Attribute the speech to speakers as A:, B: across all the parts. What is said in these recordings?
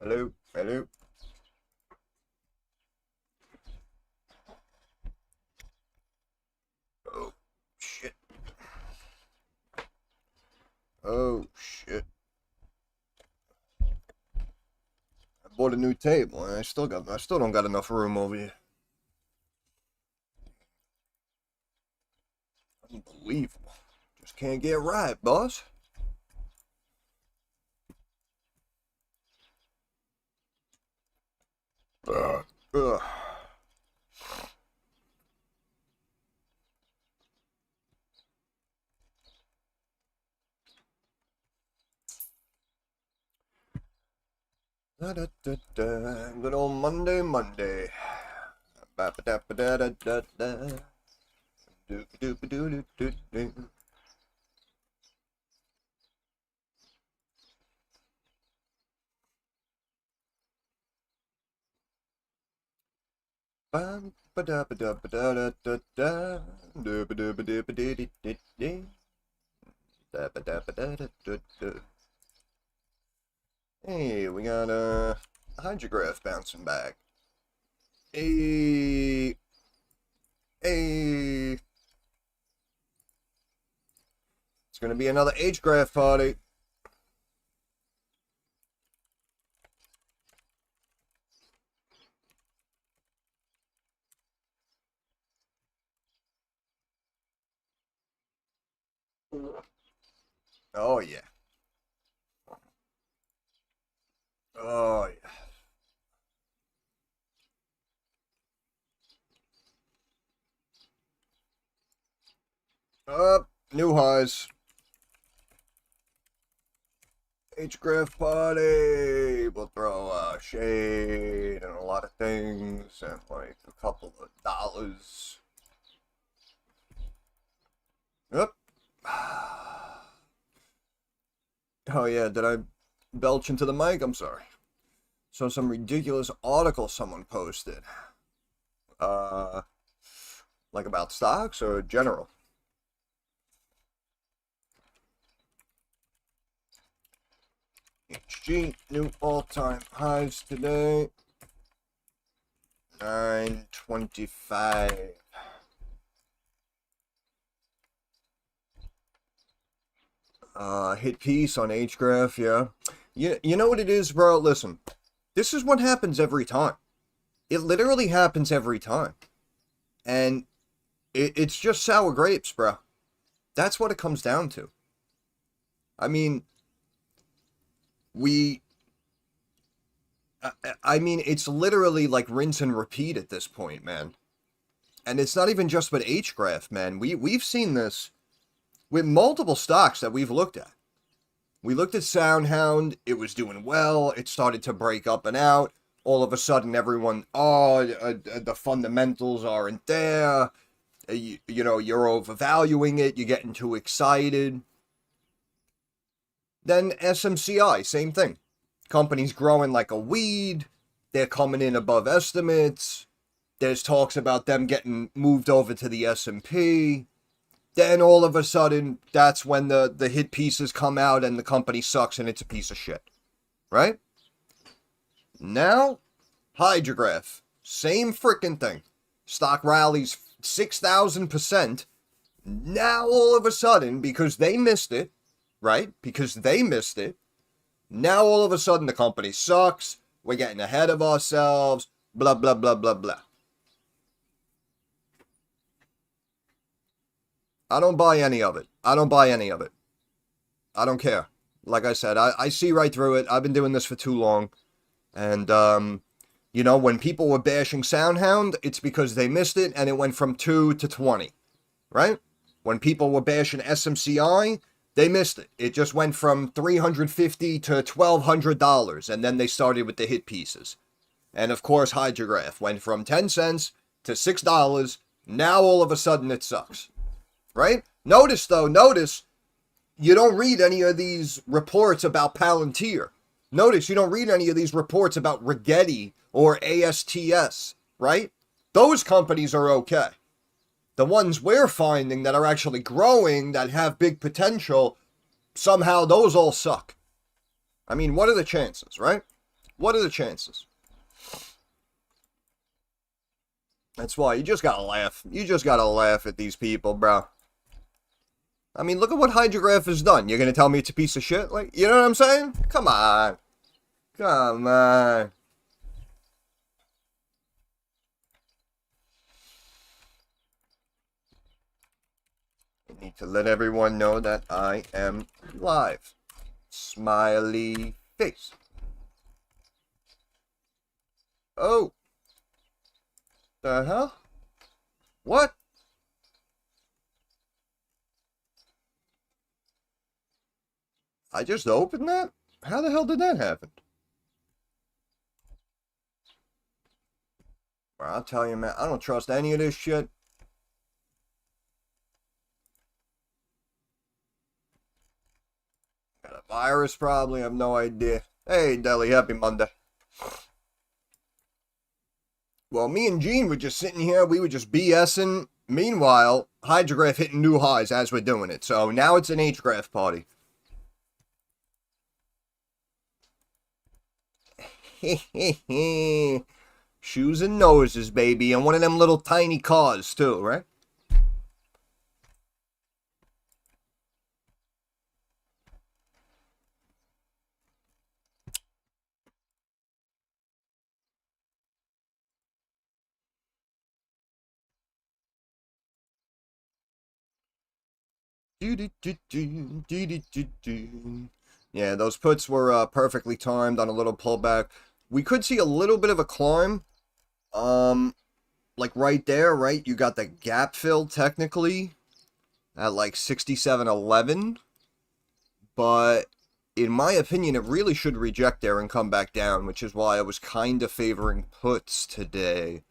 A: Hello, hello. Oh, shit. Oh, shit. I bought a new table and I still don't got enough room over here. Unbelievable. Just can't get right, boss. Ugh. Ugh. Da, da, da, da. Good old Monday. Ba, ba, da, ba, da, da, da, da. Do, do, do, do, do, do. Bam, ba, da, ba, da, ba, da, da, da, da. Do, ba, do, ba, do, ba, dee, dee, dee, dee. Da, ba, da, ba, da, da, da, da. Hey, we got a HGRAF bouncing back. Hey, hey. It's gonna be another HGRAF party. Oh yeah. Oh yeah. Up, new highs. HGRAF party. We'll throw shade and a lot of things and like a couple of dollars. Yep. Oh yeah, did I belch into the mic? I'm sorry. So some ridiculous article someone posted. Like about stocks or general? HG, new all-time highs today. 925. Hit piece on HGRAF, yeah. You know what it is, bro? Listen, this is what happens every time. It literally happens every time. And it's just sour grapes, bro. That's what it comes down to. I mean, I mean, it's literally like rinse and repeat at this point, man. And it's not even just with HGRAF, man. We've seen this with multiple stocks that we've looked at. We looked at SoundHound. It was doing well. It started to break up and out. All of a sudden, everyone, the fundamentals aren't there. You know, you're overvaluing it. You're getting too excited. Then SMCI, same thing. Company's growing like a weed. They're coming in above estimates. There's talks about them getting moved over to the S&P. Then all of a sudden, that's when the hit pieces come out and the company sucks and it's a piece of shit. Right? Now, HGRAF. Same freaking thing. Stock rallies 6,000%. Now all of a sudden, because they missed it, right? Because they missed it, now all of a sudden the company sucks. We're getting ahead of ourselves. Blah, blah, blah, blah, blah. I don't buy any of it. I don't buy any of it. I don't care. Like I said, I see right through it. I've been doing this for too long. And, you know, when people were bashing SoundHound, it's because they missed it and it went from 2 to 20. Right? When people were bashing SMCI, they missed it. It just went from $350 to $1,200. And then they started with the hit pieces. And of course, HGRAF went from 10 cents to $6. Now all of a sudden it sucks. Right? Notice, you don't read any of these reports about Palantir. Notice you don't read any of these reports about Rigetti or ASTS, right? Those companies are okay. The ones we're finding that are actually growing, that have big potential, somehow those all suck. I mean, what are the chances, right? What are the chances? That's why you just gotta laugh. You just gotta laugh at these people, bro. I mean, look at what HGRAF has done. You're gonna tell me it's a piece of shit? Like, you know what I'm saying? Come on. Come on. I need to let everyone know that I am live. Smiley face. Oh. The hell? What? I just opened that? How the hell did that happen? Well, I'll tell you, man, I don't trust any of this shit. Got a virus probably, I have no idea. Hey, Deli, happy Monday. Well, me and Gene were just sitting here, we were just BSing. Meanwhile, HGRAF hitting new highs as we're doing it. So now it's an HGRAF party. Shoes and noses, baby. And one of them little tiny cars, too, right? Yeah, those puts were perfectly timed on a little pullback. We could see a little bit of a climb. Like right there, right? You got the gap fill technically at like 67.11. But in my opinion, it really should reject there and come back down, which is why I was kind of favoring puts today.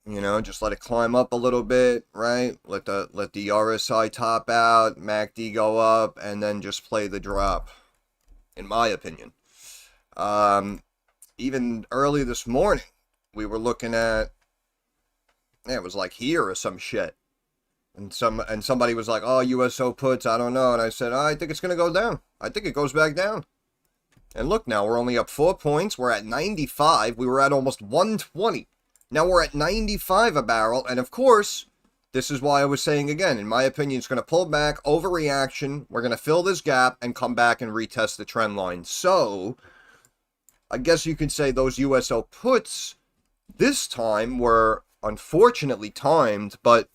A: You know, just let it climb up a little bit, right? Let the RSI top out, MACD go up, and then just play the drop, in my opinion. Even early this morning, we were looking at, it was like here or some shit. And somebody was like, oh, USO puts, I don't know. And I said, oh, I think it's going to go down. I think it goes back down. And look now, we're only up 4 points. We're at 95. We were at almost 120. Now we're at 95 a barrel, and of course, this is why I was saying again, in my opinion, it's going to pull back, overreaction, we're going to fill this gap, and come back and retest the trend line. So, I guess you could say those USO puts, this time, were unfortunately timed, but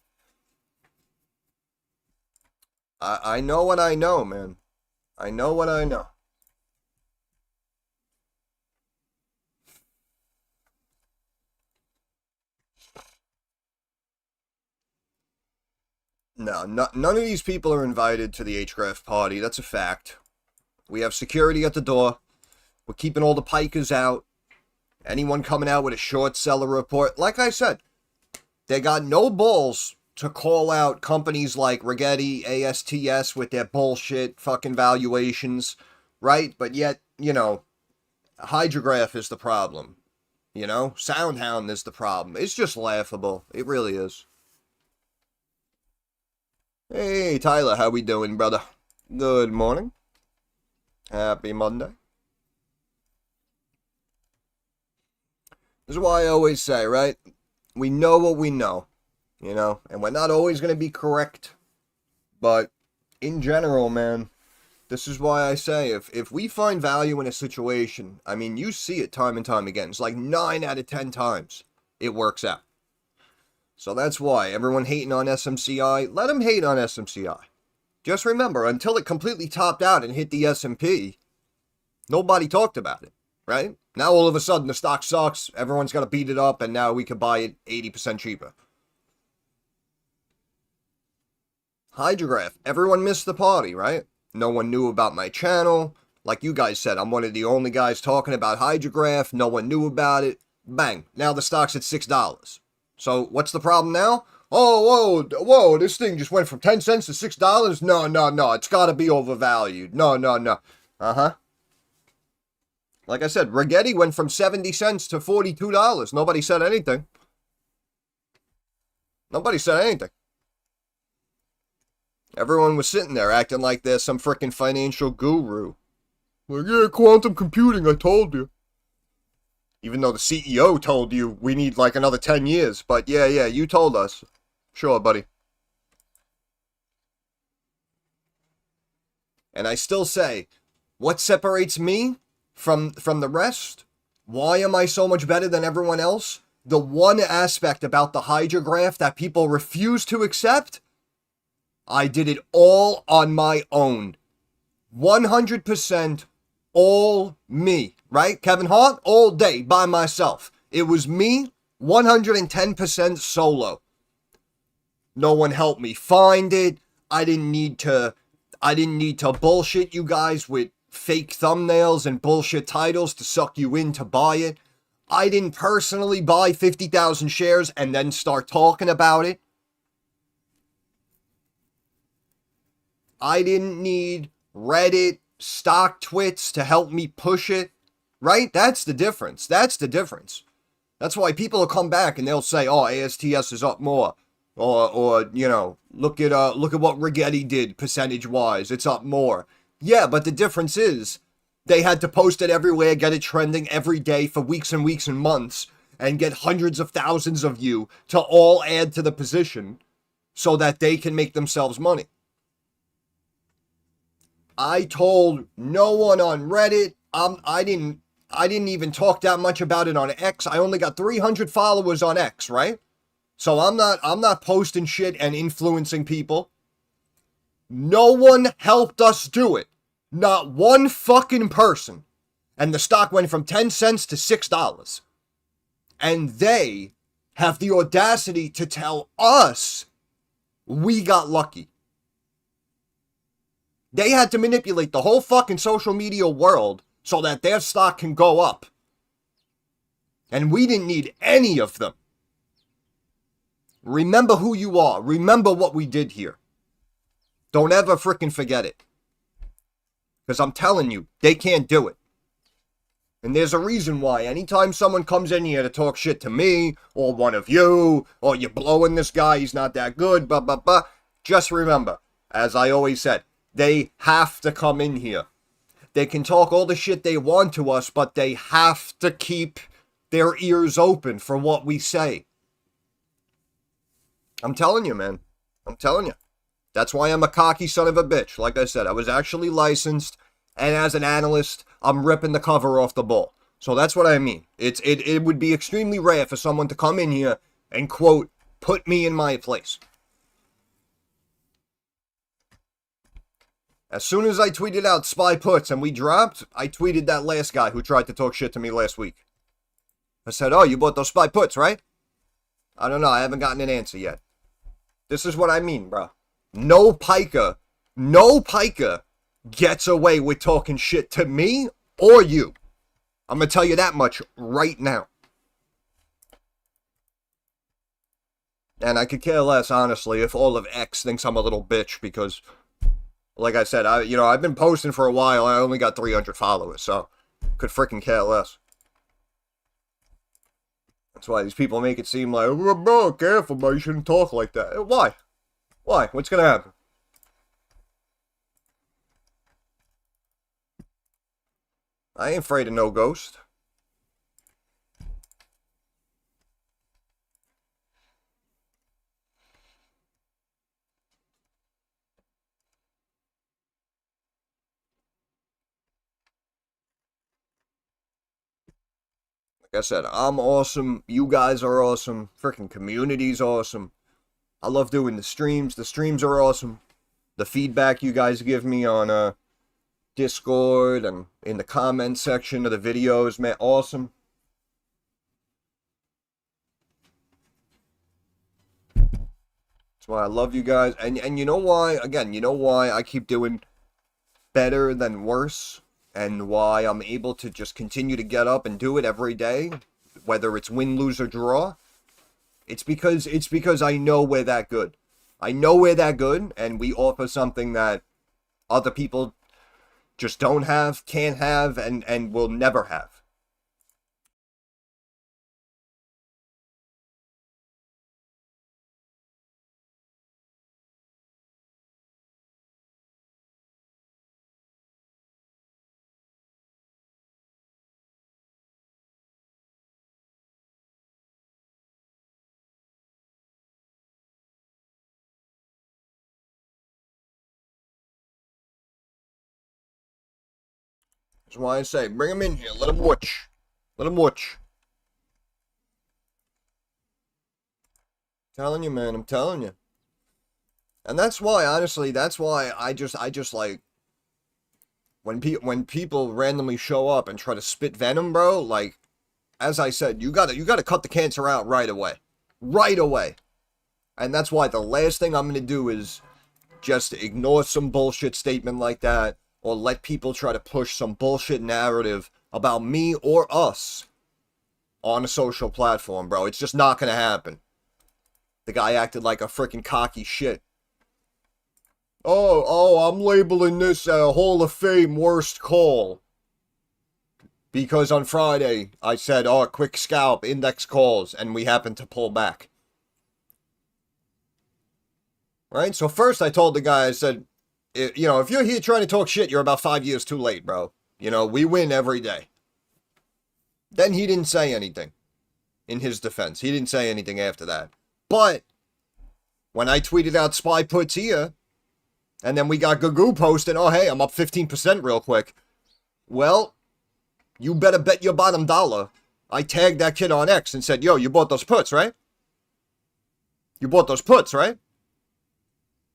A: I know what I know, man. I know what I know. No, none of these people are invited to the HGRAF party. That's a fact. We have security at the door. We're keeping all the pikers out. Anyone coming out with a short seller report, like I said, they got no balls to call out companies like Rigetti, ASTS with their bullshit fucking valuations, right? But yet, you know, HGRAF is the problem. You know, Soundhound is the problem. It's just laughable. It really is. Hey, Tyler, how we doing, brother? Good morning. Happy Monday. This is why I always say, right? We know what we know, you know? And we're not always going to be correct. But in general, man, this is why I say, if we find value in a situation, I mean, you see it time and time again. It's like 9 out of 10 times it works out. So that's why everyone hating on SMCI, let them hate on SMCI. Just remember, until it completely topped out and hit the S&P, nobody talked about it, right? Now all of a sudden the stock sucks, everyone's got to beat it up, and now we could buy it 80% cheaper. HGRAF, everyone missed the party, right? No one knew about my channel. Like you guys said, I'm one of the only guys talking about HGRAF. No one knew about it. Bang, now the stock's at $6. So, what's the problem now? Oh, whoa, this thing just went from 10 cents to $6? No, it's gotta be overvalued. No. Uh-huh. Like I said, Rigetti went from 70 cents to $42. Nobody said anything. Nobody said anything. Everyone was sitting there acting like they're some freaking financial guru. Like, yeah, quantum computing, I told you. Even though the CEO told you we need like another 10 years. But yeah, you told us. Sure, buddy. And I still say, what separates me from the rest? Why am I so much better than everyone else? The one aspect about the HGRAF that people refuse to accept, I did it all on my own. 100% all me, right? Kevin Hart, all day by myself. It was me, 110% solo. No one helped me find it. I didn't need to bullshit you guys with fake thumbnails and bullshit titles to suck you in to buy it. I didn't personally buy 50,000 shares and then start talking about it. I didn't need Reddit, stock twits to help me push it. Right? That's the difference. That's That's why people will come back and they'll say, "Oh, ASTS is up more," or you know, look at what Rigetti did percentage wise. It's up more. Yeah, but the difference is they had to post it everywhere, get it trending every day for weeks and weeks and months, and get hundreds of thousands of you to all add to the position so that they can make themselves money. I told no one on Reddit. I didn't even talk that much about it on X. I only got 300 followers on X, right? So I'm not posting shit and influencing people. No one helped us do it. Not one fucking person. And the stock went from 10 cents to $6. And they have the audacity to tell us we got lucky. They had to manipulate the whole fucking social media world so that their stock can go up. And we didn't need any of them. Remember who you are. Remember what we did here. Don't ever freaking forget it. Because I'm telling you, they can't do it. And there's a reason why. Anytime someone comes in here to talk shit to me, or one of you, or you're blowing this guy, he's not that good, blah, blah, blah. Just remember, as I always said, they have to come in here. They can talk all the shit they want to us, but they have to keep their ears open for what we say. I'm telling you, man. I'm telling you. That's why I'm a cocky son of a bitch. Like I said, I was actually licensed, and as an analyst, I'm ripping the cover off the ball. So that's what I mean. It would be extremely rare for someone to come in here and, quote, put me in my place. As soon as I tweeted out SPY puts and we dropped, I tweeted that last guy who tried to talk shit to me last week. I said, "Oh, you bought those SPY puts, right?" I don't know. I haven't gotten an answer yet. This is what I mean, bro. No piker gets away with talking shit to me or you. I'm going to tell you that much right now. And I could care less, honestly, if all of X thinks I'm a little bitch because, like I said, I've been posting for a while. I only got 300 followers, so could freaking care less. That's why these people make it seem like, "Oh, bro, careful, bro, you shouldn't talk like that." Why? Why? What's going to happen? I ain't afraid of no ghost. Like I said, I'm awesome. You guys are awesome. Freaking community's awesome. I love doing the streams. The streams are awesome. The feedback you guys give me on Discord and in the comment section of the videos, man, awesome. That's why I love you guys. And you know why? Again, you know why I keep doing better than worse? And why I'm able to just continue to get up and do it every day, whether it's win, lose, or draw? It's because I know we're that good. I know we're that good, and we offer something that other people just don't have, can't have, and will never have. That's why I say, bring him in here. Let him watch. Let him watch. Telling you, man. I'm telling you. And that's why, honestly, that's why I just like, when people randomly show up and try to spit venom, bro, like, as I said, you gotta cut the cancer out right away. Right away. And that's why the last thing I'm gonna do is just ignore some bullshit statement like that, or let people try to push some bullshit narrative about me or us on a social platform, bro. It's just not gonna happen. The guy acted like a freaking cocky shit. Oh, I'm labeling this a Hall of Fame worst call. Because on Friday, I said, oh, quick scalp, index calls, and we happened to pull back. Right? So first I told the guy, I said, if you're here trying to talk shit, you're about 5 years too late, bro. We win every day. Then he didn't say anything. In his defense, he didn't say anything after that. But when I tweeted out spy puts here, and then we got Gagoo posting, oh, hey, I'm up 15% real quick. Well, you better bet your bottom dollar. I tagged that kid on X and said, yo, you bought those puts, right? You bought those puts, right?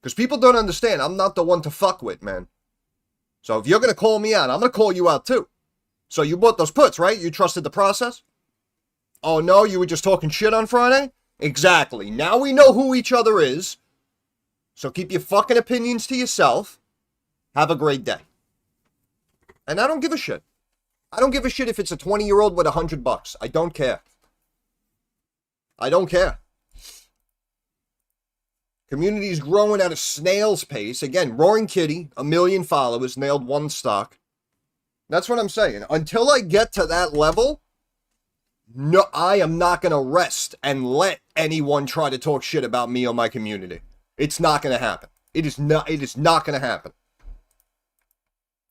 A: Because people don't understand. I'm not the one to fuck with, man. So if you're going to call me out, I'm going to call you out too. So you bought those puts, right? You trusted the process? Oh, no, you were just talking shit on Friday? Exactly. Now we know who each other is. So keep your fucking opinions to yourself. Have a great day. And I don't give a shit. I don't give a shit if it's a 20-year-old with $100. I don't care. I don't care. Community's growing at a snail's pace. Again, Roaring Kitty, 1 million followers, nailed one stock. That's what I'm saying. Until I get to that level, no, I am not going to rest and let anyone try to talk shit about me or my community. It's not going to happen. It is not going to happen.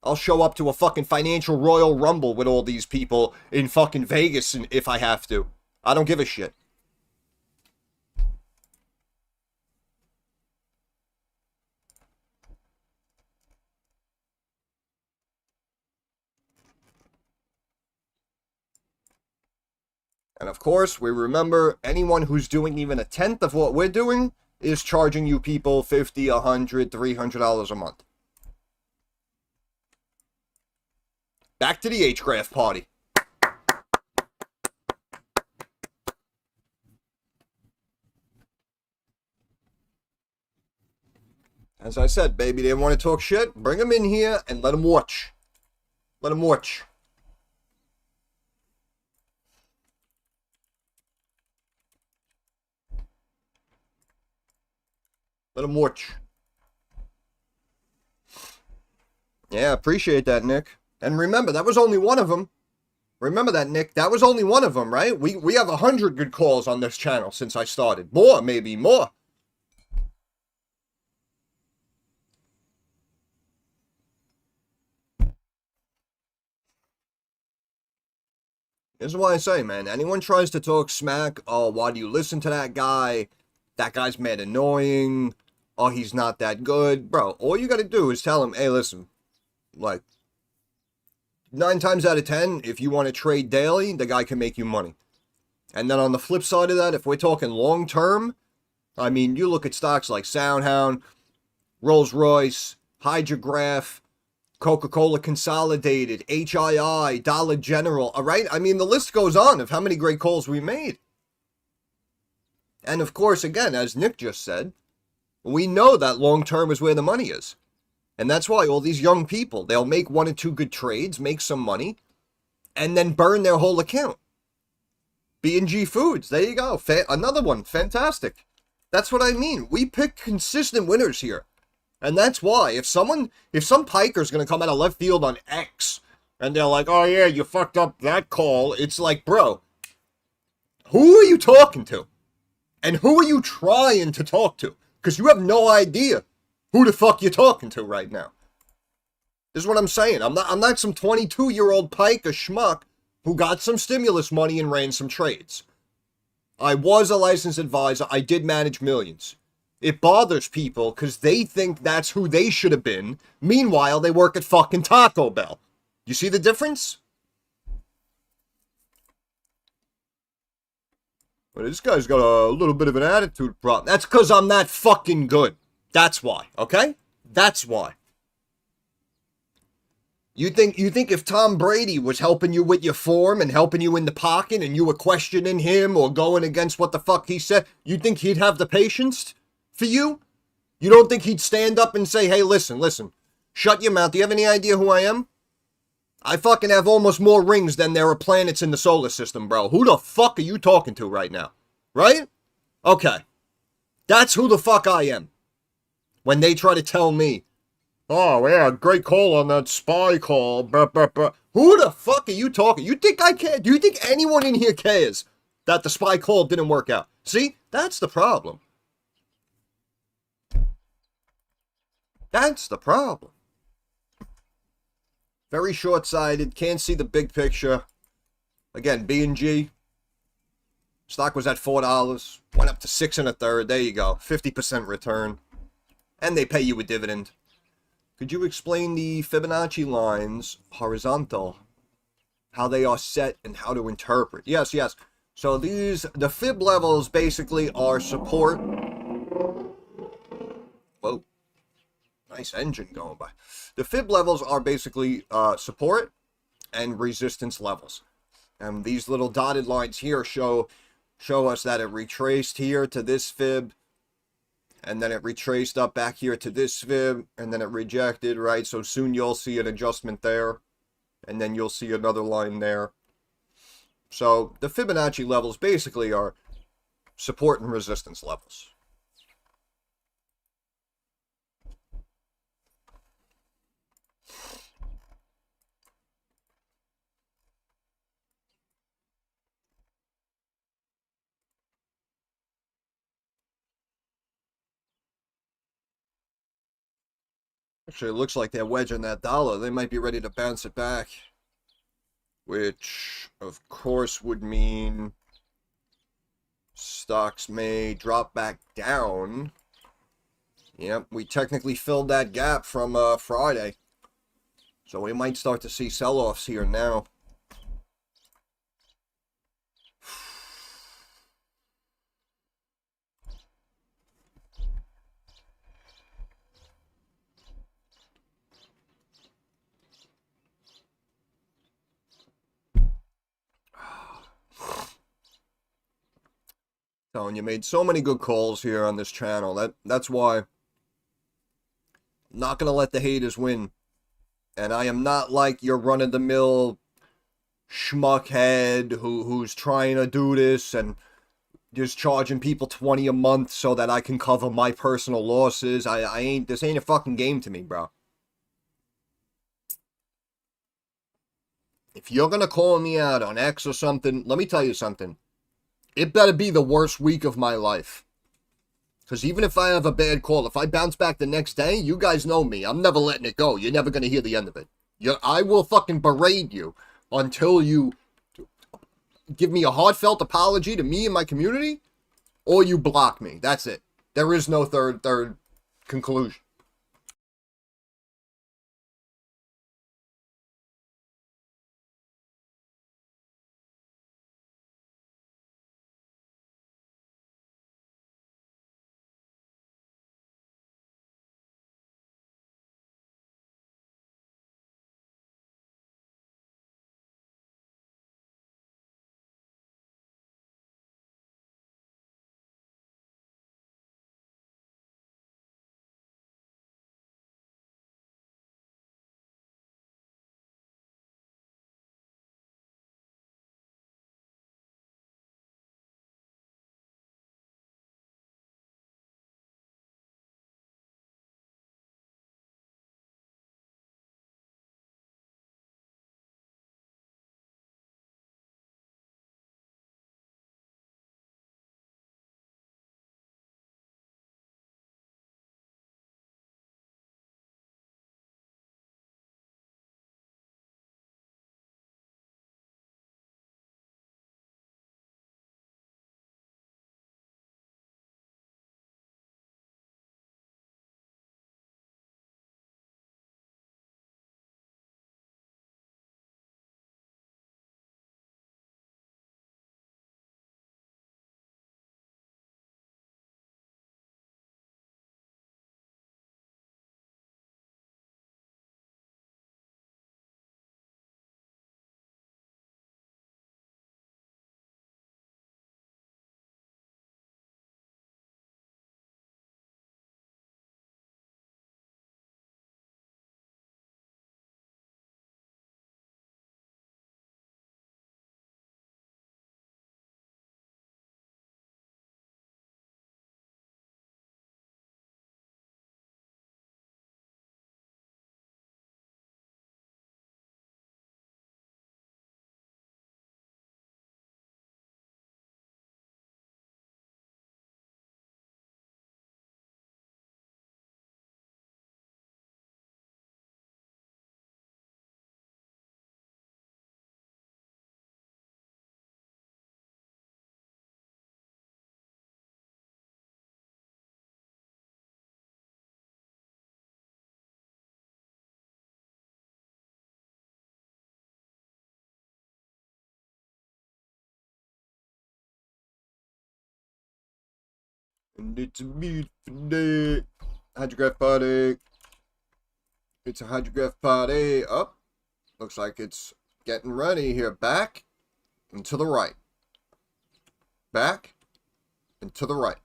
A: I'll show up to a fucking financial Royal Rumble with all these people in fucking Vegas if I have to. I don't give a shit. And of course, we remember anyone who's doing even a tenth of what we're doing is charging you people $50, $100, $300 a month. Back to the HGRAF party. As I said, baby, they want to talk shit? Bring them in here and let them watch. Let them watch. Let them watch. Yeah, appreciate that, Nick. And remember, that was only one of them. Remember that, Nick. That was only one of them, right? We have 100 good calls on this channel since I started. More, maybe more. This is why I say, man, anyone tries to talk smack, oh, why do you listen to that guy? That guy's mad annoying. Oh, he's not that good. Bro, all you gotta do is tell him, hey, listen, like, 9 times out of 10, if you want to trade daily, the guy can make you money. And then on the flip side of that, if we're talking long term, I mean, you look at stocks like SoundHound, Rolls-Royce, HGRAF, Coca-Cola Consolidated, HII, Dollar General, all right? I mean, the list goes on of how many great calls we made. And of course, again, as Nick just said, we know that long term is where the money is. And that's why all these young people, they'll make 1 or 2 good trades, make some money, and then burn their whole account. B&G Foods, there you go. Another one, fantastic. That's what I mean. We pick consistent winners here. And that's why, if some piker's going to come out of left field on X, and they're like, oh yeah, you fucked up that call, it's like, bro, who are you talking to? And who are you trying to talk to? Because you have no idea who the fuck you're talking to right now. This is what I'm saying. I'm not some 22-year-old pike or schmuck who got some stimulus money and ran some trades. I was a licensed advisor. I did manage millions. It bothers people because they think that's who they should have been. Meanwhile, they work at fucking Taco Bell. You see the difference? Well, this guy's got a little bit of an attitude problem. That's because I'm not fucking good. That's why, okay? That's why. You think if Tom Brady was helping you with your form and helping you in the pocket and you were questioning him or going against what the fuck he said, you think he'd have the patience for you? You don't think he'd stand up and say, hey, listen, shut your mouth. Do you have any idea who I am? I fucking have almost more rings than there are planets in the solar system, bro. Who the fuck are you talking to right now? Right? Okay. That's who the fuck I am. When they try to tell me, oh, yeah, great call on that spy call. Bruh, bruh, bruh. Who the fuck are you talking? You think I care? Do you think anyone in here cares that the spy call didn't work out? See? That's the problem. That's the problem. Very short-sighted. Can't see the big picture. Again, B&G. Stock was at $4. Went up to 6 1/3. There you go. 50% return. And they pay you a dividend. Could you explain the Fibonacci lines, horizontal, how they are set and how to interpret? Yes. So the fib levels basically are support. Whoa. Nice engine going by. The fib levels are basically support and resistance levels. And these little dotted lines here show us that it retraced here to this fib. And then it retraced up back here to this fib, and then it rejected, right? So soon you'll see an adjustment there, and then you'll see another line there. So the Fibonacci levels basically are support and resistance levels. Actually, it looks like they're wedging that dollar. They might be ready to bounce it back. Which, of course, would mean stocks may drop back down. Yep, we technically filled that gap from Friday. So we might start to see sell-offs here now. Telling you, made so many good calls here on this channel. That's why I'm not gonna let the haters win. And I am not like your run-of-the-mill schmuckhead who's trying to do this and just charging people $20 a month so that I can cover my personal losses. This ain't a fucking game to me, bro. If you're gonna call me out on X or something, let me tell you something. It better be the worst week of my life. Because even if I have a bad call, if I bounce back the next day, you guys know me. I'm never letting it go. You're never going to hear the end of it. I will fucking berate you until you give me a heartfelt apology to me and my community, or you block me. That's it. There is no third conclusion. And it's a beautiful day. HGRAF party. It's a HGRAF party. Up. Looks like it's getting ready here. Back and to the right. Back and to the right.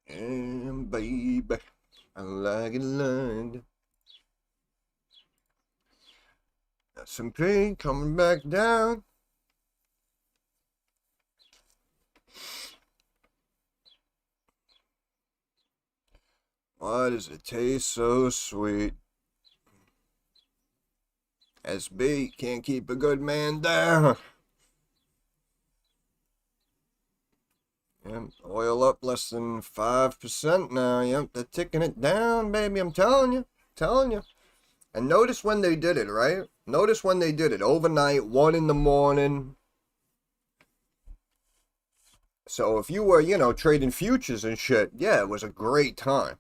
A: And baby, I like it. S&P coming back down. Why does it taste so sweet? SB can't keep a good man down. Yep, oil up less than 5% now. Yep, they're ticking it down, baby. I'm telling you. Telling you. And notice when they did it, right? Notice when they did it. Overnight, 1 in the morning. So if you were, you know, trading futures and shit, yeah, it was a great time.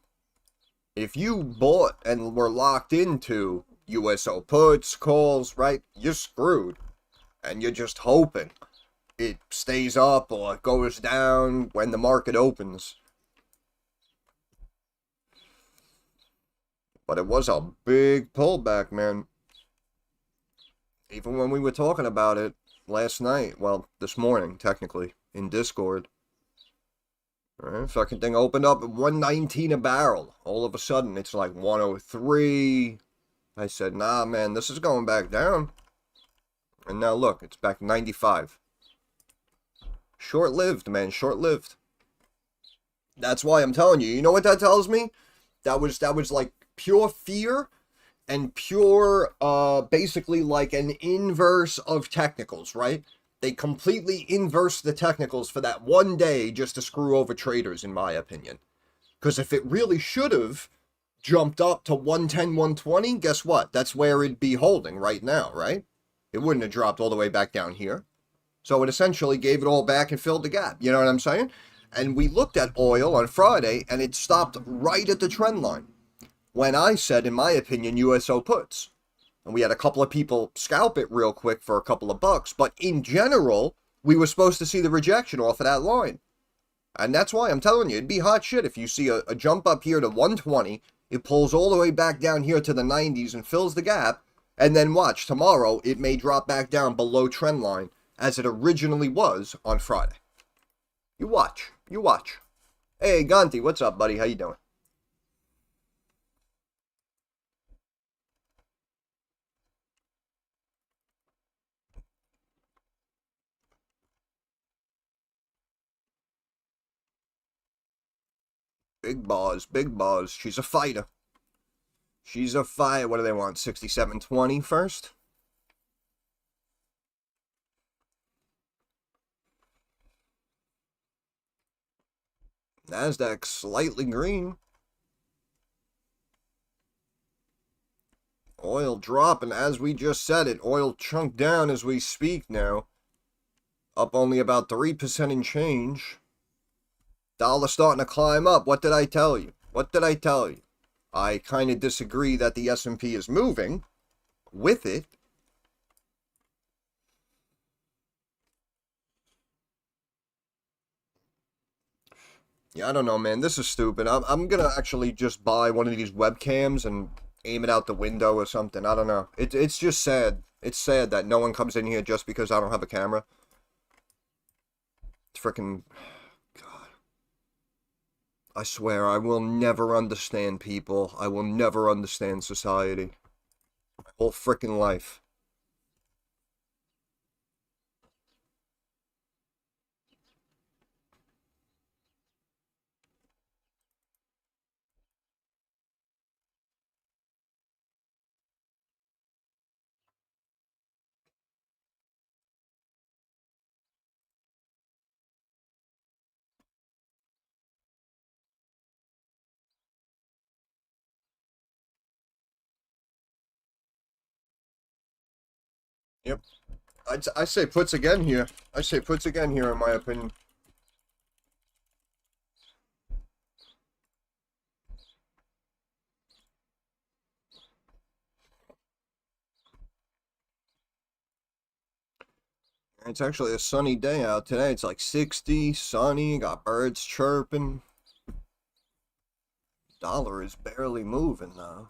A: If you bought and were locked into USO puts, calls, right, you're screwed. And you're just hoping it stays up or it goes down when the market opens. But it was a big pullback, man. Even when we were talking about it last night, well, this morning, technically, in Discord. Right, fucking thing opened up at 119 a barrel. All of a sudden, it's like 103. I said, nah, man, this is going back down. And now look, it's back 95. Short-lived, man, short-lived. That's why I'm telling you. You know what that tells me? That was like pure fear and pure, basically like an inverse of technicals, right? They completely inverse the technicals for that one day just to screw over traders, in my opinion. Because if it really should have jumped up to 110, 120, guess what? That's where it'd be holding right now, right? It wouldn't have dropped all the way back down here. So it essentially gave it all back and filled the gap. You know what I'm saying? And we looked at oil on Friday, and it stopped right at the trend line. When I said, in my opinion, USO puts. And we had a couple of people scalp it real quick for a couple of bucks. But in general, we were supposed to see the rejection off of that line. And that's why I'm telling you, it'd be hot shit if you see a jump up here to 120. It pulls all the way back down here to the 90s and fills the gap. And then watch, tomorrow it may drop back down below trend line as it originally was on Friday. You watch. You watch. Hey, Ganti, what's up, buddy? How you doing? Big balls, big balls. She's a fighter. She's a fighter. What do they want? 67.20 first? NASDAQ slightly green. Oil dropping, as we just said it. Oil chunked down as we speak now. Up only about 3% in change. Dollar starting to climb up. What did I tell you? What did I tell you? I kind of disagree that the S&P is moving with it. Yeah, I don't know, man. This is stupid. I'm gonna actually just buy one of these webcams and aim it out the window or something. I don't know. It's just sad. It's sad that no one comes in here just because I don't have a camera. It's freaking... God. I swear, I will never understand people. I will never understand society. My whole freaking life. Yep. I say puts again here. I say puts again here, in my opinion. It's actually a sunny day out today. It's like 60, sunny, got birds chirping. Dollar is barely moving though.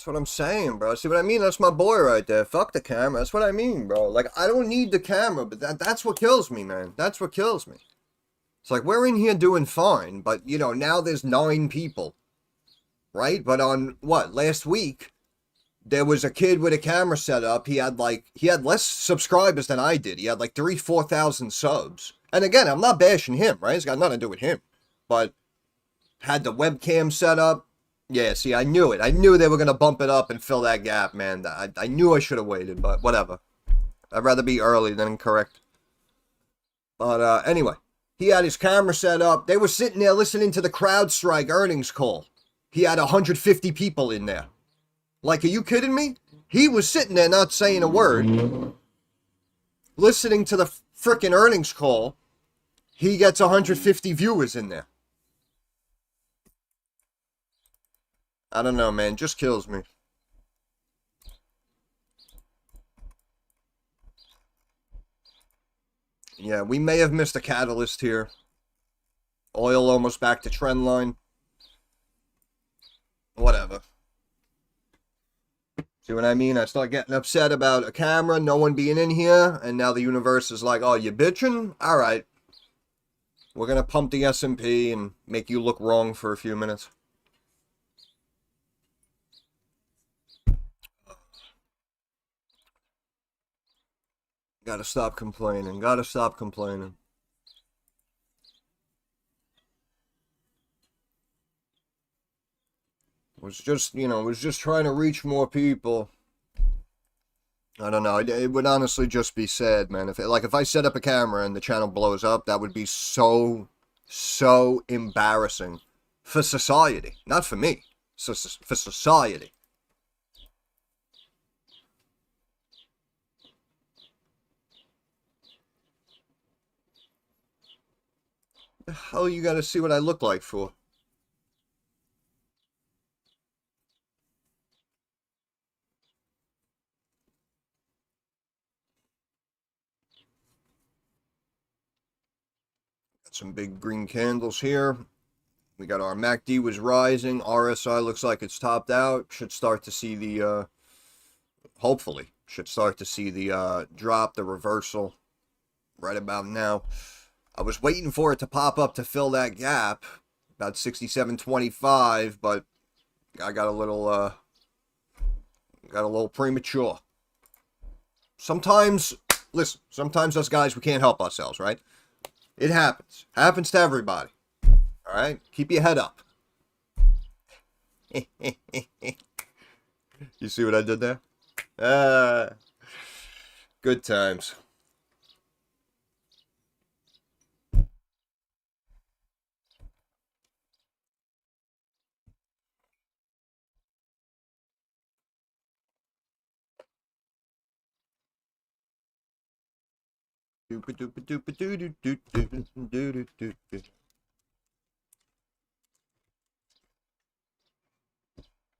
A: That's what I'm saying, bro. See what I mean? That's my boy right there. Fuck the camera. That's what I mean, bro. Like, I don't need the camera, but that's what kills me, man. That's what kills me. It's like, we're in here doing fine, but, you know, now there's 9 people, right? But on, what, last week, there was a kid with a camera set up. He had less subscribers than I did. He had like 4,000 subs. And again, I'm not bashing him, right? It's got nothing to do with him. But had the webcam set up. Yeah, see, I knew it. I knew they were going to bump it up and fill that gap, man. I knew I should have waited, but whatever. I'd rather be early than incorrect. But anyway, he had his camera set up. They were sitting there listening to the CrowdStrike earnings call. He had 150 people in there. Like, are you kidding me? He was sitting there not saying a word, listening to the frickin' earnings call. He gets 150 viewers in there. I don't know, man. Just kills me. Yeah, we may have missed a catalyst here. Oil almost back to trend line. Whatever. See what I mean? I start getting upset about a camera, no one being in here, and now the universe is like, oh, you bitching? All right. We're going to pump the S&P and make you look wrong for a few minutes. Gotta stop complaining. Gotta stop complaining. Was just, you know, was just trying to reach more people. I don't know. It would honestly just be sad, man. If I set up a camera and the channel blows up, that would be so embarrassing for society. Not for me. For society. The hell you gotta see what I look like for? Some big green candles here. We got our MACD was rising. RSI looks like it's topped out. Should start to see the, hopefully, should start to see the drop, the reversal right about now. I was waiting for it to pop up to fill that gap, about 67.25, but I got a little premature. Sometimes, listen, sometimes us guys, we can't help ourselves, right? It happens. Happens to everybody. All right? Keep your head up. You see what I did there? Good times.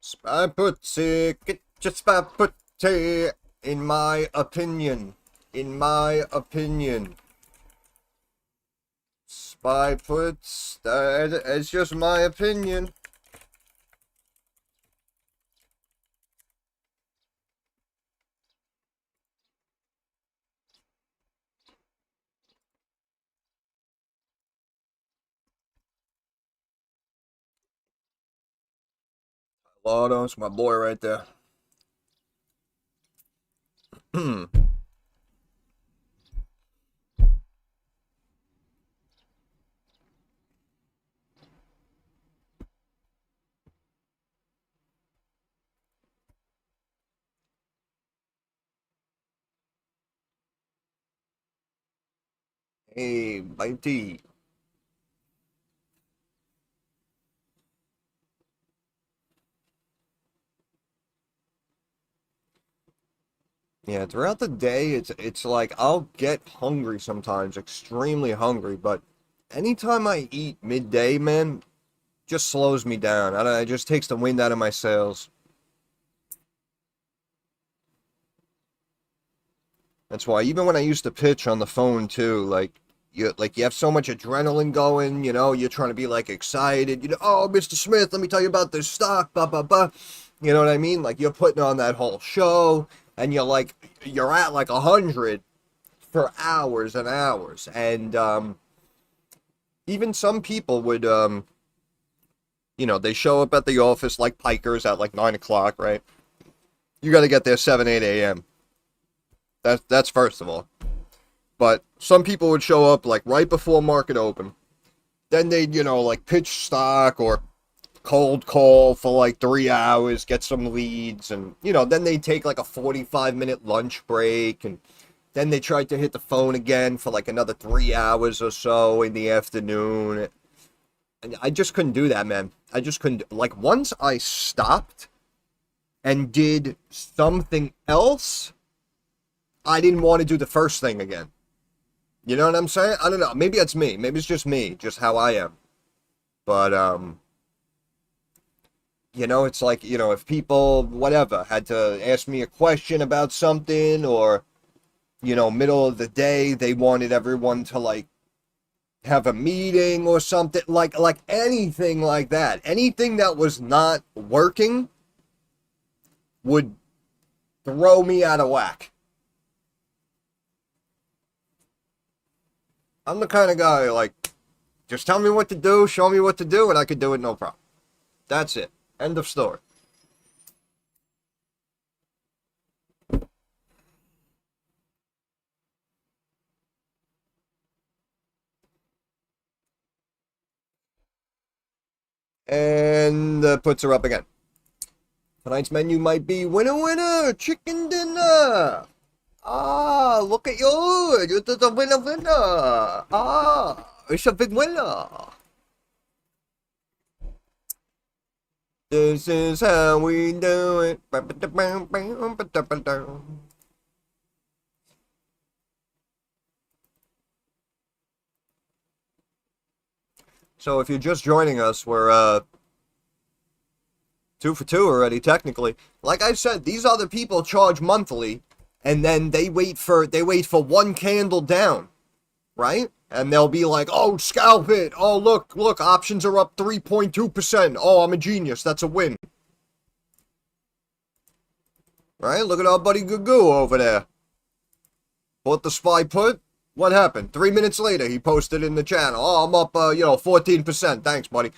A: Spy putty, get your spy putty, in my opinion. In my opinion. Spy puts, it's just my opinion. Lotto's my boy right there. Hey, bitey. Yeah, throughout the day, it's like I'll get hungry sometimes, extremely hungry, but anytime I eat midday, man, just slows me down. I don't know, it just takes the wind out of my sails. That's why even when I used to pitch on the phone too, like you have so much adrenaline going, you know, you're trying to be like excited, you know, oh, Mr. Smith, let me tell you about this stock, blah blah blah. You know what I mean? Like you're putting on that whole show, and you're at like 100 for hours and hours, and even some people would they show up at the office like pikers at like 9 o'clock, right? You got to get there 7, 8 a.m. That's first of all. But some people would show up like right before market open. Then they'd, like pitch stock or cold call for like 3 hours, get some leads, and then they take like a 45-minute lunch break, and then they tried to hit the phone again for like another 3 hours or so in the afternoon. And I just couldn't do that, man. I just couldn't. Like, once I stopped and did something else, I didn't want to do the first thing again. You know what I'm saying? I don't know. Maybe it's me. Maybe it's just me, just how I am. But, it's like, if people, whatever, had to ask me a question about something, or, middle of the day, they wanted everyone to, like, have a meeting or something, like anything like that. Anything that was not working would throw me out of whack. I'm the kind of guy, like, just tell me what to do, show me what to do, and I could do it no problem. That's it. End of story. And puts her up again. Tonight's menu might be winner, winner, chicken dinner. Ah, look at you. You're the winner, winner. Ah, it's a big winner. This is how we do it. So if you're just joining us, we're 2 for 2 already, technically. Like I said, these other people charge monthly, and then they wait for one candle down, right? And they'll be like, oh, scalp it. Oh, look, options are up 3.2%. Oh, I'm a genius. That's a win. Right? Look at our buddy Gugu over there. Bought the SPY put. What happened? 3 minutes later, he posted in the channel. Oh, I'm up, 14%. Thanks, buddy.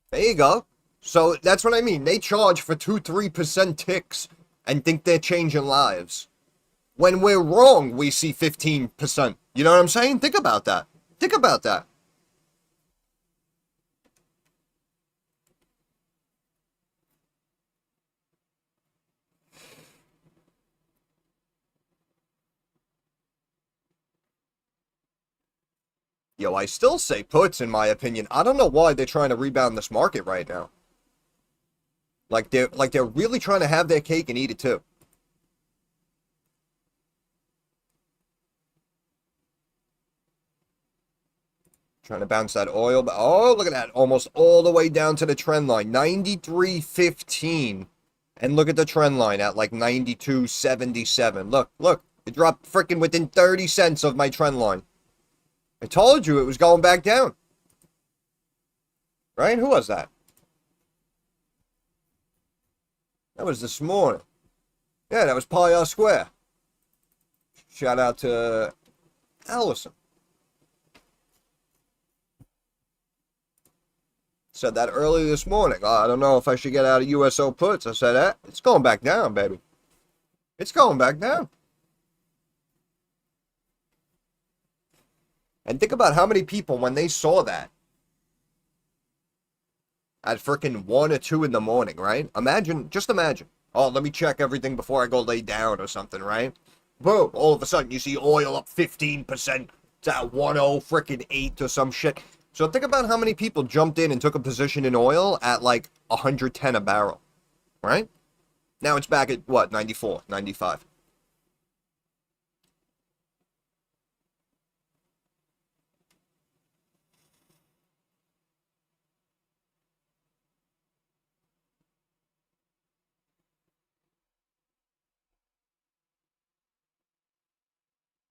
A: There you go. So that's what I mean. They charge for 2-3% ticks and think they're changing lives. When we're wrong, we see 15%. You know what I'm saying? Think about that. Think about that. Yo, I still say puts, in my opinion. I don't know why they're trying to rebound this market right now. Like they're really trying to have their cake and eat it too. Trying to bounce that oil. But oh, look at that. Almost all the way down to the trend line. 93.15. And look at the trend line at like 92.77. Look. It dropped freaking within 30 cents of my trend line. I told you it was going back down. Right? Who was that? That was this morning. Yeah, that was Pi R Square. Shout out to Allison. Said that early this morning. Oh, I don't know if I should get out of USO puts. I said, it's going back down, baby. It's going back down. And think about how many people, when they saw that, at freaking 1 or 2 in the morning, right? Just imagine. Oh, let me check everything before I go lay down or something, right? Boom. All of a sudden, you see oil up 15%. It's at 10 freaking 8 or some shit. So think about how many people jumped in and took a position in oil at like 110 a barrel, right? Now it's back at what, 94, 95.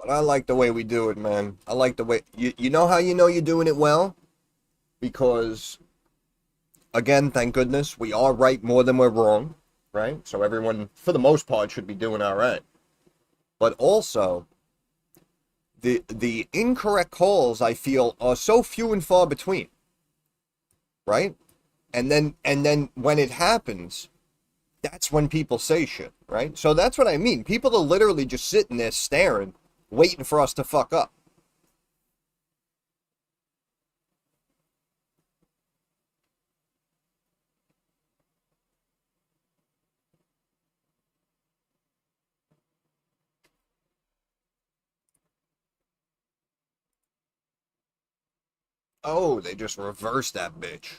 A: But I like the way we do it, man. I like the way you know how you know you're doing it well? Because again, thank goodness, we are right more than we're wrong, right? So everyone, for the most part, should be doing all right. But also, the incorrect calls, I feel, are so few and far between, right? And then when it happens, that's when people say shit, right? So that's what I mean. People are literally just sitting there staring, waiting for us to fuck up. Oh, they just reversed that bitch.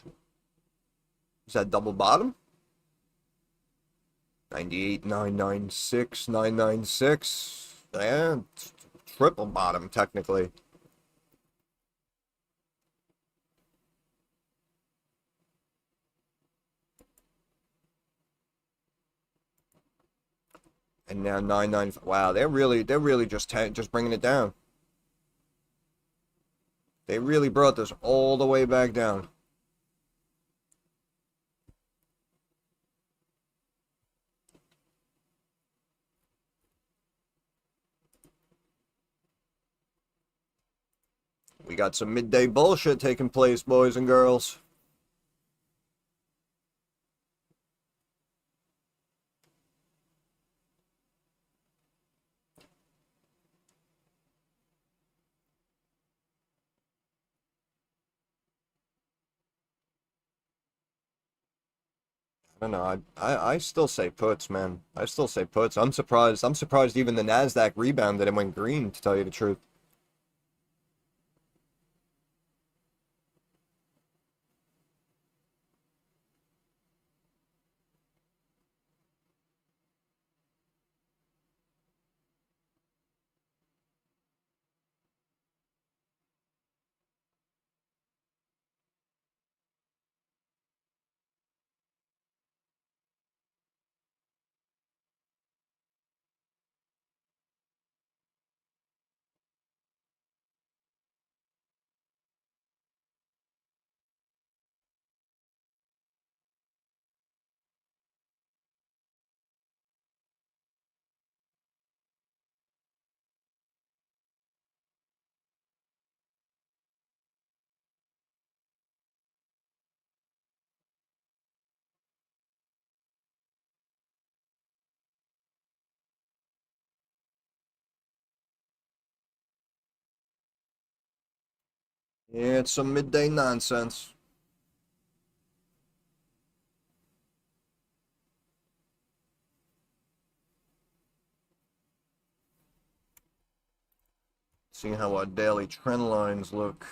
A: Is that double bottom? 98,996, 996. Yeah, triple bottom, technically. And now 995. Wow, they're really just bringing it down. They really brought this all the way back down. We got some midday bullshit taking place, boys and girls. I don't know. I still say puts, man. I still say puts. I'm surprised. I'm surprised even the Nasdaq rebounded and went green, to tell you the truth. Yeah, it's some midday nonsense. Seeing how our daily trend lines look.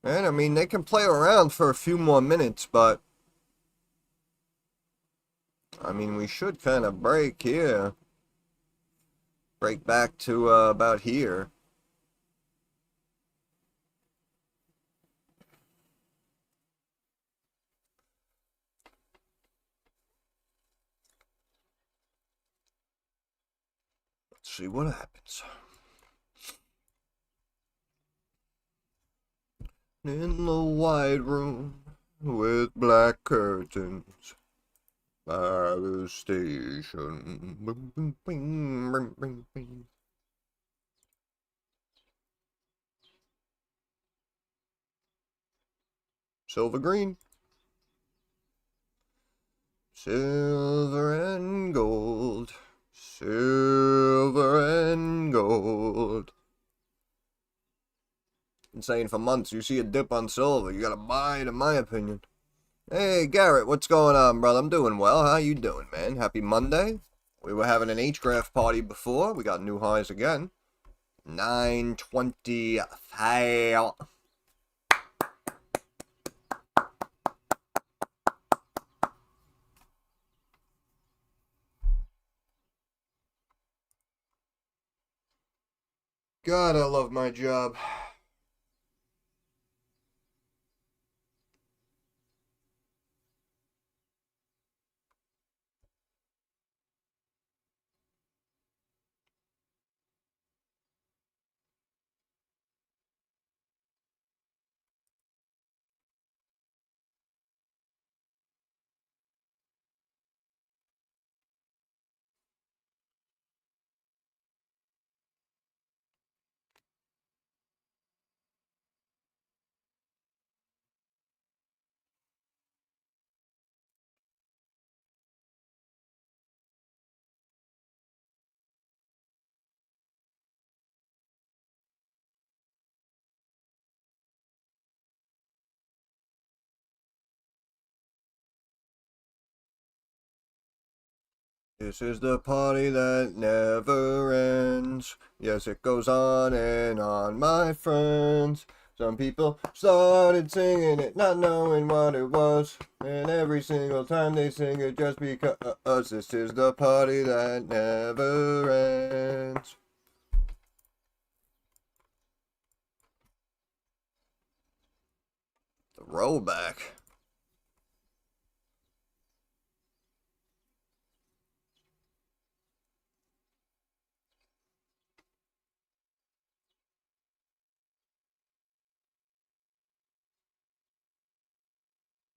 A: And I mean, they can play around for a few more minutes, but I mean, we should kind of break here. Break back to about here. Let's see what happens. In the white room with black curtains by the station. Boom, boom, bing, bing, bing, bing. Silver green. Silver and gold. Silver and gold. Been saying for months, you see a dip on silver, you gotta buy it, in my opinion. Hey, Garrett, what's going on, brother? I'm doing well. How you doing, man? Happy Monday. We were having an HGRAF party before. We got new highs again. 925. God, I love my job. This is the party that never ends. Yes, it goes on and on, my friends. Some people started singing it, not knowing what it was. And every single time they sing it just because this is the party that never ends. The rollback.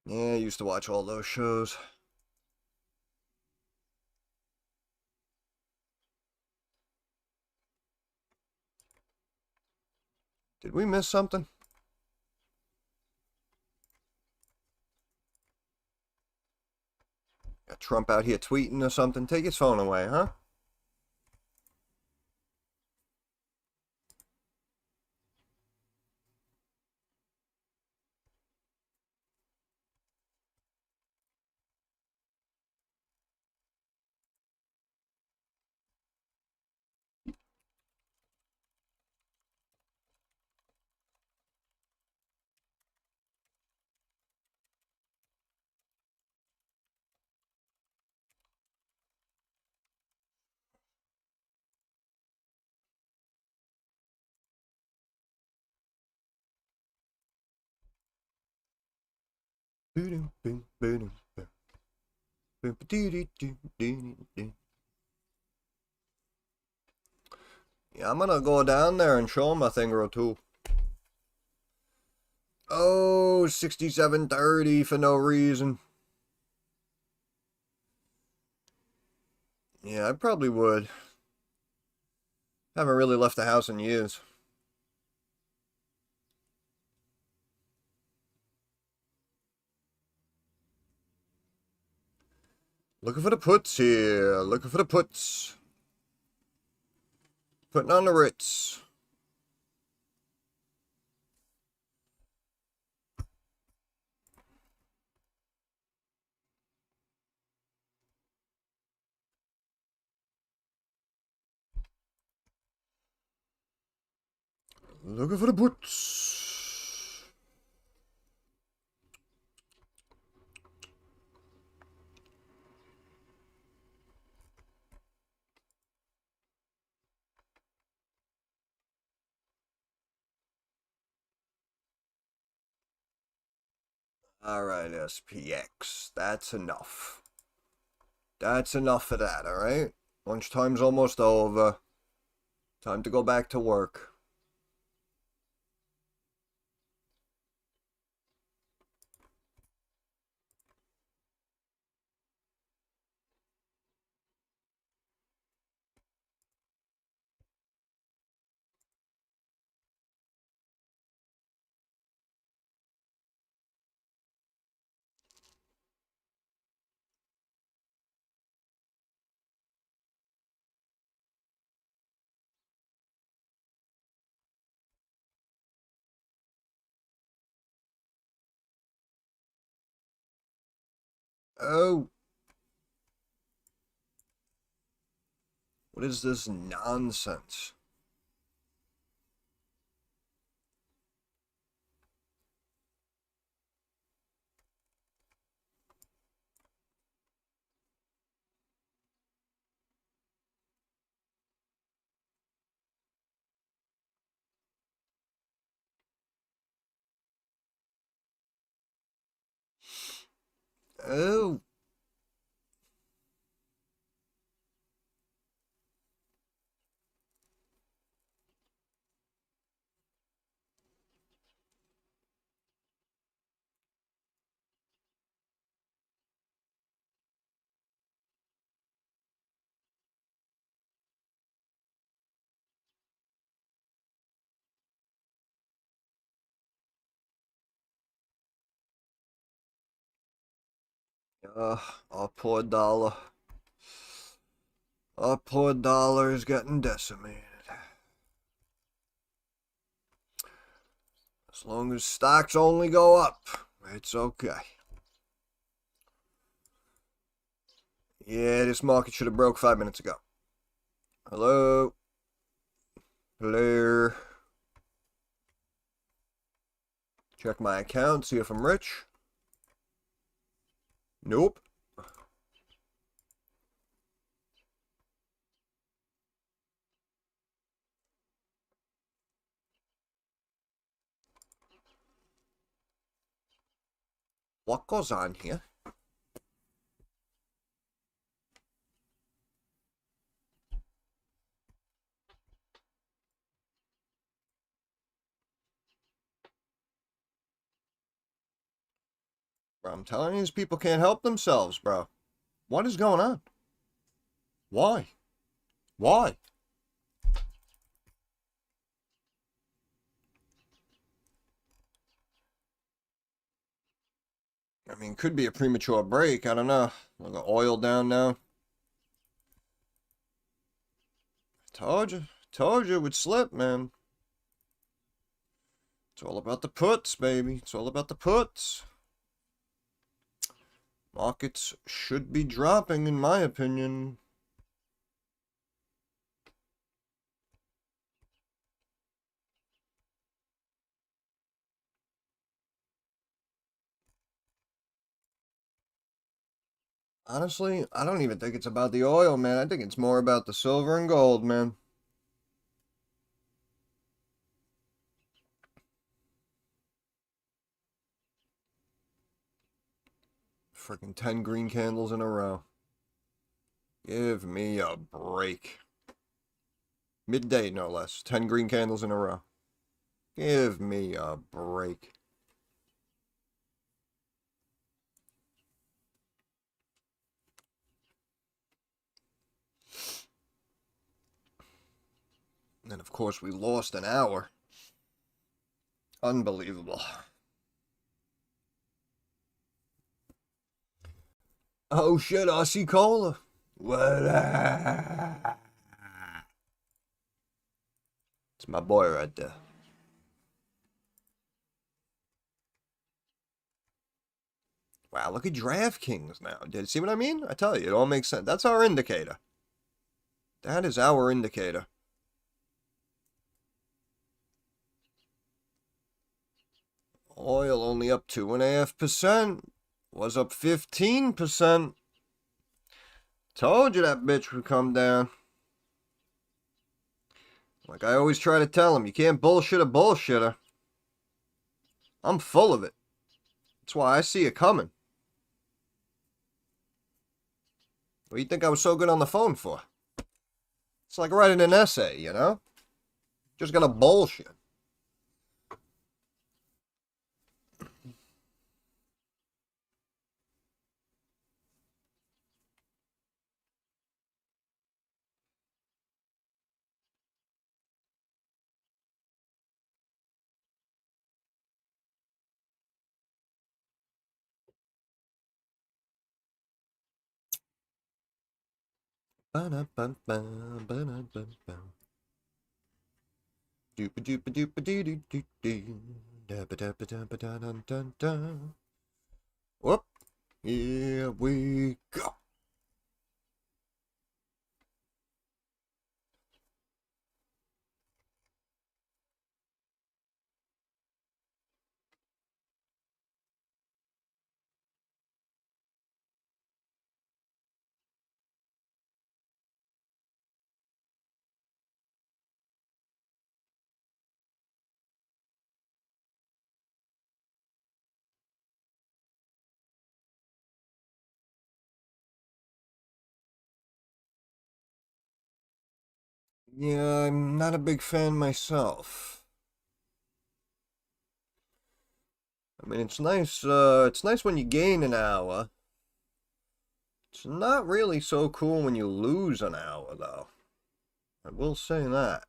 A: Yeah, I used to watch all those shows. Did we miss something? Got Trump out here tweeting or something? Take his phone away, huh? Yeah, I'm gonna go down there and show him a thing or two. Oh, 6730 for no reason. Yeah, I probably would. Haven't really left the house in years. Looking for the puts here. Looking for the puts. Putting on the Ritz. Looking for the puts. Alright, SPX. That's enough. That's enough for that, alright? Lunchtime's almost over. Time to go back to work. Oh. What is this nonsense? Oh. Our poor dollar. Our poor dollar is getting decimated. As long as stocks only go up, it's okay. Yeah, this market should have broke 5 minutes ago. Hello? Hello? Check my account, see if I'm rich. Nope. What goes on here? Bro, I'm telling you, these people can't help themselves, bro. What is going on? Why? Why? I mean, could be a premature break. I don't know. Like the oil down now. Told you. Told you it would slip, man. It's all about the puts, baby. It's all about the puts. Markets should be dropping, in my opinion. Honestly, I don't even think it's about the oil, man. I think it's more about the silver and gold, man. Freaking 10 green candles in a row. Give me a break. Midday, no less. 10 green candles in a row. Give me a break. And of course, we lost an hour. Unbelievable. Oh shit, Aussie Cola. What? It's my boy right there. Wow, look at DraftKings now. Did you see what I mean? I tell you, it all makes sense. That's our indicator. That is our indicator. Oil only up 2.5%. Was up 15%. Told you that bitch would come down. Like I always try to tell him, you can't bullshit a bullshitter. I'm full of it. That's why I see it coming. What do you think I was so good on the phone for? It's like writing an essay, you know? Just gonna bullshit. Whoop. Here we go. Yeah, I'm not a big fan myself. I mean, it's nice when you gain an hour. It's not really so cool when you lose an hour, though. I will say that.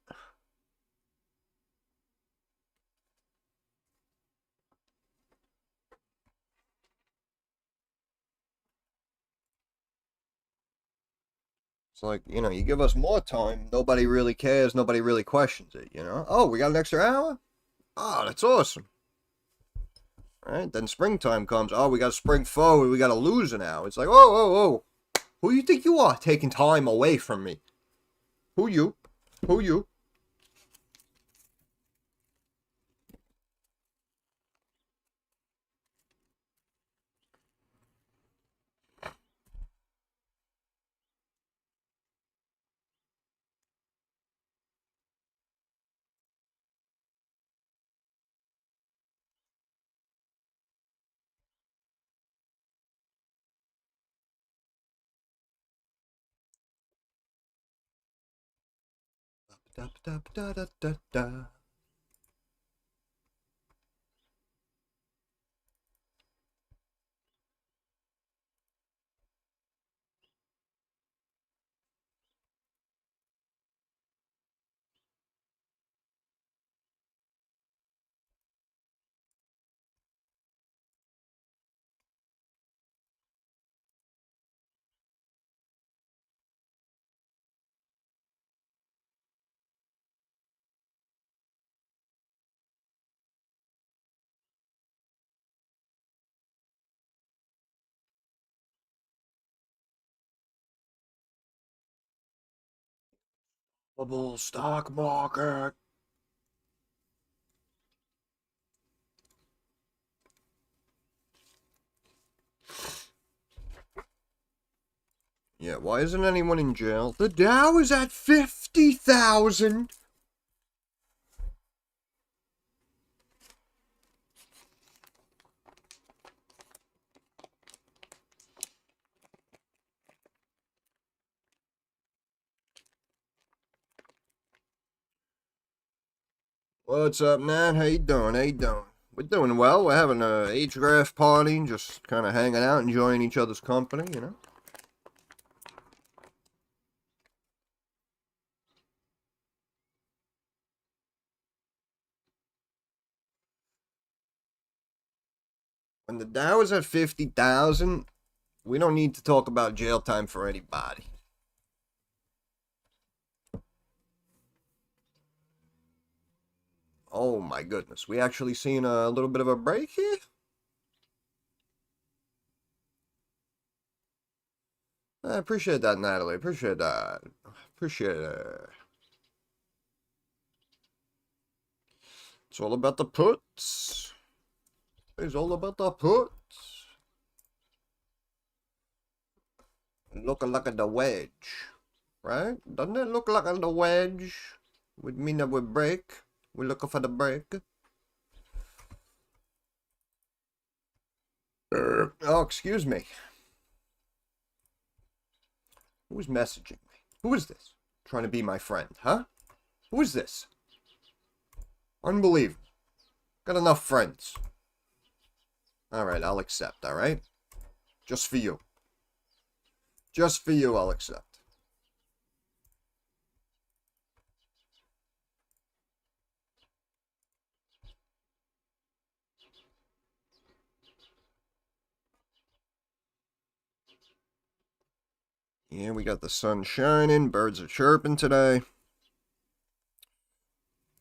A: It's like, you know, you give us more time, nobody really cares, nobody really questions it, you know? Oh, we got an extra hour? Oh, that's awesome. Right? Then springtime comes. Oh, we got to spring forward. We got to lose an hour. It's like, whoa, whoa, whoa. Who you think you are, taking time away from me? Who you? Who you? Da, da, da, da, da, da. Bubble stock market. Yeah, why isn't anyone in jail? The Dow is at 50,000. What's up, Nat? How you doing? How you doing? We're doing well. We're having a HGRAF party, just kind of hanging out, enjoying each other's company, you know? When the Dow is at 50,000, we don't need to talk about jail time for anybody. Oh my goodness. We actually seen a little bit of a break here? I appreciate that, Natalie. Appreciate that. Appreciate it. It's all about the puts. It's all about the puts. Looking like the wedge. Right? Doesn't it look like the wedge? Would mean that we break. We're looking for the break. Oh, excuse me. Who's messaging me? Who is this? Trying to be my friend, huh? Who is this? Unbelievable. Got enough friends. Alright, I'll accept, alright? Just for you. Just for you, I'll accept. Yeah, we got the sun shining, birds are chirping today.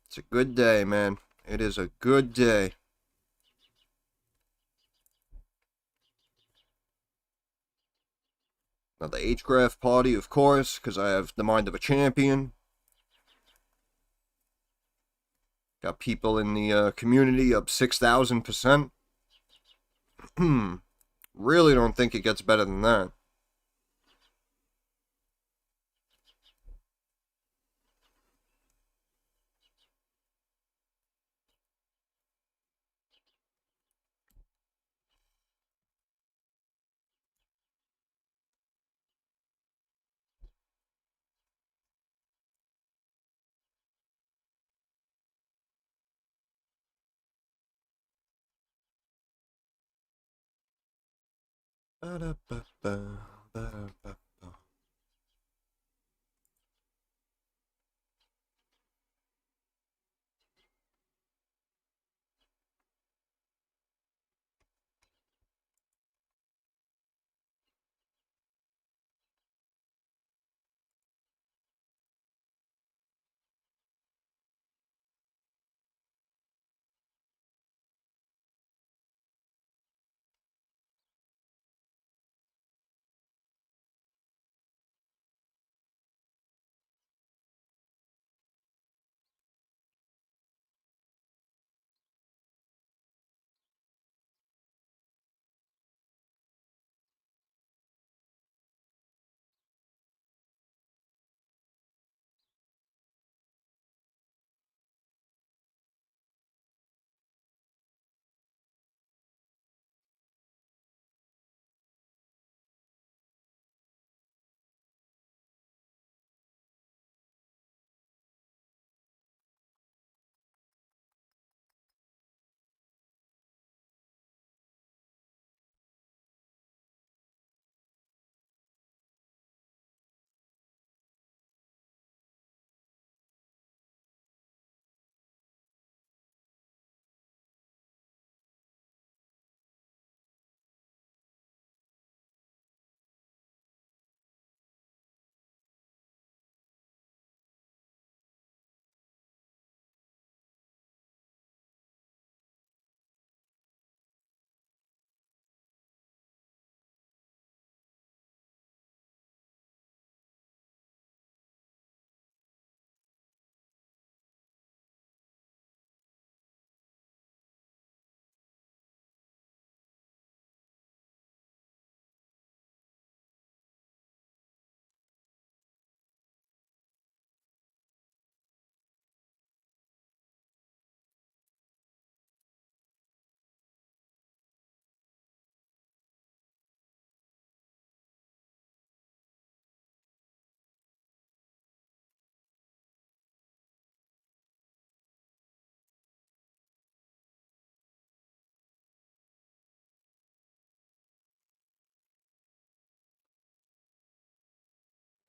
A: It's a good day, man. It is a good day. Now the HGRAF party, of course, because I have the mind of a champion. Got people in the community up 6,000%. Really don't think it gets better than that. Ba-da-ba-ba, ba-da-ba.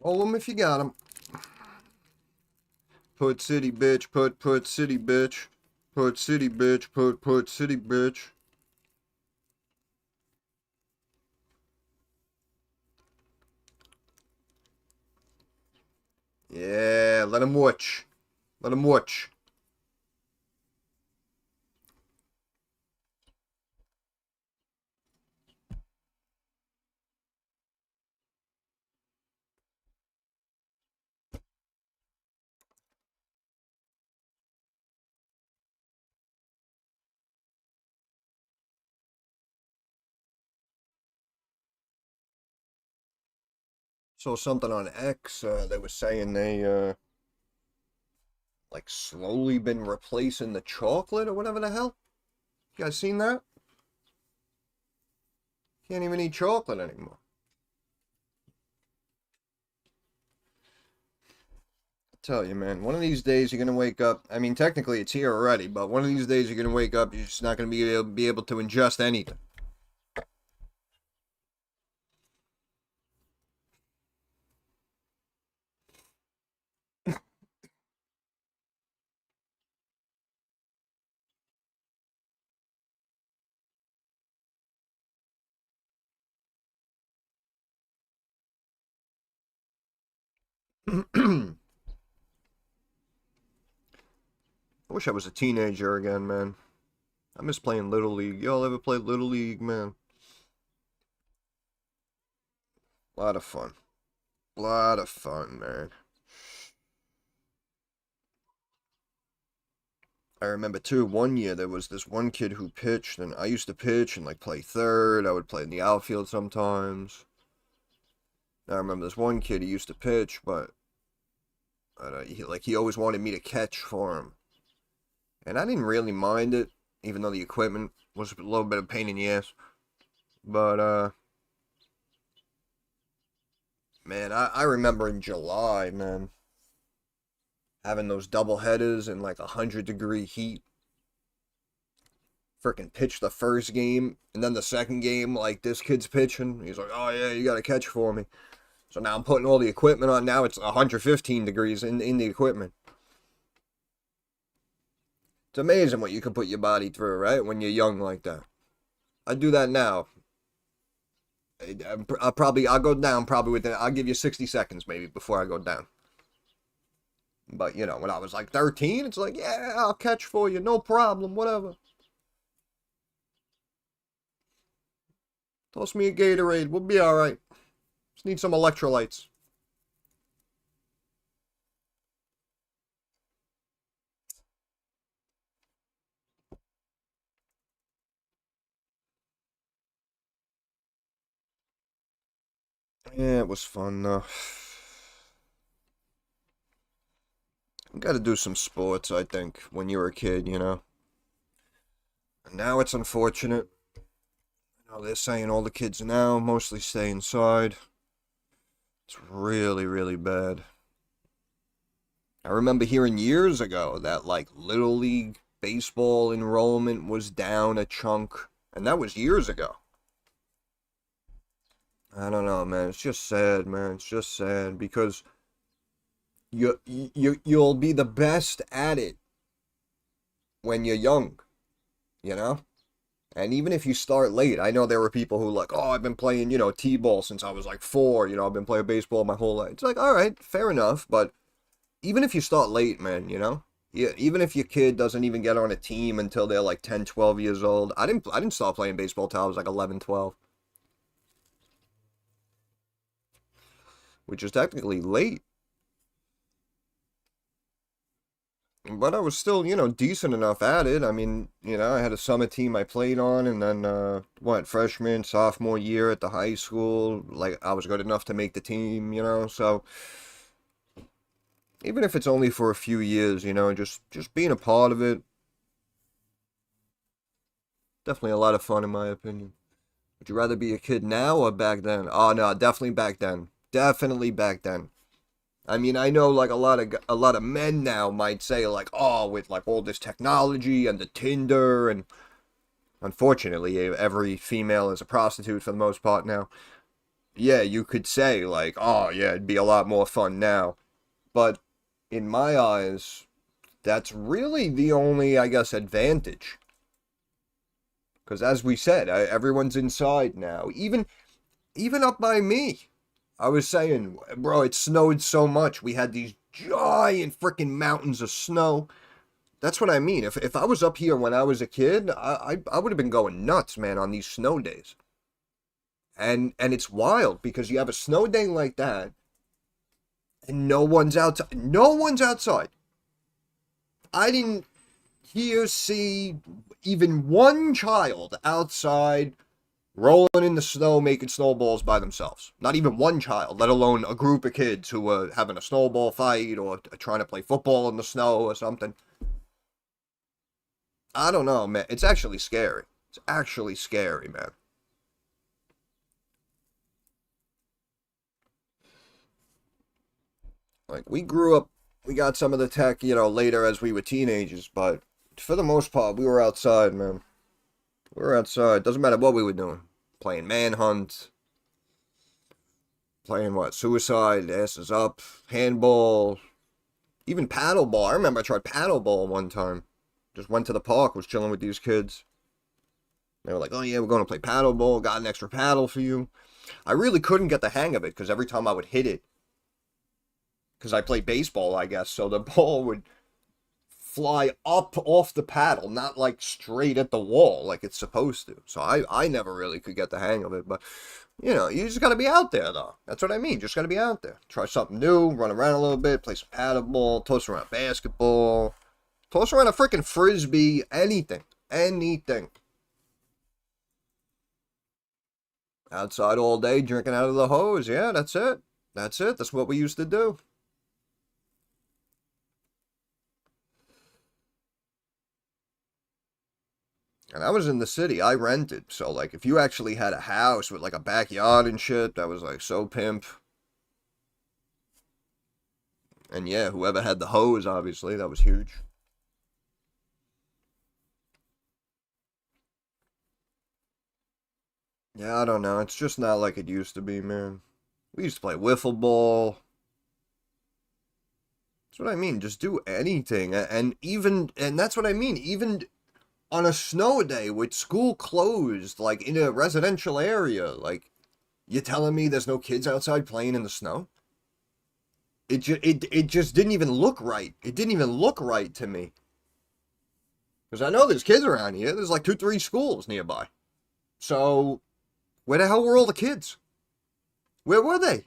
A: Roll 'em if you got 'em. Put city bitch, put city bitch. Put city bitch, put city bitch. Yeah, let him watch. Let him watch. Saw something on X. They were saying they like slowly been replacing the chocolate or whatever the hell. You guys seen that? Can't even eat chocolate anymore. I tell you, man, one of these days you're gonna wake up. I mean, technically it's here already, but one of these days you're gonna wake up. You're just not gonna be able to ingest anything. I wish I was a teenager again, man. I miss playing Little League. Y'all ever played Little League, man? A lot of fun. A lot of fun, man. I remember too, one year there was this one kid who pitched, and I used to pitch and like play third. I would play in the outfield sometimes. I remember this one kid, he used to pitch, but he always wanted me to catch for him. And I didn't really mind it, even though the equipment was a little bit of a pain in the ass. But man, I remember in July, man, having those double headers in like 100-degree heat. Freaking pitch the first game, and then the second game, like this kid's pitching. He's like, "Oh yeah, you got to catch for me." So now I'm putting all the equipment on. Now it's 115 degrees in the equipment. It's amazing what you can put your body through, right? When you're young like that. I do that now. I'll go down probably within. I'll give you 60 seconds maybe before I go down. But you know, when I was like 13, it's like, yeah, I'll catch for you, no problem, whatever. Toss me a Gatorade, we'll be all right. Just need some electrolytes. Yeah, it was fun though. You got to do some sports, I think, when you were a kid, you know. And now it's unfortunate. You know, they're saying all the kids now mostly stay inside. It's really, really bad. I remember hearing years ago that like Little League baseball enrollment was down a chunk, and that was years ago. I don't know, man. It's just sad, man. It's just sad because you'll be the best at it when you're young, you know? And even if you start late, I know there were people who like, oh, I've been playing, T-ball since I was like 4, I've been playing baseball my whole life. It's like, all right, fair enough, but even if you start late, man, yeah, even if your kid doesn't even get on a team until they're like 10, 12 years old. I didn't start playing baseball till I was like 11, 12, which is technically late. But I was still, decent enough at it. I mean, I had a summer team I played on, and then, freshman, sophomore year at the high school, like, I was good enough to make the team, so even if it's only for a few years, just being a part of it, definitely a lot of fun in my opinion. Would you rather be a kid now or back then? Oh, no, definitely back then. Definitely back then. I mean, I know like a lot of men now might say like, oh, with like all this technology and the Tinder, and unfortunately every female is a prostitute for the most part now. yeah, you could say, like, oh, yeah, it'd be a lot more fun now. But in my eyes, that's really the only, I guess, advantage. Because as we said, everyone's inside now. Even up by me. I was saying, bro, it snowed so much. We had these giant freaking mountains of snow. That's what I mean. If I was up here when I was a kid, I would have been going nuts, man, on these snow days. And it's wild because you have a snow day like that, and no one's outside. No one's outside. I didn't see even one child outside rolling in the snow, making snowballs by themselves. Not even one child, let alone a group of kids who were having a snowball fight or trying to play football in the snow or something. I don't know, man. It's actually scary. It's actually scary, man. Like, we grew up, we got some of the tech, later as we were teenagers, but for the most part, we were outside, man. We were outside. Doesn't matter what we were doing. Playing manhunt, playing what? Suicide, asses up, handball, even paddleball. I remember I tried paddleball one time. Just went to the park, was chilling with these kids. They were like, oh yeah, we're going to play paddleball, got an extra paddle for you. I really couldn't get the hang of it because every time I would hit it, because I played baseball, I guess, so the ball would fly up off the paddle, not like straight at the wall like it's supposed to. So I never really could get the hang of it, but you just gotta be out there though. That's what I mean. Just gotta be out there. Try something new, run around a little bit, play some paddleball, toss around basketball, toss around a freaking frisbee, anything. Anything. Outside all day, drinking out of the hose. Yeah, that's it. That's it. That's what we used to do. And I was in the city. I rented. So, like, if you actually had a house with, like, a backyard and shit, that was, like, so pimp. And yeah, whoever had the hose, obviously, that was huge. Yeah, I don't know. It's just not like it used to be, man. We used to play wiffle ball. That's what I mean. Just do anything. And that's what I mean. Even on a snow day with school closed, like in a residential area, like, you telling me there's no kids outside playing in the snow? It just didn't even look right. It didn't even look right to me. Because I know there's kids around here. There's like 2, 3 schools nearby. So, where the hell were all the kids? Where were they?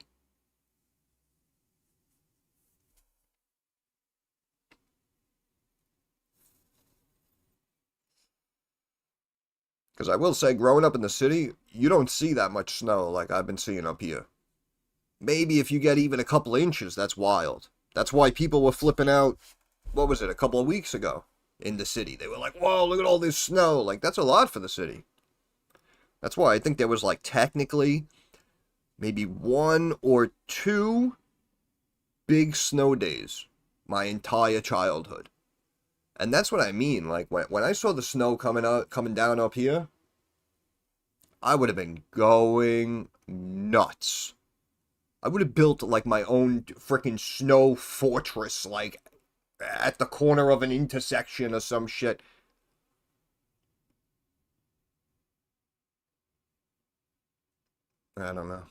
A: Because I will say, growing up in the city, you don't see that much snow like I've been seeing up here. Maybe if you get even a couple inches, that's wild. That's why people were flipping out, what was it, a couple of weeks ago in the city. They were like, whoa, look at all this snow. Like, that's a lot for the city. That's why I think there was, like, technically maybe 1 or 2 big snow days my entire childhood. And that's what I mean. Like, when I saw the snow coming down up here, I would have been going nuts. I would have built like my own freaking snow fortress, like at the corner of an intersection or some shit. I don't know.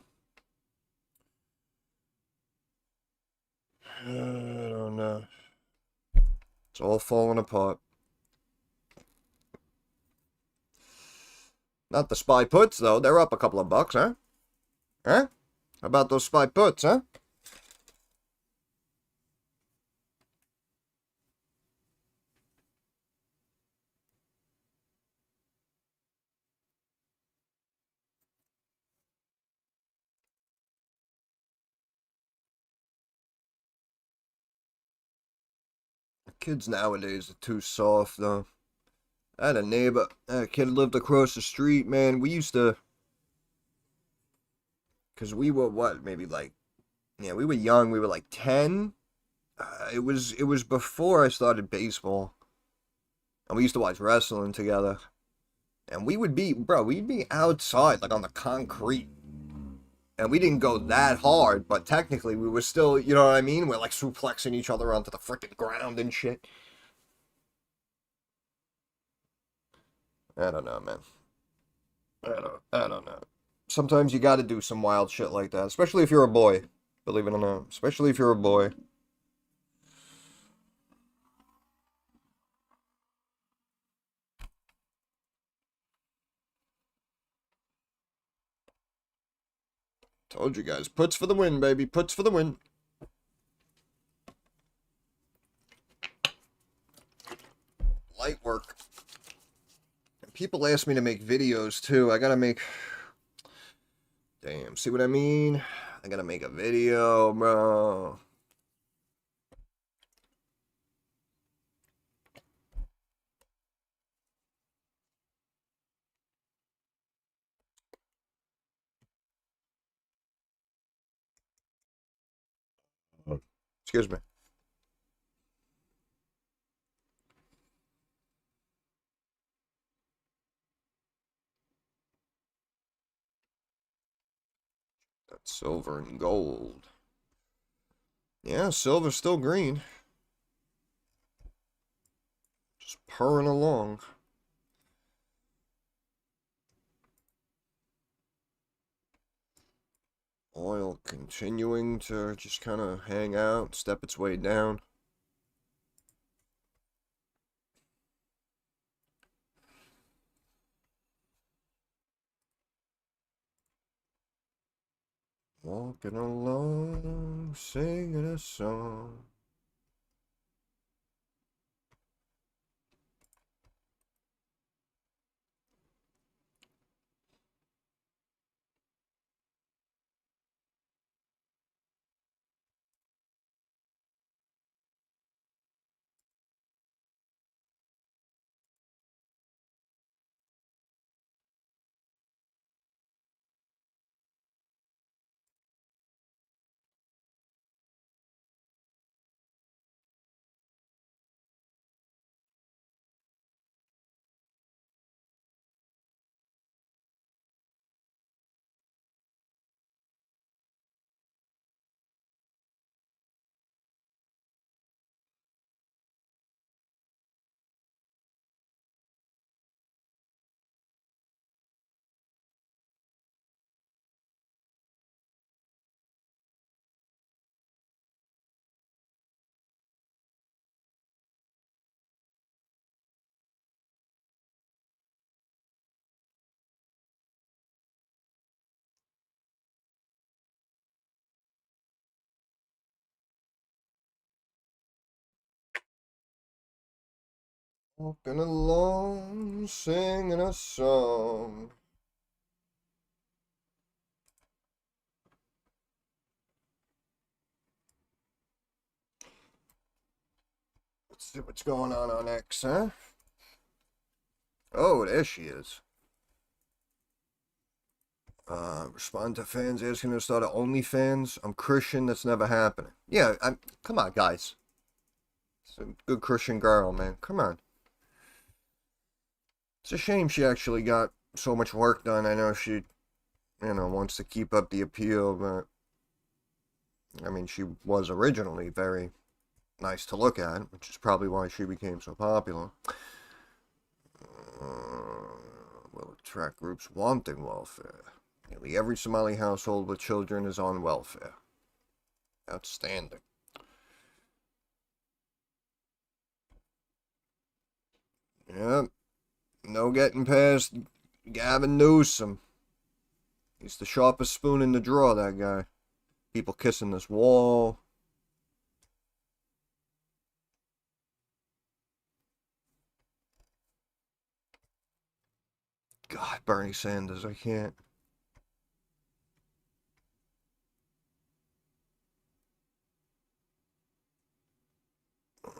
A: I don't know. It's all falling apart. Not the spy puts though. They're up a couple of bucks, huh? Huh? How about those spy puts, huh? Kids nowadays are too soft though. I had a neighbor, a kid lived across the street, man. We used to, because we were what, maybe like, yeah, we were young. We were like 10. It was before I started baseball, and we used to watch wrestling together. And we would be, bro, we'd be outside, like on the concrete, And we didn't go that hard, but technically we were still, you know what I mean? We're like suplexing each other onto the freaking ground and shit. I don't know, man. I don't know. Sometimes you gotta do some wild shit like that, especially if you're a boy. Believe it or not. Especially if you're a boy. Told you guys. Puts for the win, baby. Puts for the win. Light work. And people ask me to make videos, too. I gotta make... Damn, see what I mean? I gotta make a video, bro. Excuse me. That's silver and gold. Yeah, silver's still green. Just purring along. Oil continuing to just kind of hang out, step its way down. Walking along, singing a song. Walking along, singing a song. Let's see what's going on X, huh? Oh, there she is. Respond to fans asking to start an OnlyFans. I'm Christian, that's never happening. Yeah, come on, guys. It's a good Christian girl, man. Come on. It's a shame she actually got so much work done. I know she, wants to keep up the appeal, but I mean, she was originally very nice to look at, which is probably why she became so popular. Will attract groups wanting welfare. Nearly every Somali household with children is on welfare. Outstanding. Yep. No getting past Gavin Newsom. He's the sharpest spoon in the drawer, that guy. People kissing this wall. God, Bernie Sanders, I can't.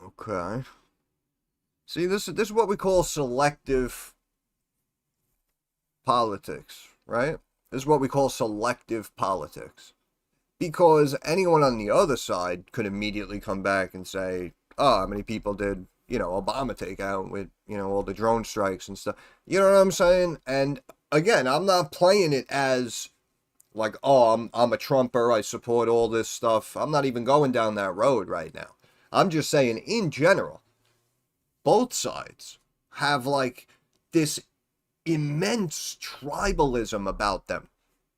A: Okay. See, this is what we call selective politics, right? This is what we call selective politics. Because anyone on the other side could immediately come back and say, oh, how many people did, Obama take out with, all the drone strikes and stuff. You know what I'm saying? And again, I'm not playing it as like, oh, I'm a Trumper, I support all this stuff. I'm not even going down that road right now. I'm just saying, in general, both sides have like this immense tribalism about them,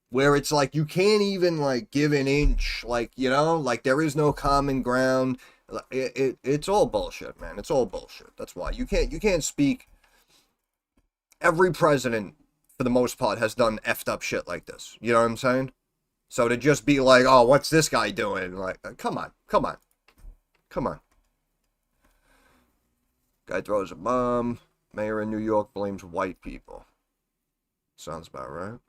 A: where it's like you can't even like give an inch, like, you know, like there is no common ground. It's all bullshit, man. It's all bullshit. That's why you can't speak. Every president, for the most part, has done effed up shit like this. You know what I'm saying? So to just be like, oh, what's this guy doing? Like, come on, come on, come on. Guy throws a bomb. Mayor in New York blames white people. Sounds about right.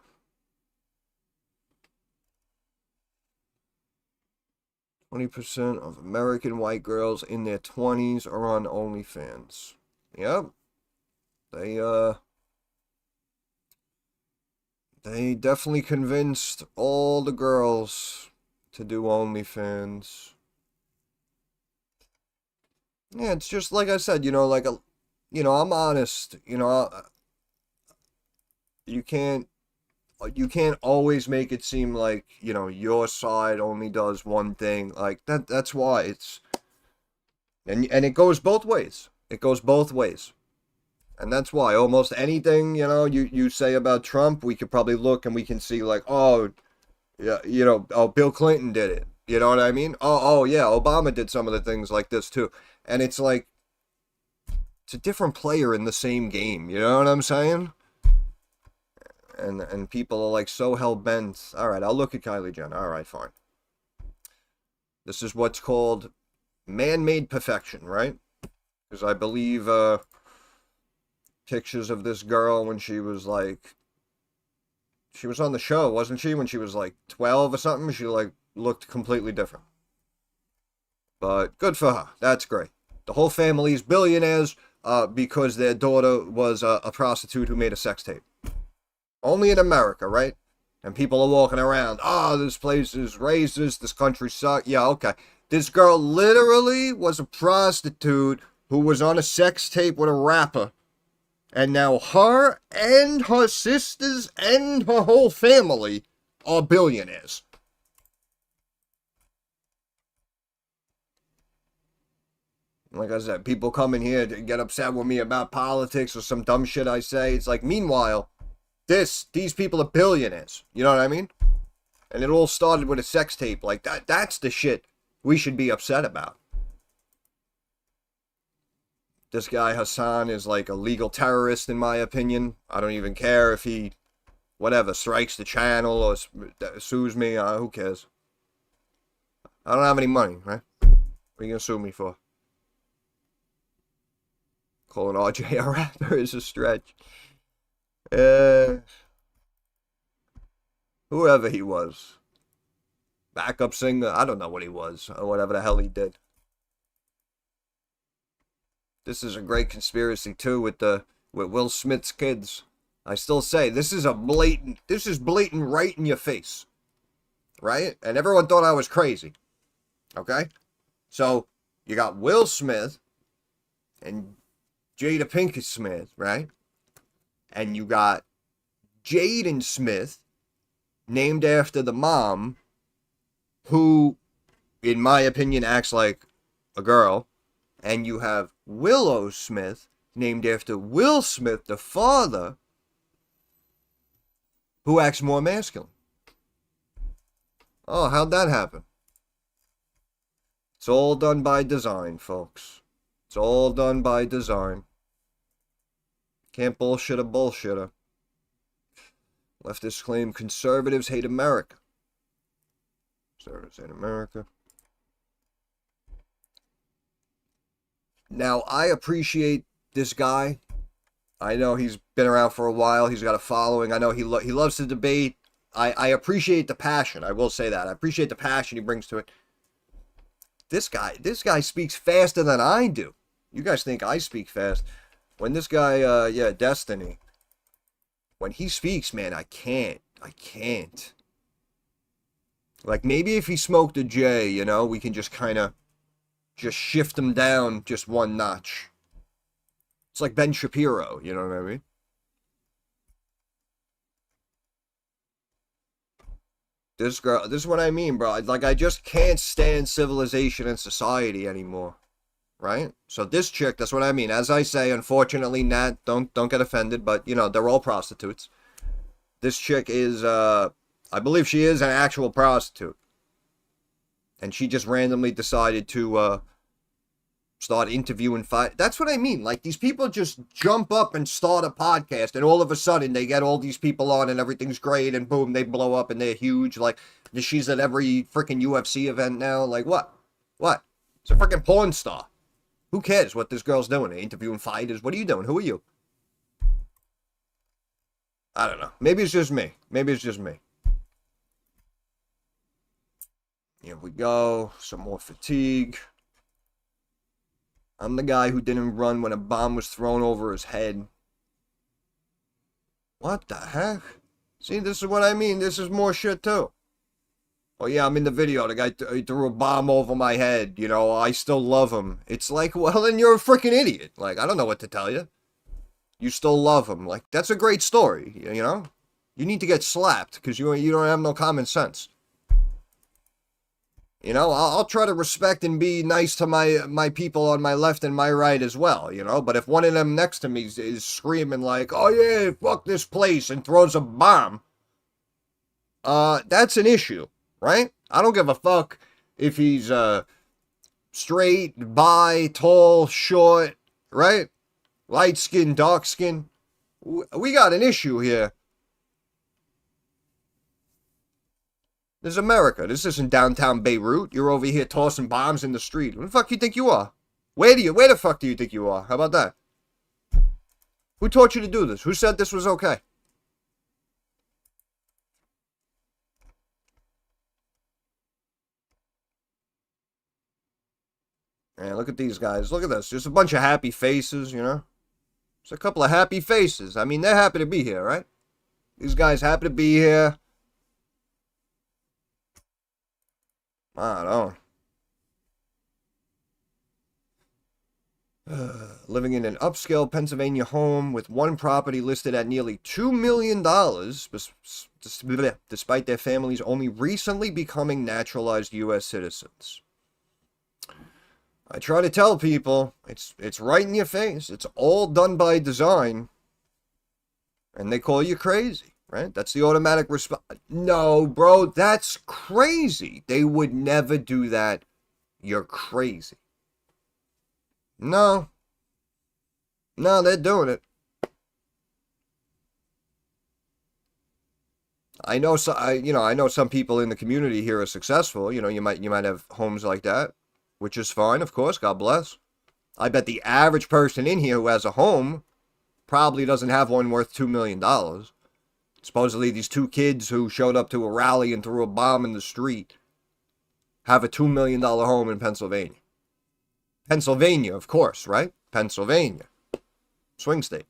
A: %20 of American white girls in their 20s are on OnlyFans. Yep. They definitely convinced all the girls to do OnlyFans. Yeah, it's just like I said, you know, like I'm honest, you can't always make it seem like, your side only does one thing. Like that's why it's and it goes both ways. It goes both ways. And that's why almost anything, you say about Trump, we could probably look and we can see like, oh, yeah, oh, Bill Clinton did it. You know what I mean? Oh, yeah, Obama did some of the things like this too. And it's like, it's a different player in the same game. You know what I'm saying? And people are like so hell-bent. All right, I'll look at Kylie Jenner. All right, fine. This is what's called man-made perfection, right? Because I believe pictures of this girl when she was like, she was on the show, wasn't she? When she was like 12 or something, she like looked completely different. But good for her. That's great. The whole family's billionaires because their daughter was a prostitute who made a sex tape. Only in America, right? And people are walking around, oh, this place is racist, this country sucks. Yeah, okay. This girl literally was a prostitute who was on a sex tape with a rapper. And now her and her sisters and her whole family are billionaires. Like I said, people come in here to get upset with me about politics or some dumb shit I say. It's like, meanwhile, these people are billionaires. You know what I mean? And it all started with a sex tape. Like, that's the shit we should be upset about. This guy, Hassan, is like a legal terrorist, in my opinion. I don't even care if he, whatever, strikes the channel or sues me. Who cares? I don't have any money, right? What are you going to sue me for? Calling HGRAF is a stretch. Whoever he was. Backup singer. I don't know what he was. Or whatever the hell he did. This is a great conspiracy too with Will Smith's kids. I still say this is blatant right in your face. Right? And everyone thought I was crazy. Okay? So you got Will Smith and Jada Pinkett Smith, right? And you got Jaden Smith, named after the mom, who, in my opinion, acts like a girl. And you have Willow Smith, named after Will Smith, the father, who acts more masculine. Oh, how'd that happen? It's all done by design, folks. It's all done by design. Can't bullshit a bullshitter. Leftists claim conservatives hate America. Conservatives hate America. Now, I appreciate this guy. I know he's been around for a while. He's got a following. I know he loves to debate. I appreciate the passion. I will say that. I appreciate the passion he brings to it. This guy speaks faster than I do. You guys think I speak fast. When this guy, Destiny, when he speaks, man, I can't. Like, maybe if he smoked a J, we can just kind of just shift him down just one notch. It's like Ben Shapiro, you know what I mean? This girl, this is what I mean, bro. Like, I just can't stand civilization and society anymore, right? So this chick, that's what I mean. As I say, unfortunately, Nat, don't get offended, but, you know, they're all prostitutes. This chick is, I believe she is an actual prostitute. And she just randomly decided to, start interviewing That's what I mean. Like, these people just jump up and start a podcast, and all of a sudden they get all these people on, and everything's great, and boom, they blow up, and they're huge. Like, she's at every freaking UFC event now. Like, what? What? It's a freaking porn star. Who cares what this girl's doing? Interviewing fighters? What are you doing? Who are you? I don't know. Maybe it's just me. Maybe it's just me. Here we go. Some more fatigue. I'm the guy who didn't run when a bomb was thrown over his head. What the heck? See, this is what I mean. This is more shit, too. Oh, yeah, I'm in the video. The guy threw a bomb over my head. You know, I still love him. It's like, well, then you're a freaking idiot. Like, I don't know what to tell you. You still love him. Like, that's a great story, you know? You need to get slapped because you don't have no common sense. You know, I'll try to respect and be nice to my people on my left and my right as well, you know? But if one of them next to me is screaming like, oh yeah, fuck this place, and throws a bomb, that's an issue, right? I don't give a fuck if he's straight, bi, tall, short, right? Light skin, dark skin. We got an issue here. This is America. This isn't downtown Beirut. You're over here tossing bombs in the street. Who the fuck you think you are? Where the fuck do you think you are? How about that? Who taught you to do this? Who said this was okay? Man, look at these guys. Look at this. Just a bunch of happy faces, you know? Just a couple of happy faces. I mean, they're happy to be here, right? These guys happy to be here. I don't know. Living in an upscale Pennsylvania home with one property listed at nearly $2 million, despite their families only recently becoming naturalized U.S. citizens. I try to tell people, it's right in your face. It's all done by design. And they call you crazy. Right? That's the automatic response. No, bro, that's crazy. They would never do that. You're crazy. No. No, they're doing it. I know I know some people in the community here are successful. You know, you might have homes like that, which is fine, of course. God bless. I bet the average person in here who has a home probably doesn't have one worth $2 million. Supposedly, these two kids who showed up to a rally and threw a bomb in the street have a $2 million home in Pennsylvania. Pennsylvania, of course, right? Pennsylvania. Swing state.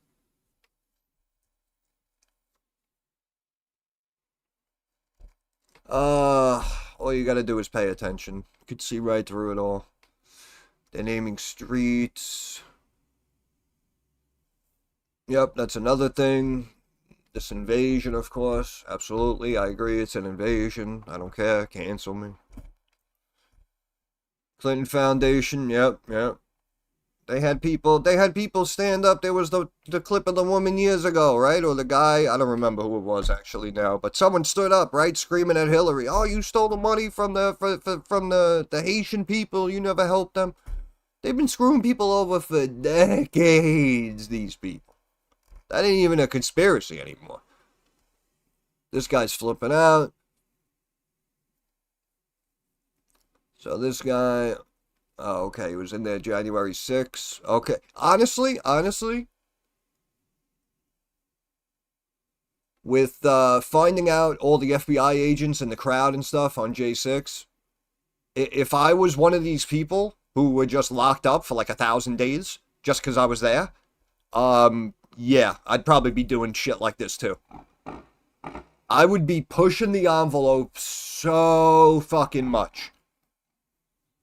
A: All you gotta do is pay attention. You could see right through it all. They're naming streets. Yep, that's another thing. This invasion, of course. Absolutely, I agree. It's an invasion. I don't care. Cancel me. Clinton Foundation. Yep. They had people stand up. There was the clip of the woman years ago, right? Or the guy. I don't remember who it was actually now. But someone stood up, right? Screaming at Hillary. Oh, you stole the money from the Haitian people. You never helped them. They've been screwing people over for decades, these people. That ain't even a conspiracy anymore. This guy's flipping out. So this guy, oh, okay, he was in there January 6th. Okay, honestly, with finding out all the FBI agents in the crowd and stuff on J6, if I was one of these people who were just locked up for like 1,000 days just because I was there, yeah, I'd probably be doing shit like this too. I would be pushing the envelope so fucking much.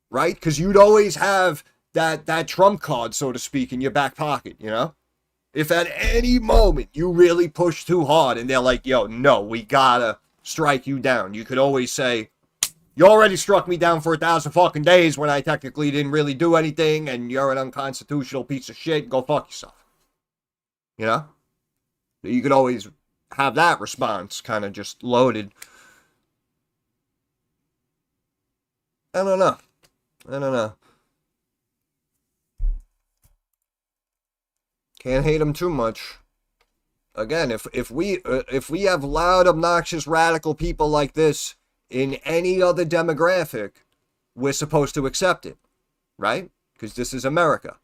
A: Right? Because you'd always have that trump card, so to speak, in your back pocket, you know? If at any moment you really push too hard and they're like, yo, no, we gotta strike you down. You could always say, you already struck me down for 1,000 fucking days when I technically didn't really do anything, and you're an unconstitutional piece of shit. Go fuck yourself. You know? You could always have that response kind of just loaded. I don't know. Can't hate him too much. Again, if we have loud, obnoxious, radical people like this in any other demographic, we're supposed to accept it, right? Because this is America.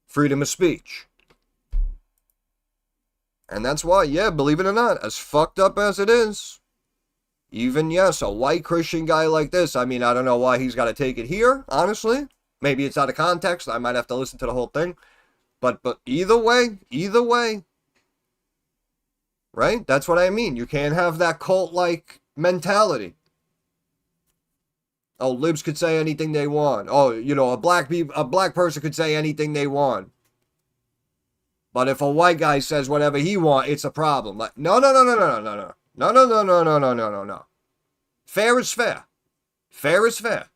A: Freedom of speech. And that's why, yeah, believe it or not, as fucked up as it is, even, yes, a white Christian guy like this, I mean, I don't know why he's got to take it here, honestly. Maybe it's out of context. I might have to listen to the whole thing. But either way, right? That's what I mean. You can't have that cult-like mentality. Oh, libs could say anything they want. Oh, a black person could say anything they want. But if a white guy says whatever he wants, it's a problem. Like, no. Fair is fair. Fair is fair.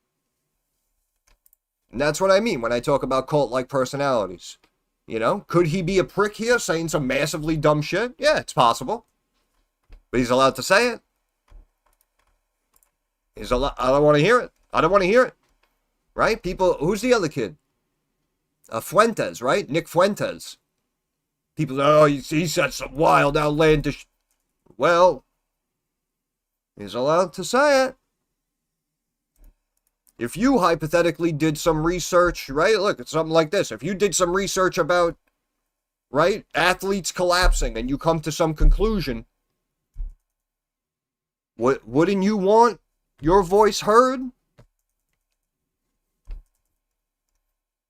A: And that's what I mean when I talk about cult-like personalities. Could he be a prick here saying some massively dumb shit? Yeah, it's possible. But he's allowed to say it. I don't want to hear it. I don't want to hear it. Right? People, who's the other kid? Fuentes, right? Nick Fuentes. People say, oh, he said some wild, outlandish. Well, he's allowed to say it. If you hypothetically did some research, right? Look, it's something like this. If you did some research about, right, athletes collapsing and you come to some conclusion, wouldn't you want your voice heard?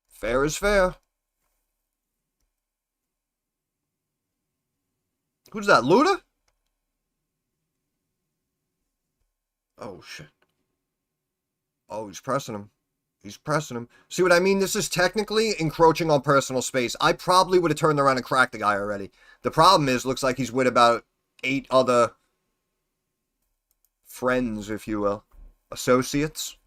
A: Fair is fair. Who's that, Luda? Oh, shit. Oh, he's pressing him. See what I mean? This is technically encroaching on personal space. I probably would have turned around and cracked the guy already. The problem is, looks like he's with about 8 other friends, if you will. Associates.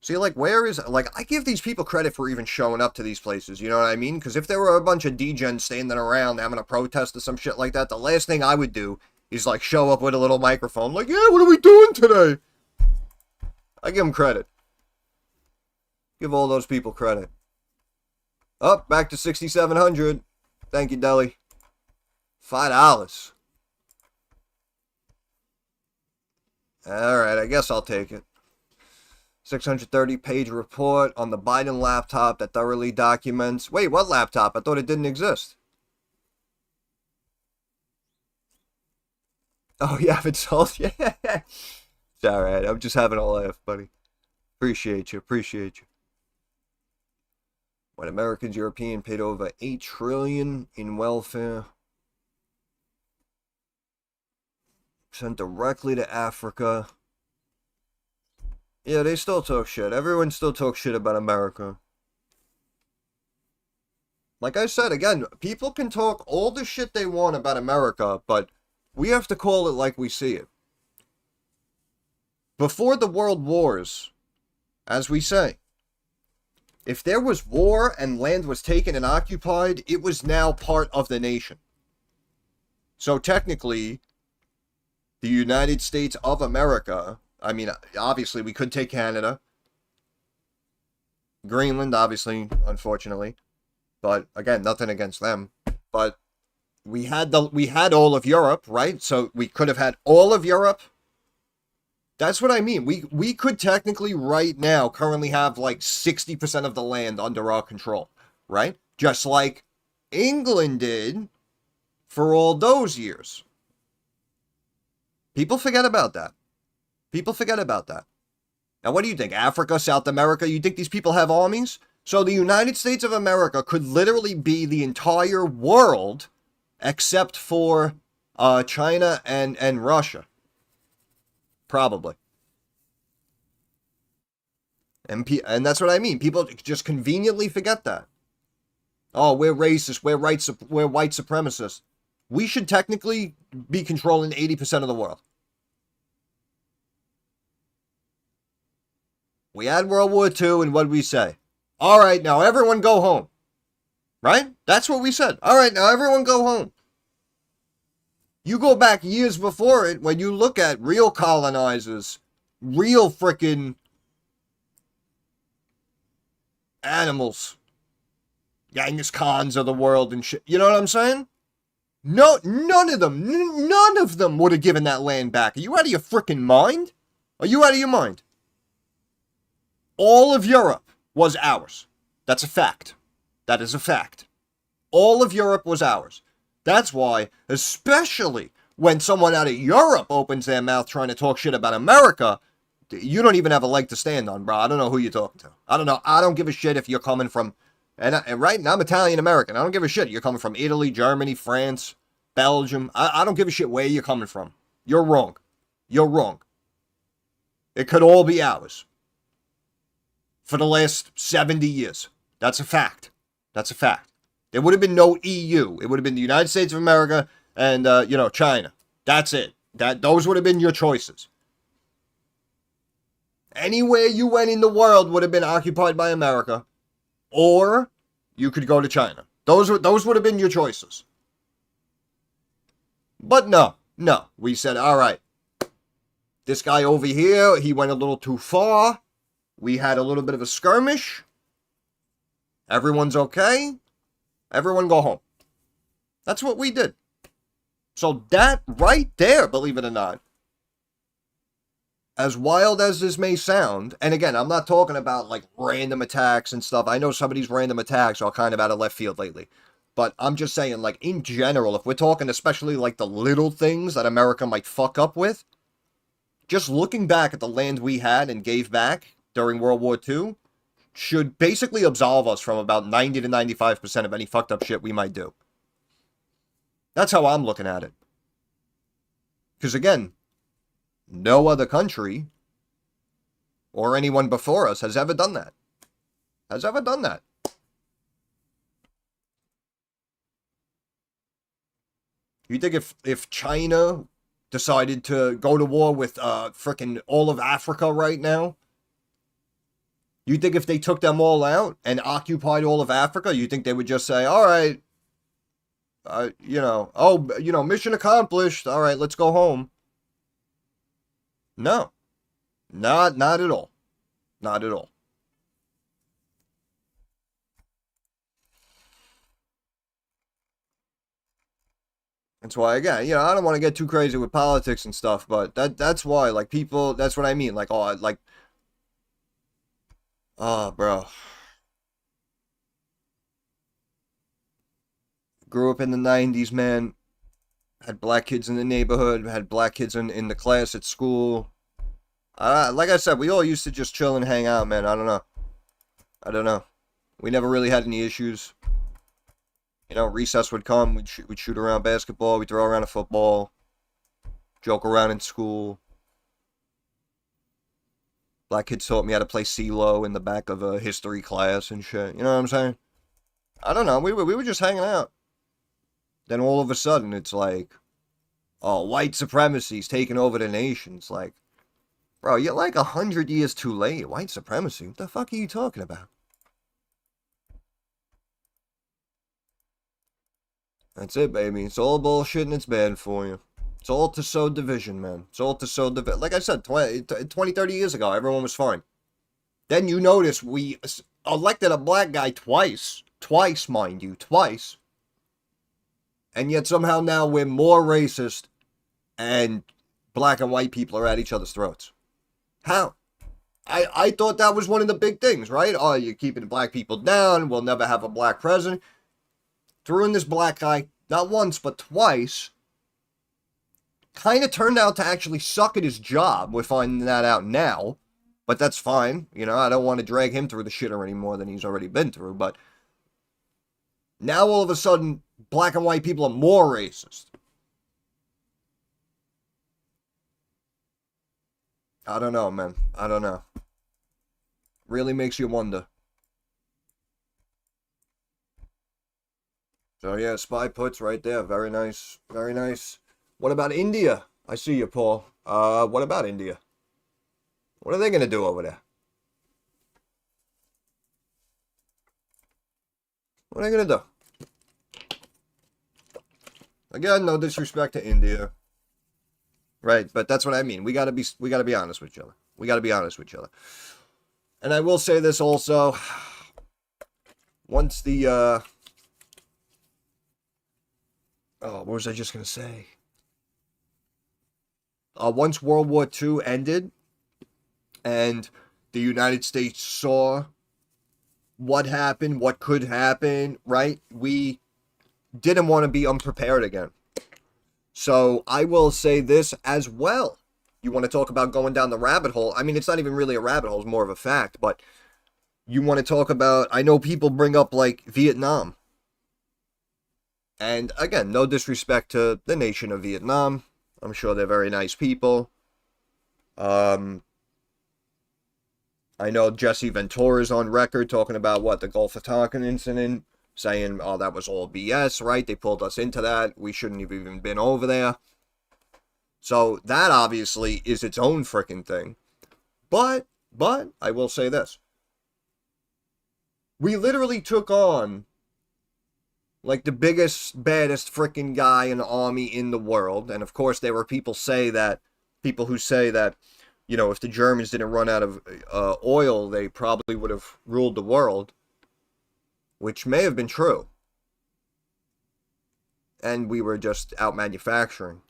A: See, I give these people credit for even showing up to these places, you know what I mean? Because if there were a bunch of degens standing around having a protest or some shit like that, the last thing I would do is, show up with a little microphone, yeah, what are we doing today? I give them credit. Give all those people credit. Up, back to 6,700. Thank you, Deli. $5. Alright, I guess I'll take it. 630-page report on the Biden laptop that thoroughly documents... Wait, what laptop? I thought it didn't exist. Oh, you haven't sold? Yeah. It's alright. I'm just having a laugh, buddy. Appreciate you. When Americans, Europeans paid over $8 trillion in welfare. Sent directly to Africa. Yeah, they still talk shit. Everyone still talks shit about America. Like I said, again, people can talk all the shit they want about America, but we have to call it like we see it. Before the world wars, as we say, if there was war and land was taken and occupied, it was now part of the nation. So technically, the United States of America, I mean, obviously we could take Canada, Greenland, obviously, unfortunately, but again, nothing against them. But we had all of Europe, right? So we could have had all of Europe. That's what I mean. We could technically right now currently have 60% of the land under our control, right? Just like England did for all those years. People forget about that. Now, what do you think? Africa, South America? You think these people have armies? So the United States of America could literally be the entire world except for China and Russia. Probably. And that's what I mean. People just conveniently forget that. Oh, we're racist. We're white supremacists. we should technically be controlling 80% of the world. We had World War II, and what did we say? All right, now everyone go home. Right? That's what we said. All right, now everyone go home. You go back years before it, when you look at real colonizers, real frickin' animals, Genghis Khans of the world and shit. You know what I'm saying? No, none of them would have given that land back. Are you out of your frickin' mind? Are you out of your mind? All of Europe was ours. That's a fact. That is a fact. All of Europe was ours. That's why, especially when someone out of Europe opens their mouth trying to talk shit about America, you don't even have a leg to stand on, bro. I don't know who you're talking to. I don't know. I don't give a shit if you're coming from, and right now I'm Italian American. I don't give a shit. You're coming from Italy, Germany, France, Belgium. I don't give a shit where you're coming from. You're wrong. You're wrong. It could all be ours. For the last 70 years. That's a fact. That's a fact. There would have been no EU. It would have been the United States of America and, China. That's it. Those would have been your choices. Anywhere you went in the world would have been occupied by America, or you could go to China. Those would have been your choices. But no. We said, all right, this guy over here, he went a little too far. We had a little bit of a skirmish. Everyone's okay. Everyone go home. That's what we did. So that right there, believe it or not, as wild as this may sound, and again, I'm not talking about like random attacks and stuff. I know some of these random attacks are kind of out of left field lately. But I'm just saying, like, in general, if we're talking especially like the little things that America might fuck up with, just looking back at the land we had and gave back during World War II should basically absolve us from about 90 to 95% of any fucked up shit we might do. That's how I'm looking at it. Because again, no other country or anyone before us has ever done that. Has ever done that. You think if China decided to go to war with frickin' all of Africa right now, you think if they took them all out and occupied all of Africa, you think they would just say, all right, mission accomplished. All right, let's go home. No, not at all. Not at all. That's why, again, I don't want to get too crazy with politics and stuff, but that's why, like, people, that's what I mean. Like, bro. Grew up in the 90s, man. Had black kids in the neighborhood, had black kids in the class at school. Like I said, we all used to just chill and hang out, man. I don't know. We never really had any issues. Recess would come, we'd shoot around basketball, we'd throw around a football, joke around in school. Black kids taught me how to play CeeLo in the back of a history class and shit. You know what I'm saying? I don't know. We were just hanging out. Then all of a sudden, it's like, oh, white supremacy's taking over the nation. It's like, bro, you're like 100 years too late. White supremacy? What the fuck are you talking about? That's it, baby. It's all bullshit and it's bad for you. It's all to sow division, man. It's all to sow division. Like I said, 20, 30 years ago, everyone was fine. Then you notice we elected a black guy twice. Twice, mind you. Twice. And yet somehow now we're more racist and black and white people are at each other's throats. How? I thought that was one of the big things, right? Oh, you're keeping black people down. We'll never have a black president. Threw in this black guy, not once, but twice. Kind of turned out to actually suck at his job. We're finding that out now. But that's fine. I don't want to drag him through the shitter any more than he's already been through. But now all of a sudden, black and white people are more racist. I don't know, man. I don't know. Really makes you wonder. So yeah, spy puts right there. Very nice. Very nice. What about India? I see you, Paul. What about India? What are they gonna do over there? What are they gonna do? Again, no disrespect to India. Right, but that's what I mean. We gotta be honest with each other. We gotta be honest with each other. And I will say this also. Once the what was I just gonna say? Once World War II ended and the United States saw what happened, what could happen, right? We didn't want to be unprepared again. So I will say this as well. You want to talk about going down the rabbit hole? I mean, it's not even really a rabbit hole, it's more of a fact, but you want to talk about, I know people bring up like Vietnam. And again, no disrespect to the nation of Vietnam. I'm sure they're very nice people. I know Jesse Ventura's on record talking about what the Gulf of Tonkin incident, saying, oh, that was all BS, right? They pulled us into that. We shouldn't have even been over there. So that obviously is its own freaking thing. But I will say this. We literally took on like the biggest, baddest freaking guy in the army in the world. And of course, there were people who say that, you know, if the Germans didn't run out of oil, they probably would have ruled the world, which may have been true. And we were just out manufacturing.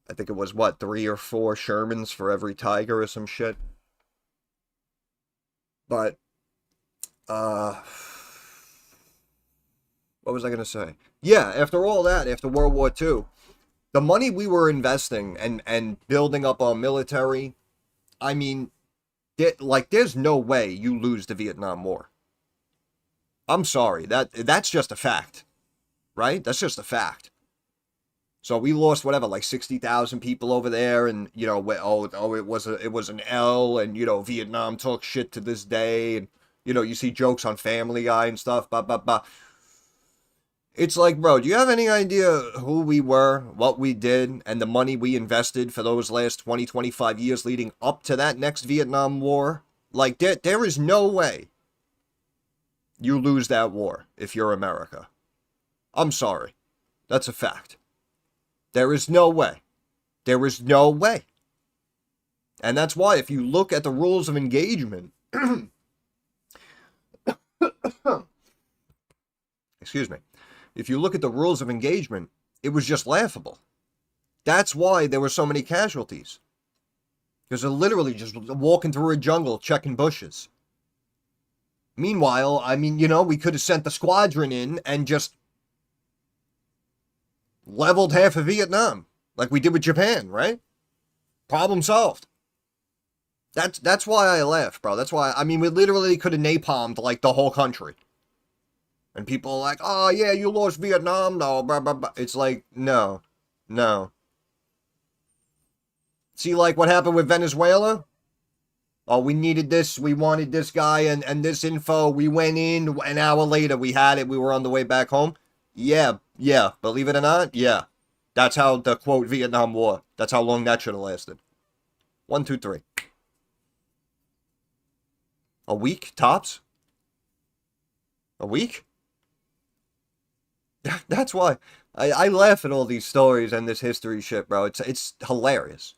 A: I think it was, what, 3 or 4 Shermans for every Tiger or some shit. But, what was I going to say? Yeah, after all that, after World War II, the money we were investing and building up our military, I mean, there's no way you lose the Vietnam War. I'm sorry, that's just a fact, right? That's just a fact. So we lost whatever, like 60,000 people over there, and you know, it was an L, and you know, Vietnam talks shit to this day, and you know, you see jokes on Family Guy and stuff, It's like, bro, do you have any idea who we were, what we did, and the money we invested for those last 20, 25 years leading up to that next Vietnam War? Like, there is no way you lose that war if you're America. I'm sorry. That's a fact. There is no way. There is no way. And that's why if you look at the rules of engagement, excuse me, if you look at the rules of engagement, it was just laughable. That's why there were so many casualties. Because they're literally just walking through a jungle checking bushes. Meanwhile, I mean, you know, we could have sent the squadron in and just leveled half of Vietnam, like we did with Japan, right? Problem solved. That's why I laugh, bro. That's why, I mean, we literally could have napalmed, like, the whole country. And people are like, oh, yeah, you lost Vietnam, no, blah, blah, blah. It's like, no. See, like, what happened with Venezuela? Oh, we needed this, we wanted this guy, and this info, we went in, an hour later, we had it, we were on the way back home. Yeah, believe it or not, yeah. That's how the, quote, Vietnam War, that's how long that should have lasted. 1, 2, 3. A week, tops? A week? That's why I laugh at all these stories and this history shit, bro. It's hilarious.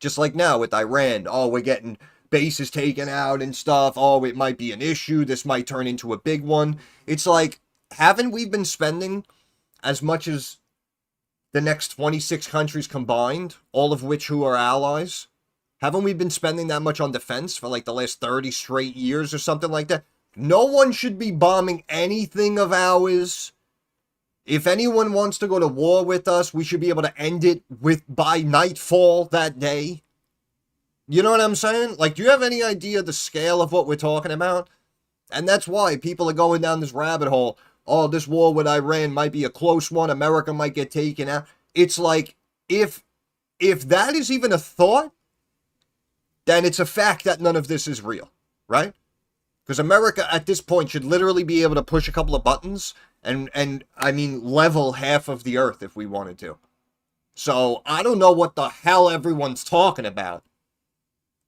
A: Just like now with Iran. Oh, we're getting bases taken out and stuff. Oh, it might be an issue. This might turn into a big one. It's like, haven't we been spending as much as the next 26 countries combined, all of which who are allies? Haven't we been spending that much on defense for like the last 30 straight years or something like that? No one should be bombing anything of ours. If anyone wants to go to war with us, we should be able to end it by nightfall that day. You know what I'm saying? Like, do you have any idea the scale of what we're talking about? And that's why people are going down this rabbit hole. Oh, this war with Iran might be a close one. America might get taken out. It's like, if that is even a thought, then it's a fact that none of this is real, right? Because America at this point should literally be able to push a couple of buttons and I mean level half of the earth if we wanted to. So I don't know what the hell everyone's talking about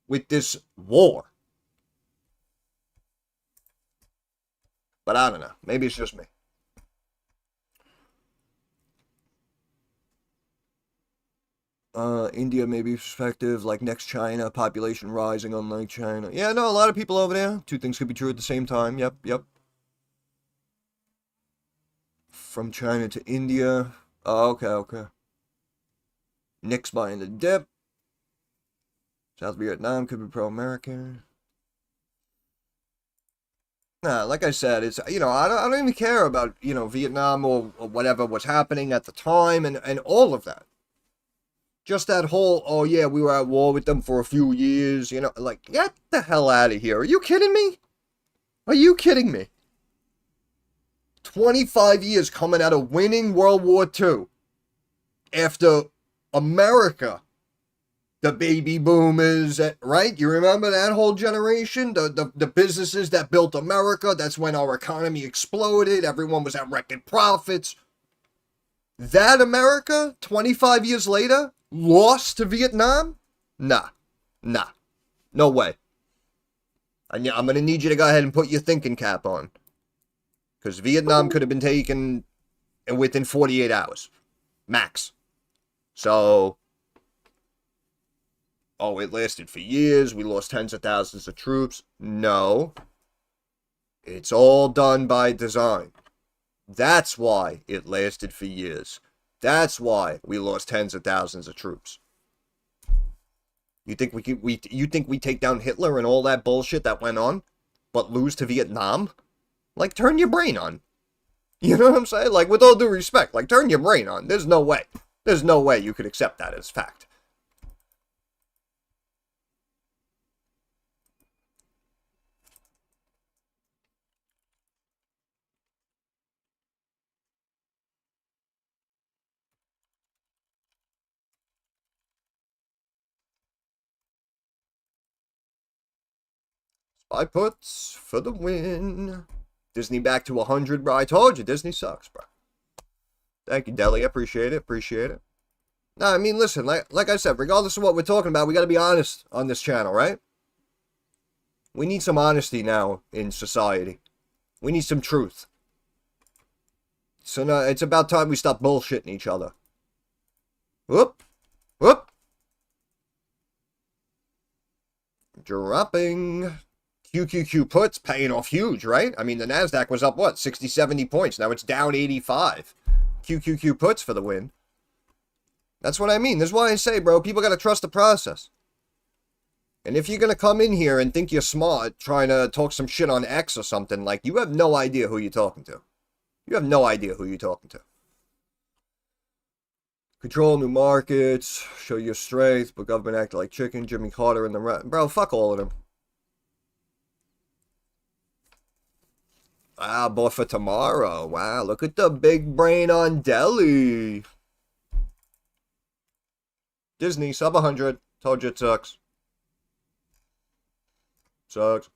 A: with this war. But I don't know. Maybe it's just me. India maybe perspective, like next China, population rising unlike China. Yeah, no, a lot of people over there. Two things could be true at the same time. Yep, yep. From China to India. Oh, okay, okay. Nick's buying the dip. South Vietnam could be pro-American. Nah, like I said, it's, I don't even care about, Vietnam or whatever was happening at the time and all of that. Just that whole, oh yeah, we were at war with them for a few years, like, get the hell out of here. Are you kidding me? Are you kidding me? 25 years coming out of winning World War II after America, the baby boomers, right? You remember that whole generation? The businesses that built America, that's when our economy exploded. Everyone was at record profits. That America, 25 years later, lost to Vietnam? Nah. No way. I'm going to need you to go ahead and put your thinking cap on. Because Vietnam could have been taken within 48 hours. Max. So, oh, it lasted for years. We lost tens of thousands of troops. No. It's all done by design. That's why it lasted for years. That's why we lost tens of thousands of troops. You think you think we take down Hitler and all that bullshit that went on, but lose to Vietnam? Like, turn your brain on. You know what I'm saying? Like, with all due respect, like, turn your brain on. There's no way. There's no way you could accept that as fact. Spy puts for the win. Disney back to 100, bro. I told you, Disney sucks, bro. Thank you, Deli. Appreciate it. Appreciate it. No, I mean, listen, like I said, regardless of what we're talking about, we got to be honest on this channel, right? We need some honesty now in society. We need some truth. So now it's about time we stop bullshitting each other. Whoop. Whoop. Dropping. QQQ puts paying off huge, right? I mean, the NASDAQ was up, what, 60, 70 points. Now it's down 85. QQQ puts for the win. That's what I mean. This is why I say, bro, people got to trust the process. And if you're going to come in here and think you're smart, trying to talk some shit on X or something, like, you have no idea who you're talking to. You have no idea who you're talking to. Control new markets, show your strength, but government act like chicken, Jimmy Carter and the rest. Bro, fuck all of them. Ah, bought for tomorrow. Wow, look at the big brain on Deli. Disney, sub 100. Told you it sucks. Sucks.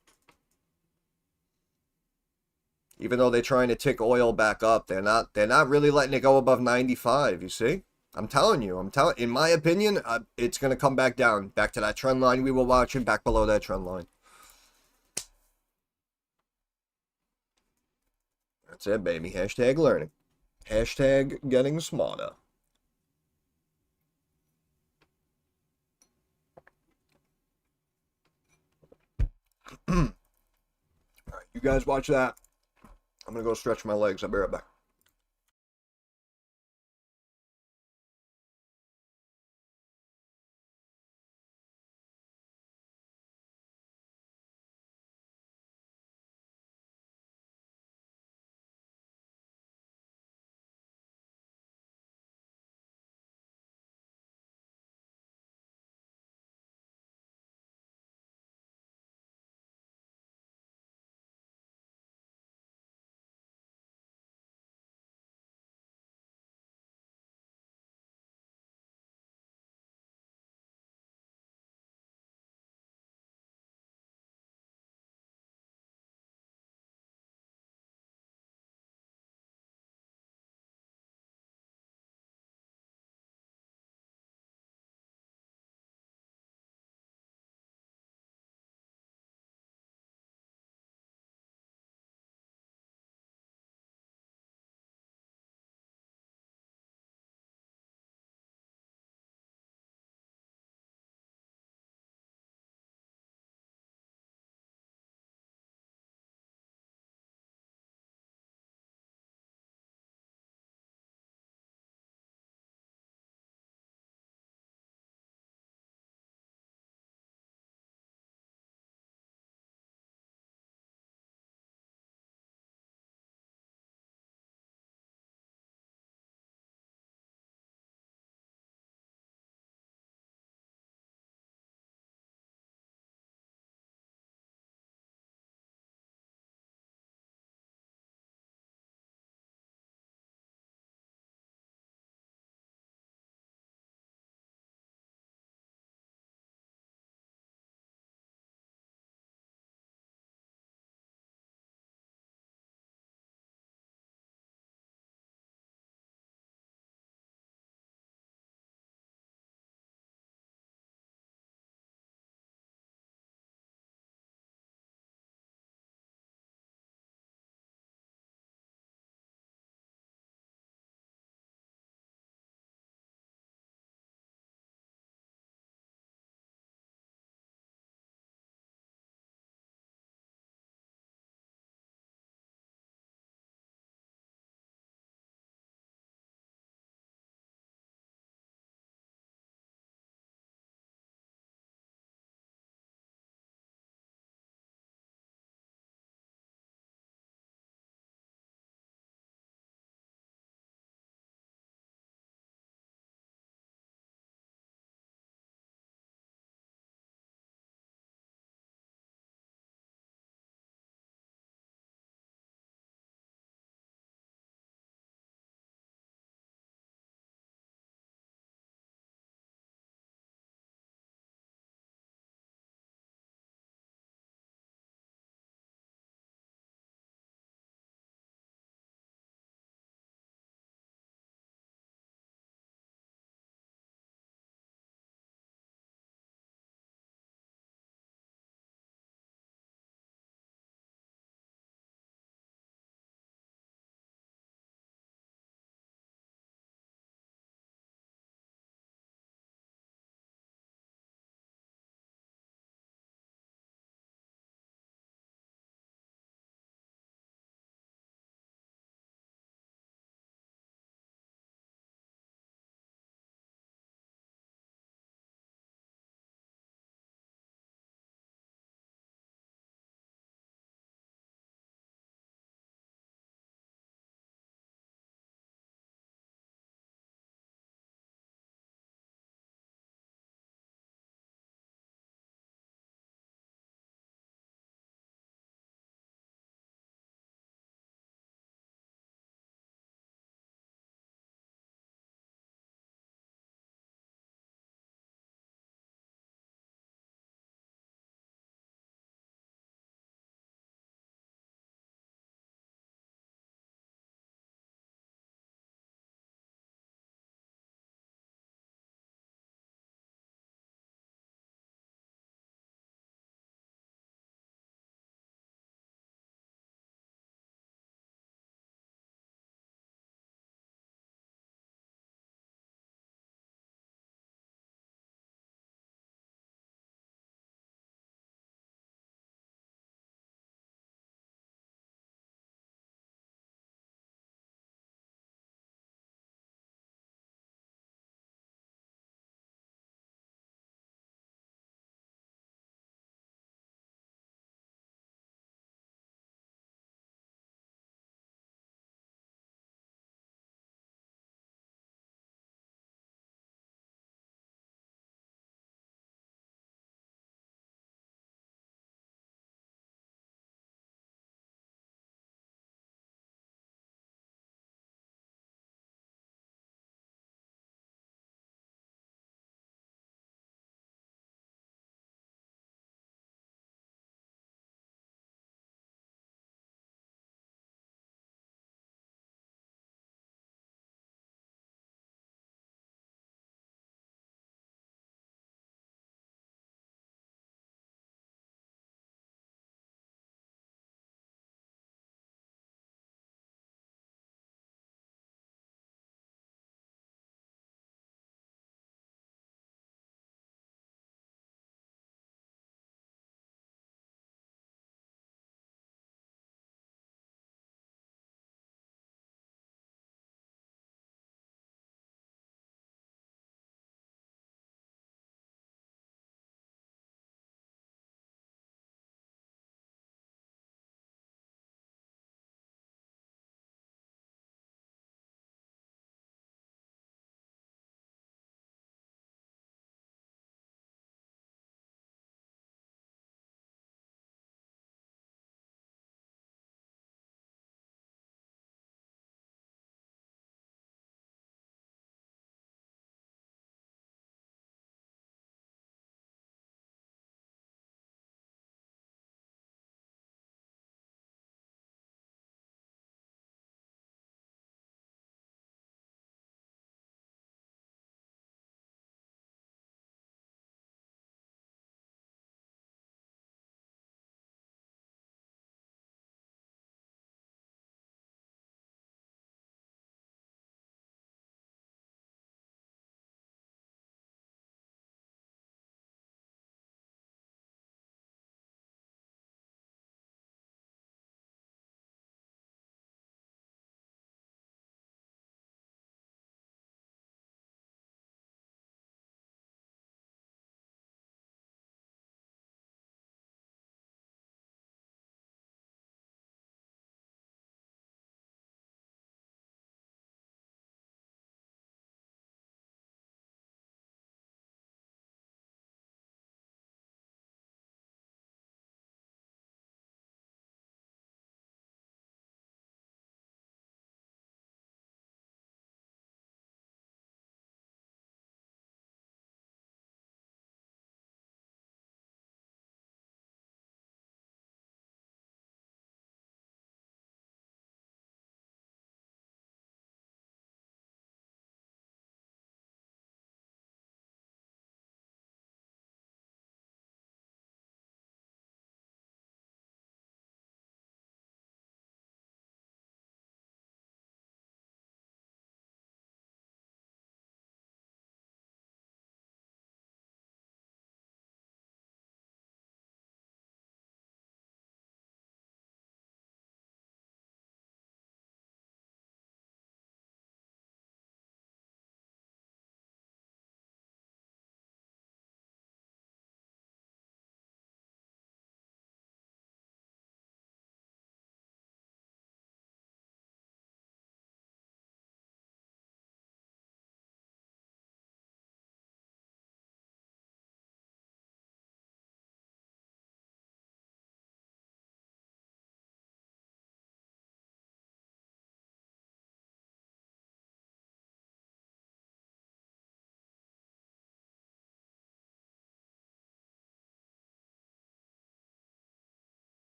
A: Even though they're trying to tick oil back up, they're not really letting it go above 95, you see? I'm telling you, in my opinion, it's going to come back down, back to that trend line we were watching, back below that trend line. That's it, baby. Hashtag learning. Hashtag getting smarter. Alright, you guys watch that. I'm going to go stretch my legs. I'll be right back.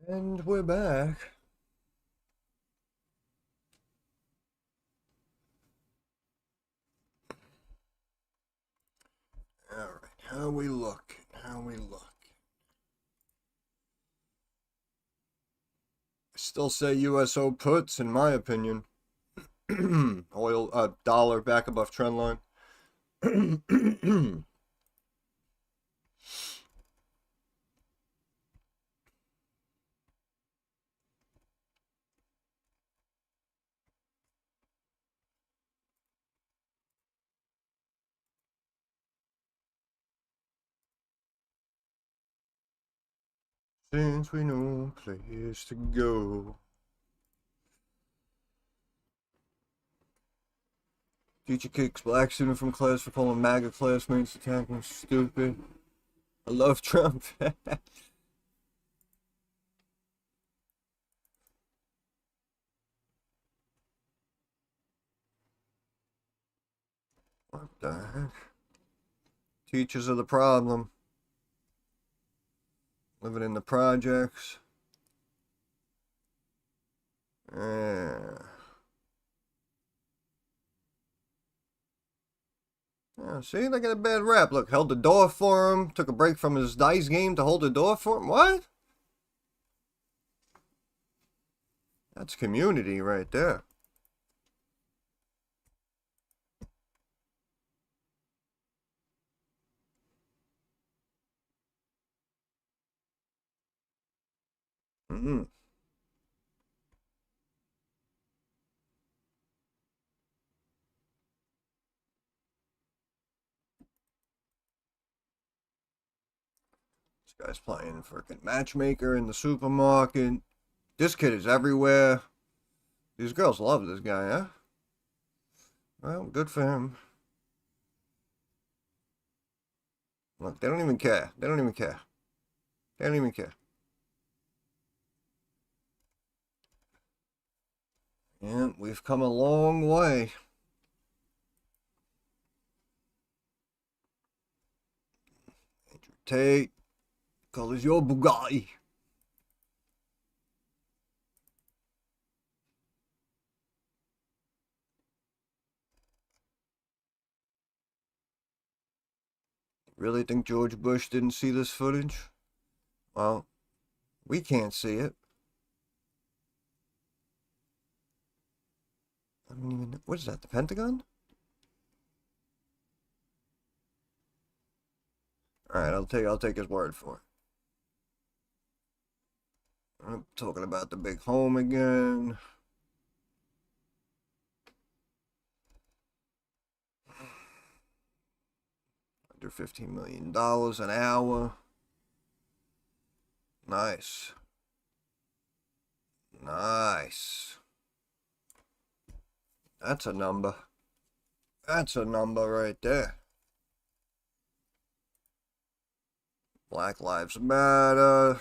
A: And we're back. All right, how we look? How we look? I still say USO puts, in my opinion. Oil, dollar back above trend line. Since we know a place to go. Teacher kicks black student from class for calling MAGA classmates attacking stupid. I love Trump. What the heck? Teachers are the problem. Living in the projects. Yeah. Yeah, see, they get a bad rap. Look, held the door for him. Took a break from his dice game to hold the door for him. What? That's community right there. Mm-hmm. This guy's playing freaking matchmaker in the supermarket. This kid is everywhere. These girls love this guy, huh? Well, good for him. Look, they don't even care. They don't even care. They don't even care. And we've come a long way. Andrew Tate, colors your Bugatti. Really think George Bush didn't see this footage? Well, we can't see it. I don't even know. What is that, the Pentagon? Alright, I'll take his word for it. I'm talking about the big home again. Under $15 million an hour. Nice. Nice. That's a number. That's a number right there. Black Lives Matter.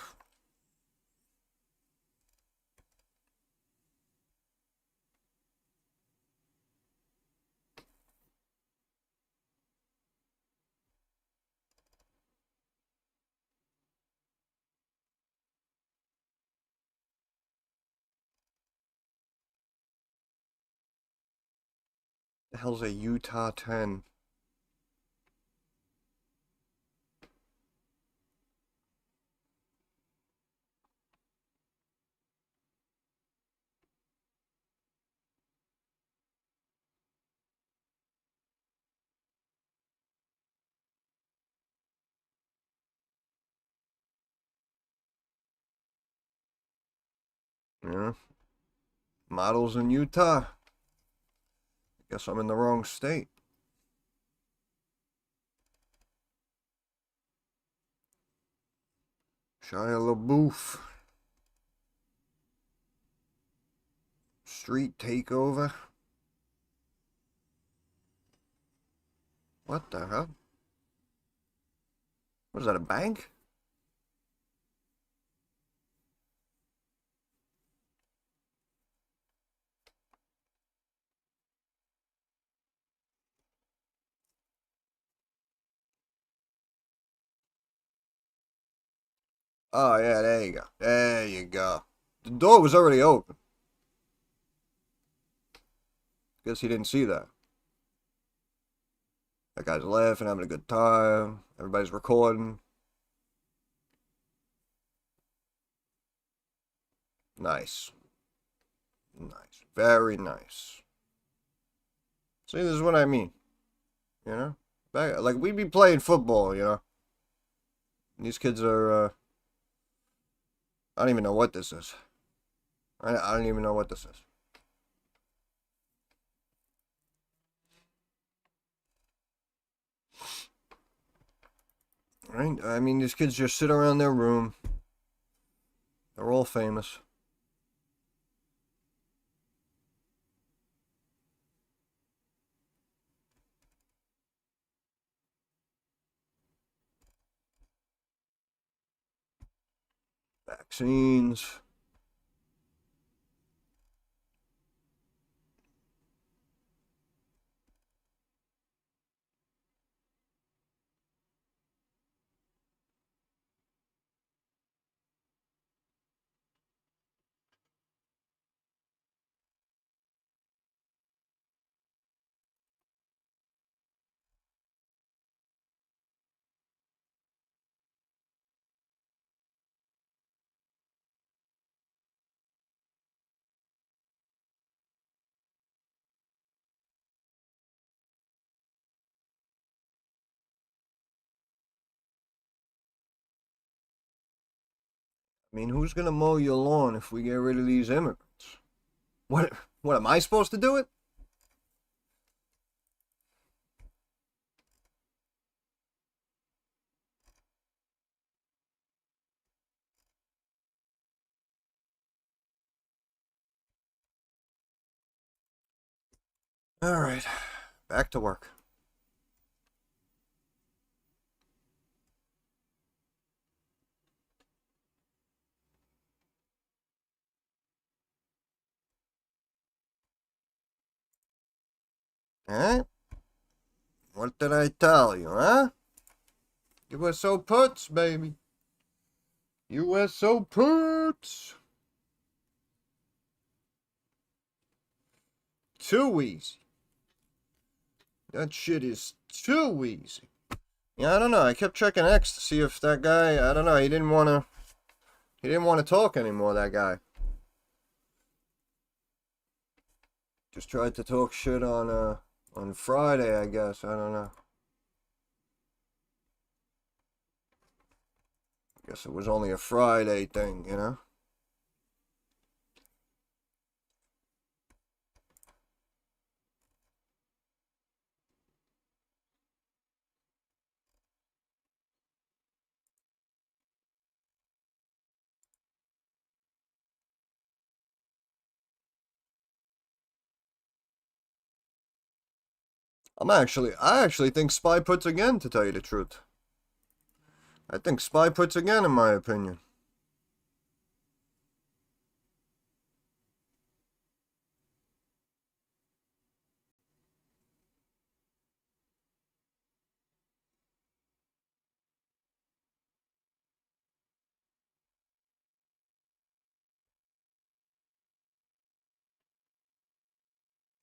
A: The hell's a Utah 10? Yeah. Models in Utah. Guess I'm in the wrong state. Shia LaBeouf. Street takeover. What the hell? What is that, a bank? Oh, yeah, there you go. There you go. The door was already open. Guess he didn't see that. That guy's laughing, having a good time. Everybody's recording. Nice. Nice. Very nice. See, this is what I mean. You know? Back, like, we'd be playing football, you know? These kids are, I don't even know what this is. I don't even know what this is. Right? I mean, these kids just sit around their room. They're all famous. Vaccines. I mean, who's gonna mow your lawn if we get rid of these immigrants? What? What am I supposed to do it? All right, back to work. Huh? What did I tell you, huh? You were so puts, baby. You were so puts. Too easy. That shit is too easy. Yeah, I don't know. I kept checking X to see if that guy, I don't know, he didn't want to talk anymore, that guy. Just tried to talk shit on Friday, I guess. I don't know. Guess it was only a Friday thing, you know? I actually think Spy puts again, to tell you the truth. I think Spy puts again, in my opinion.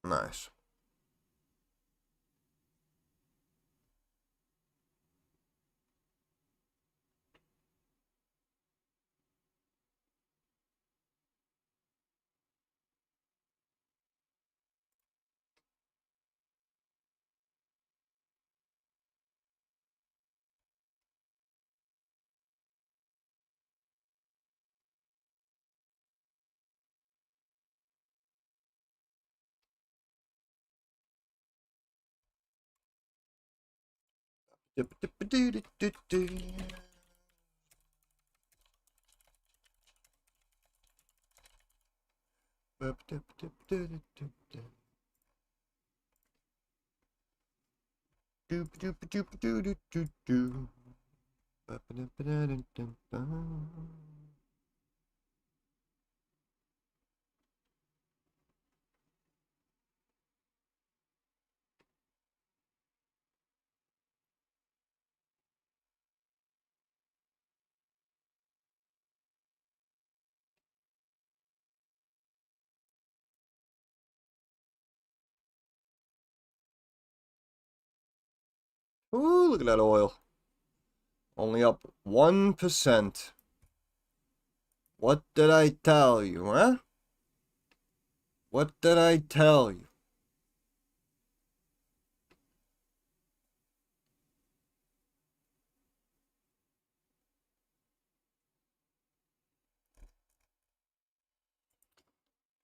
A: Nice. Ooh, look at that oil. Only up 1%. What did I tell you, huh? What did I tell you?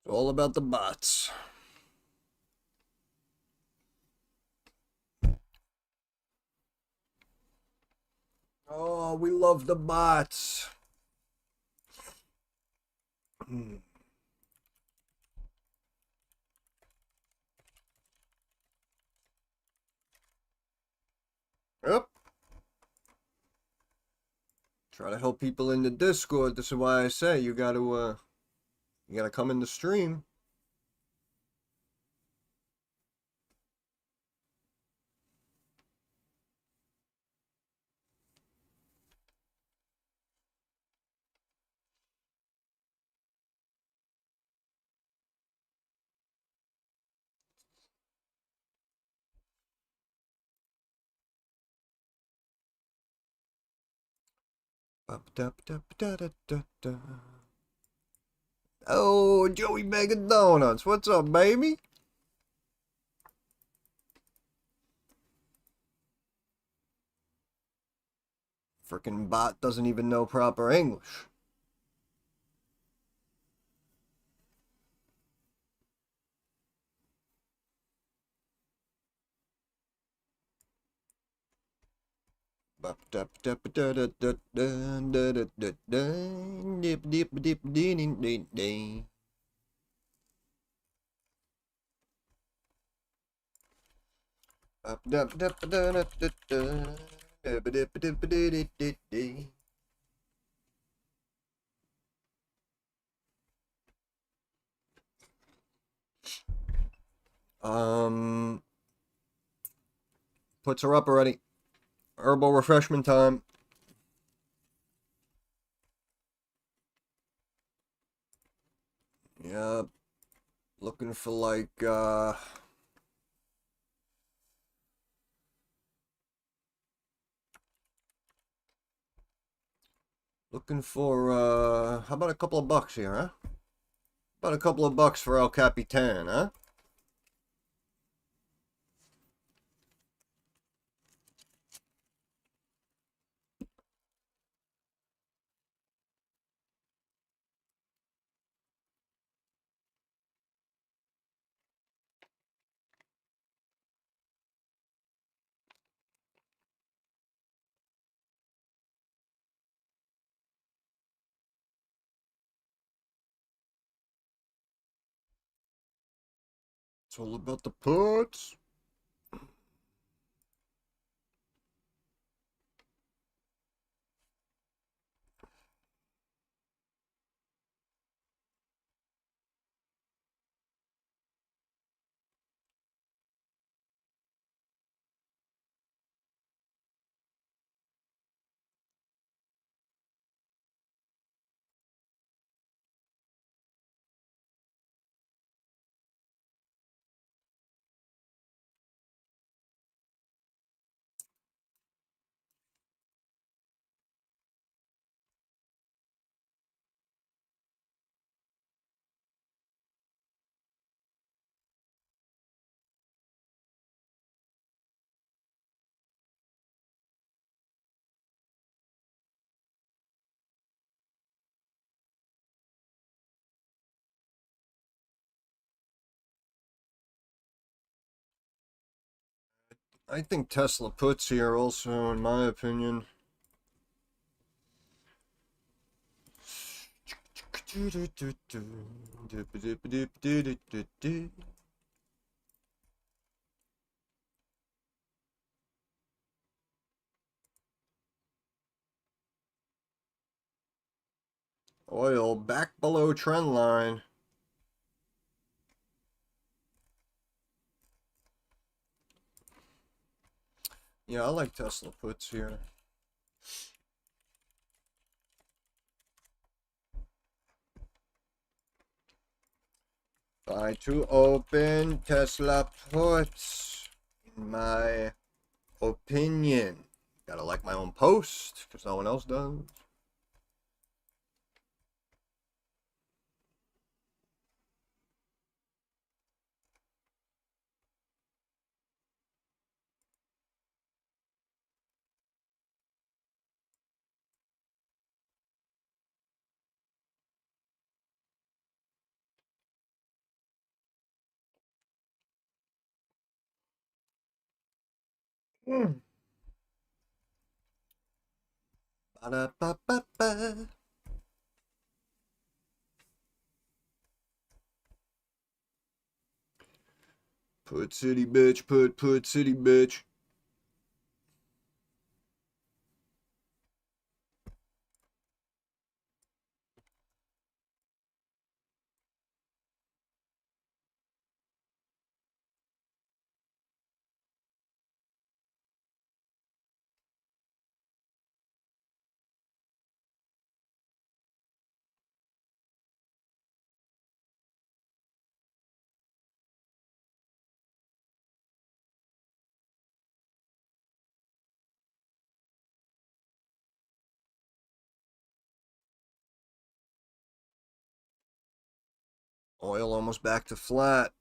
A: It's all about the bots. Oh, we love the bots. Yep. Try to help people in the Discord. This is why I say you gotta come in the stream. Oh, Joey Mega Donuts. What's up, baby? Frickin' bot doesn't even know proper English. Puts her up already. Herbal refreshment time. Yeah, looking for like looking for how about a couple of bucks here, huh? About a couple of bucks for El Capitan, huh? It's all about the puts. I think Tesla puts here also, in my opinion. Oil back below trend line. Yeah, I like Tesla puts here. Try to open Tesla puts in my opinion. Gotta like my own post, because no one else does. Mm. Ba-da-ba-ba-ba. Put city bitch, put city bitch. Oil almost back to flat.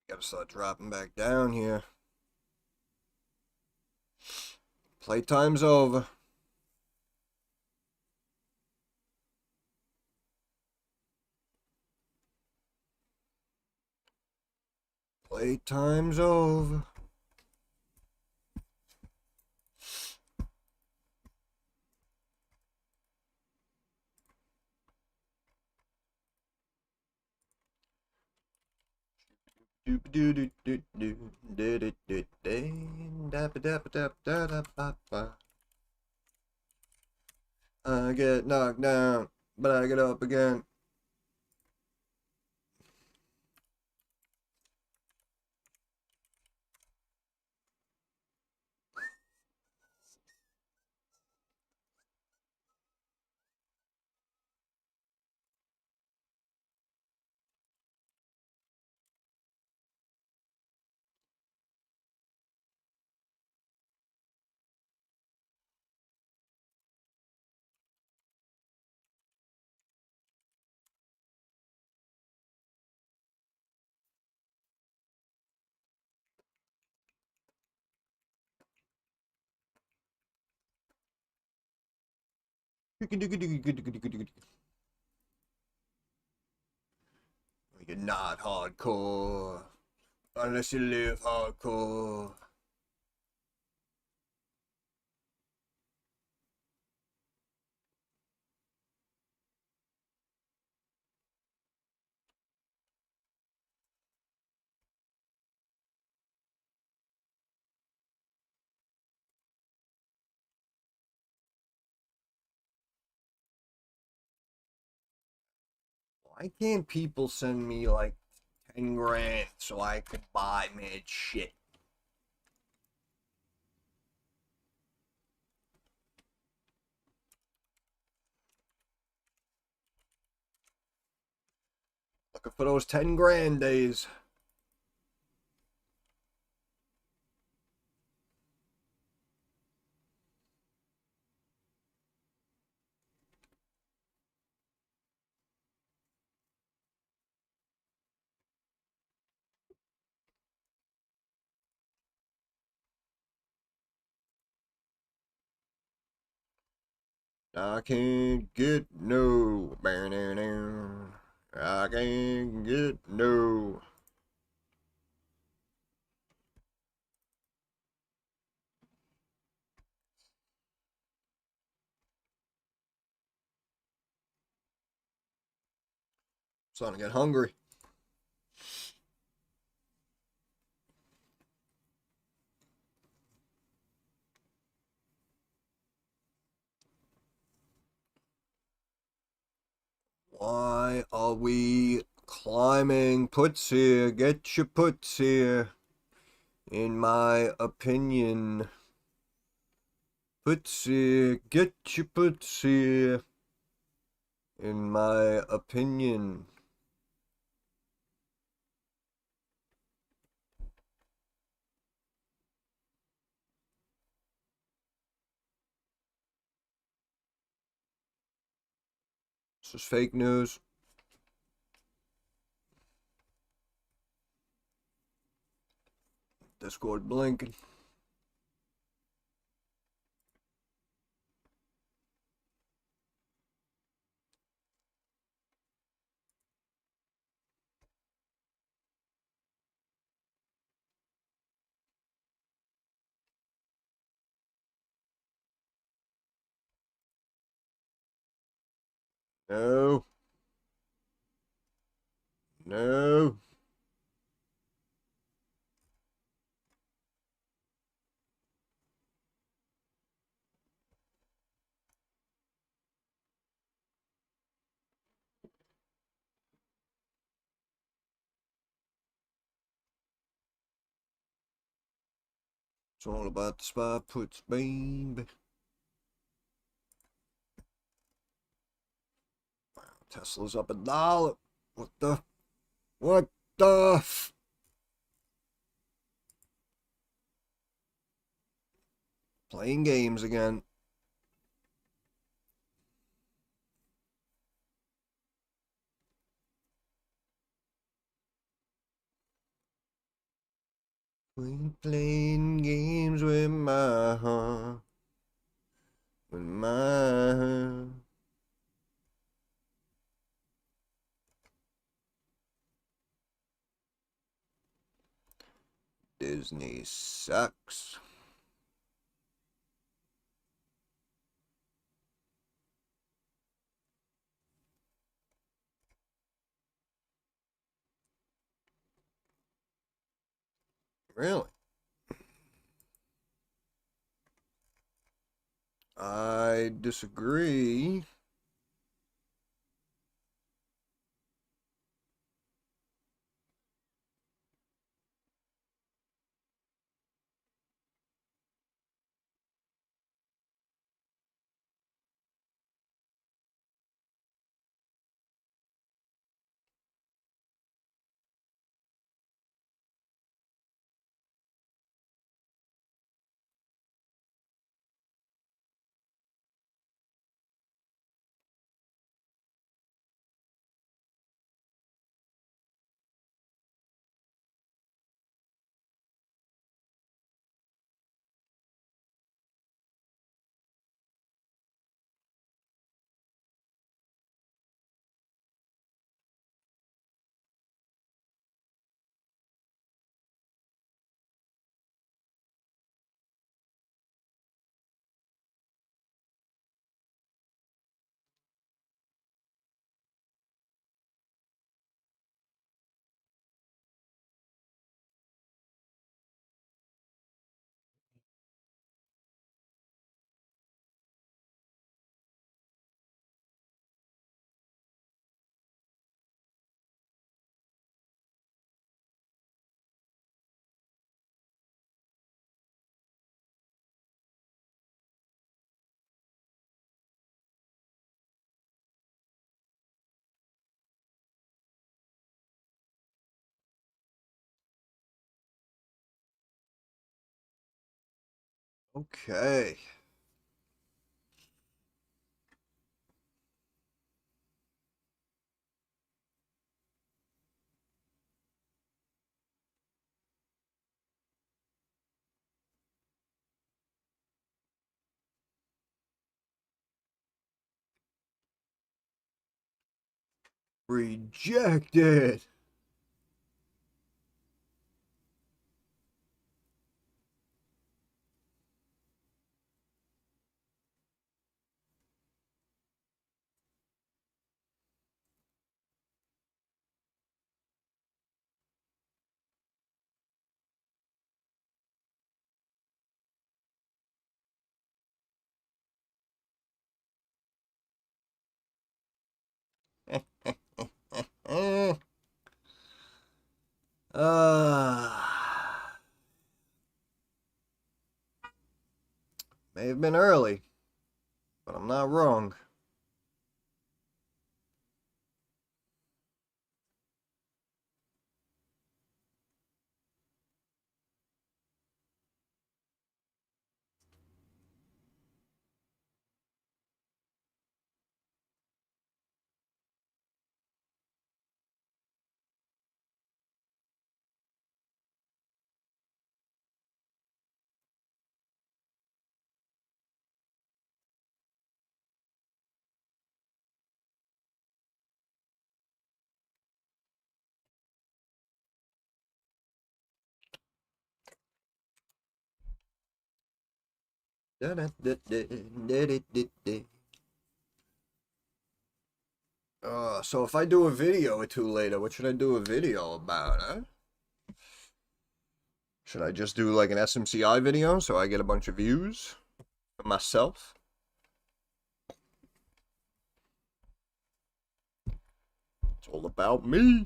A: Gotta start dropping back down here. Playtime's over. Playtime's over. I get knocked down, but I get up again. You're not hardcore unless you live hardcore. Why can't people send me like 10 grand so I could buy mad shit? Looking for those 10 grand days. I can't get no. I can't get no. Starting to get hungry. Why are we Climbing puts here, get your puts here. In my opinion. Puts here, get your puts here. In my opinion. This is fake news. Discord blinking. No. No. It's all about the spy puts, baby. Tesla's up $1. What the? What the? Playing games again. We playing games with my heart. With my heart. Disney sucks. Really? I disagree. Okay. Rejected. Uh, may have been early, but I'm not wrong. So if I do a video or two later, what should I do a video about, huh? Should I just do like an SMCI video so I get a bunch of views for myself? It's all about me.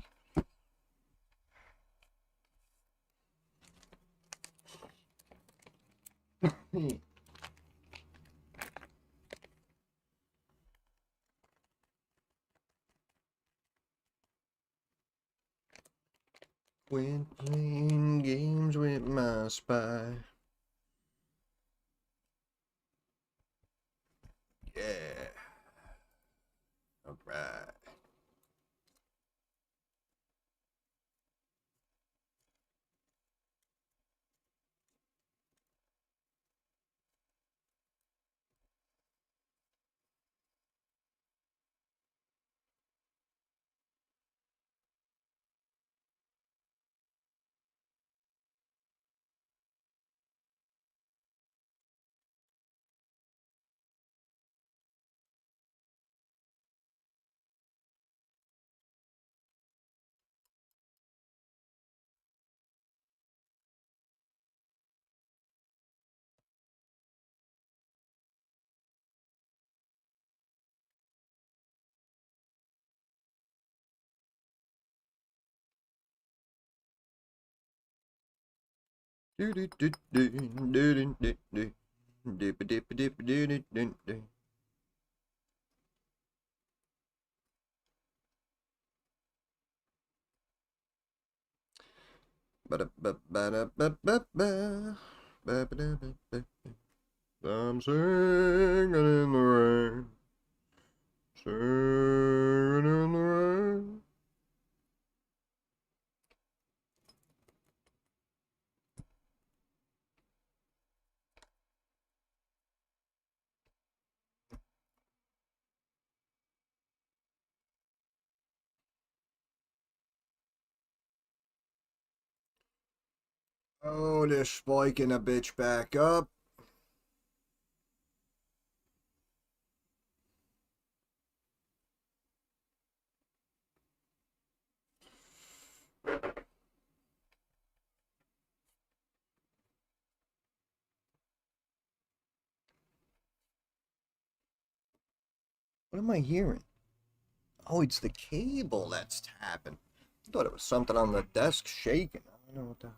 A: When playing games with my spy. Yeah. Alright. I'm singing in the rain, singing in the rain. Oh, they're spiking a bitch back up. What am I hearing? Oh, it's the cable that's tapping. I thought it was something on the desk shaking. I don't know what the hell.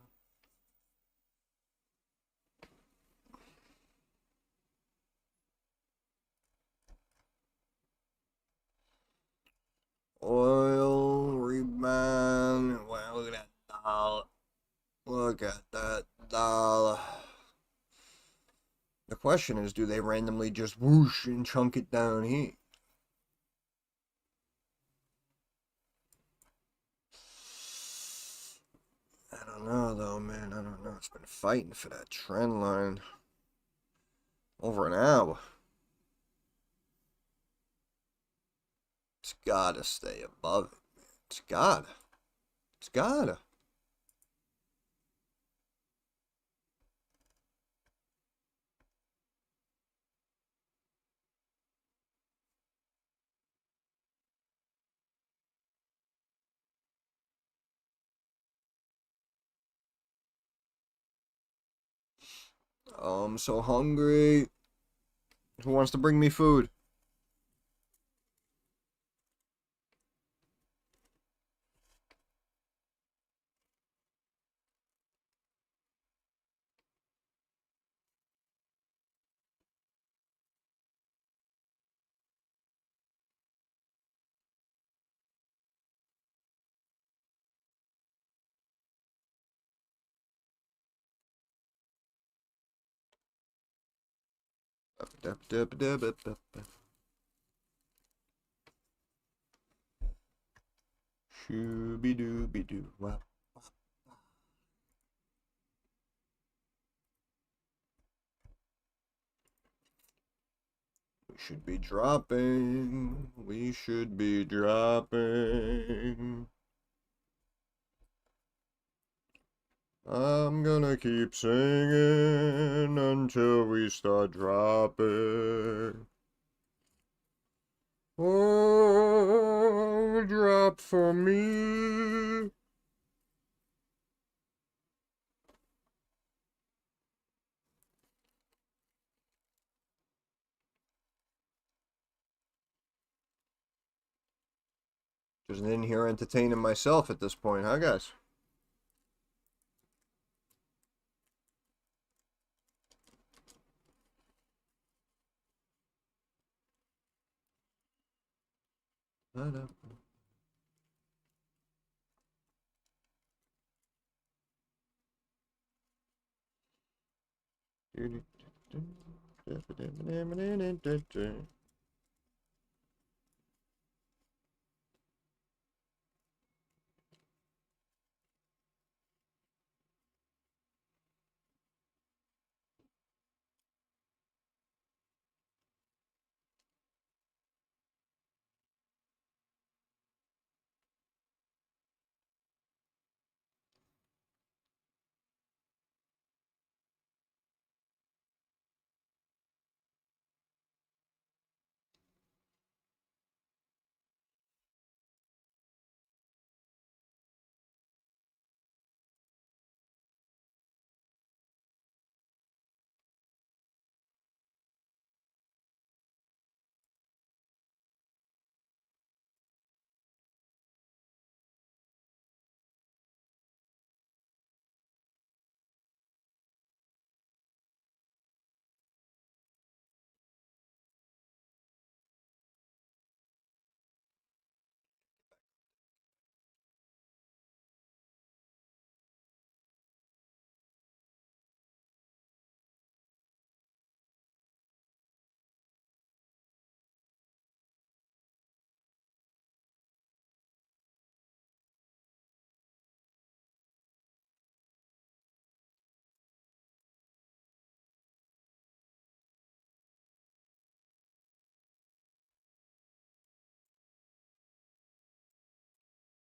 A: Oil rebound. Wow, look at that dollar. Look at that dollar. The question is, do they randomly just whoosh and chunk it down here? I don't know though, man. I don't know. It's been fighting for that trend line over an hour. It's gotta stay above it, man. It's gotta. It's gotta. Oh, I'm so hungry. Who wants to bring me food? Shooby dooby doo. Well, we should be dropping. We should be dropping. I'm gonna keep singing until we start dropping. Oh, drop for me. Just in here entertaining myself at this point, huh, guys?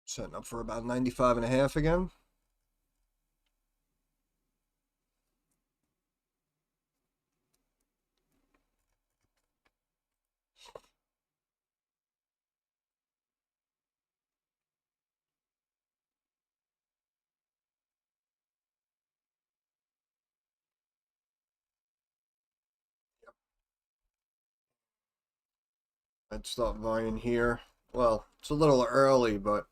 A: Setting up for about 95.5 again. I'd stop buying here. Well, it's a little early, but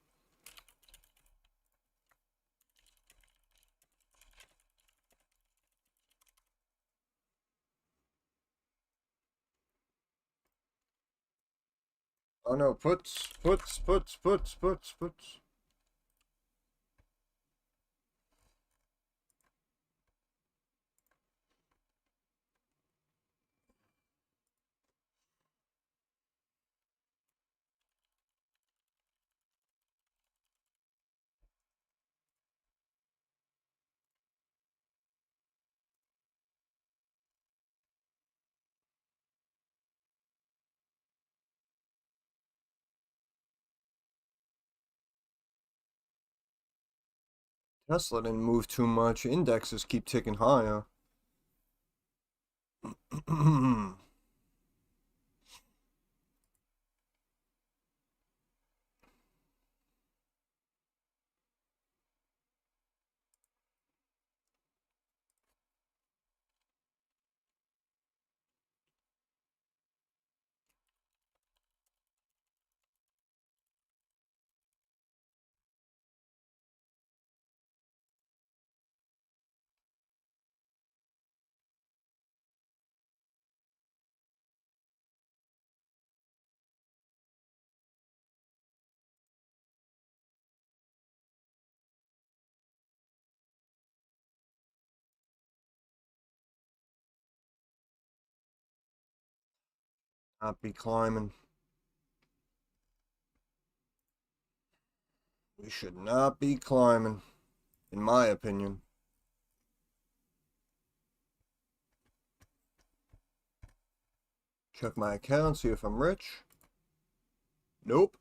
A: oh no, puts. Tesla didn't move too much. Indexes keep ticking higher. Not be climbing. We should not be climbing, in my opinion. Check my account, see if I'm rich. Nope.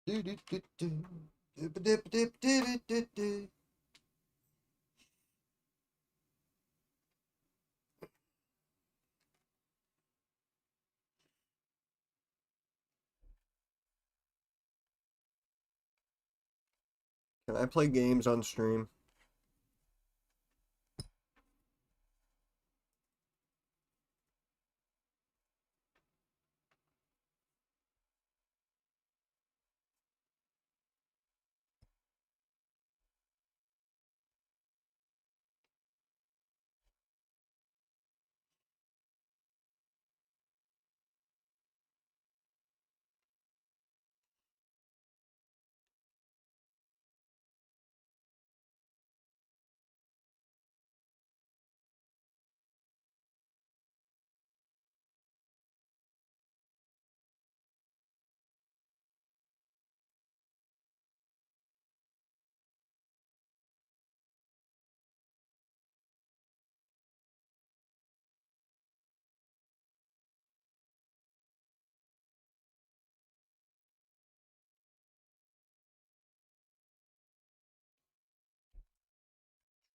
A: Can I play games on stream?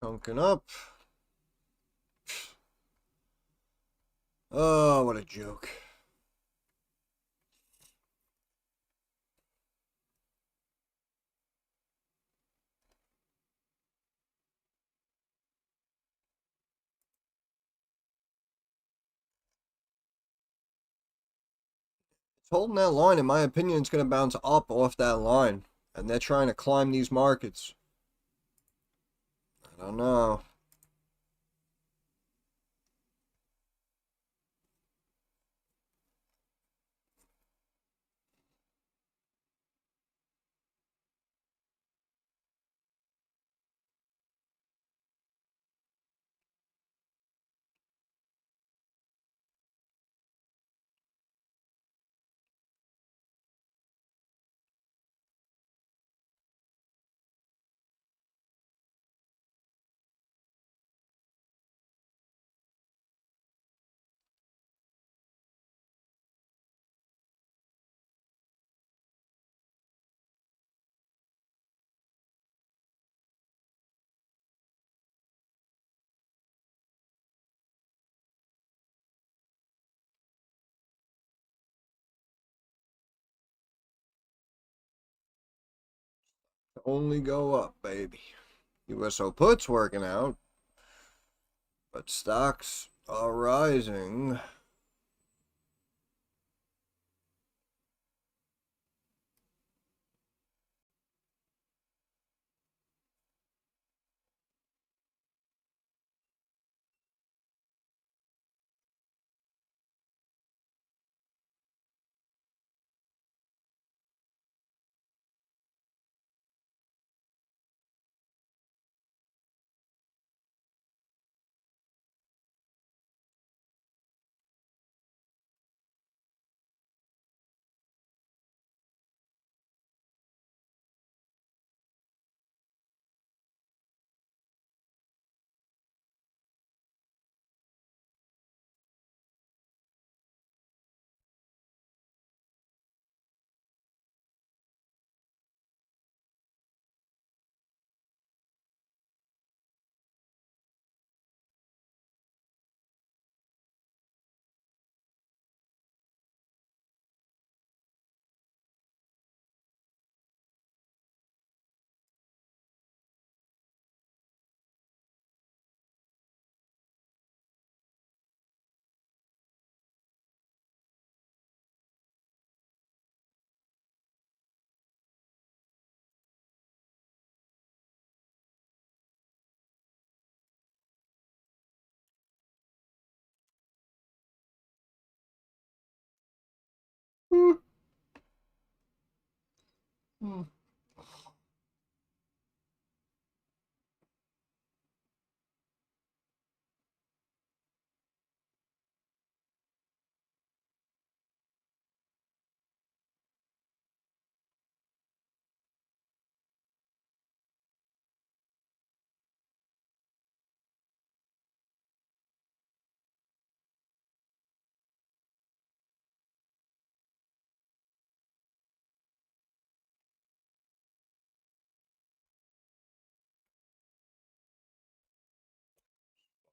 A: Chunking up. Oh, what a joke. It's holding that line. In my opinion, it's going to bounce up off that line. And they're trying to climb these markets. I don't know. Only go up, baby. USO puts working out. But stocks are rising.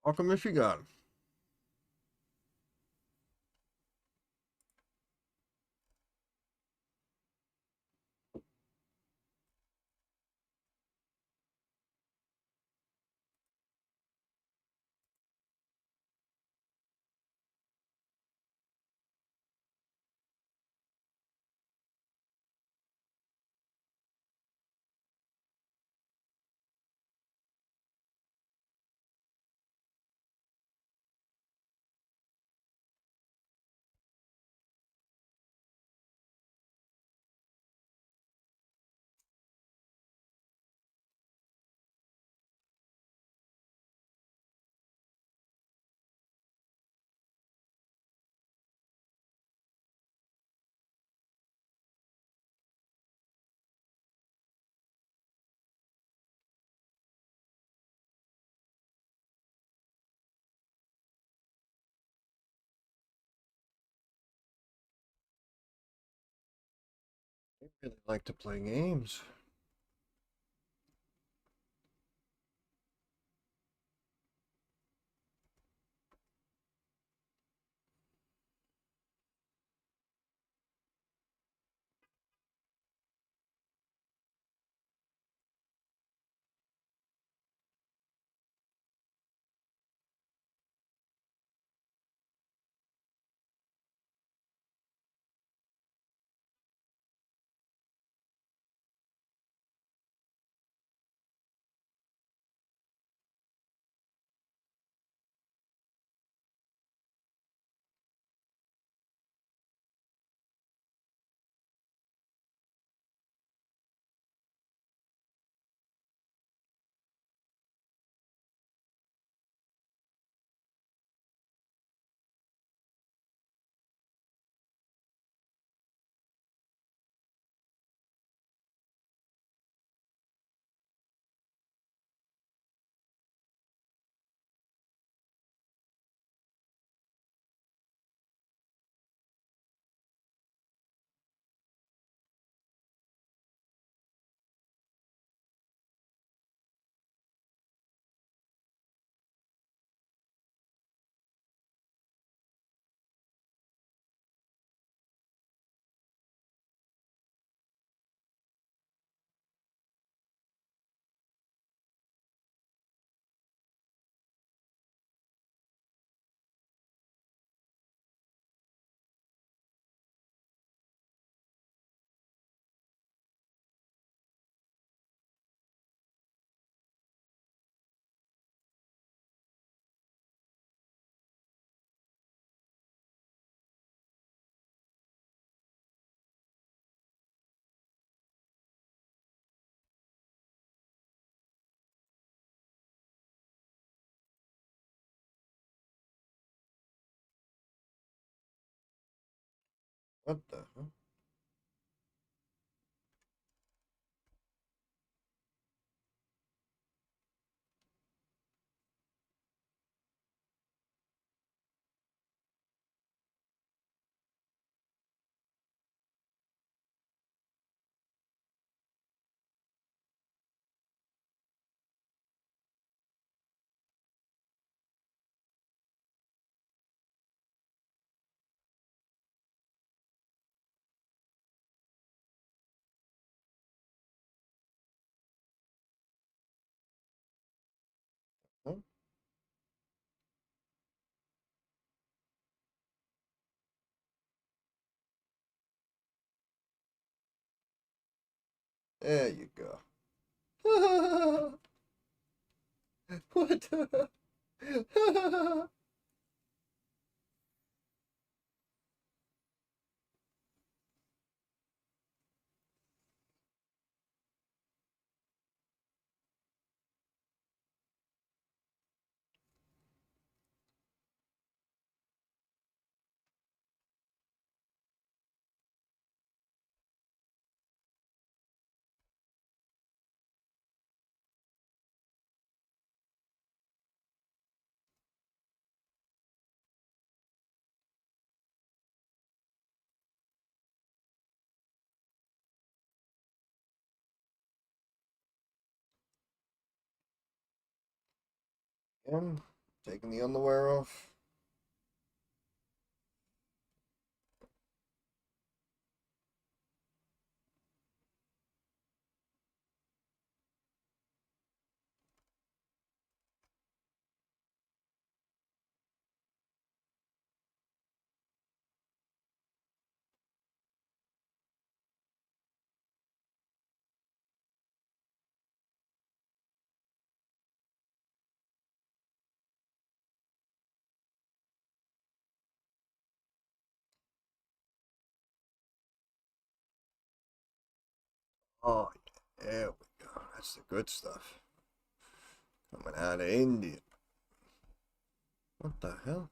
A: Welcome, Michigan. I really like to play games. What the hell? Huh? There you go. What the And taking the underwear off. Oh, yeah, there we go. That's the good stuff. Coming out of India. What the hell?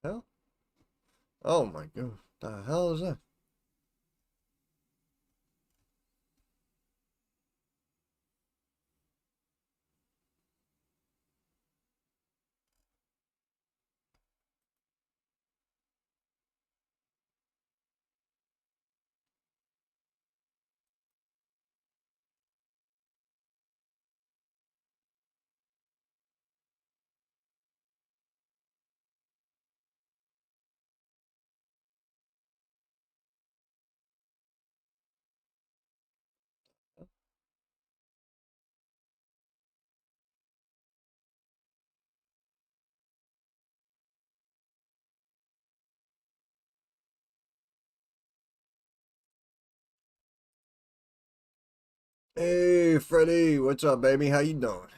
A: Hell? Oh my god. The hell is that? Hey, Freddie, what's up, baby? How you doing?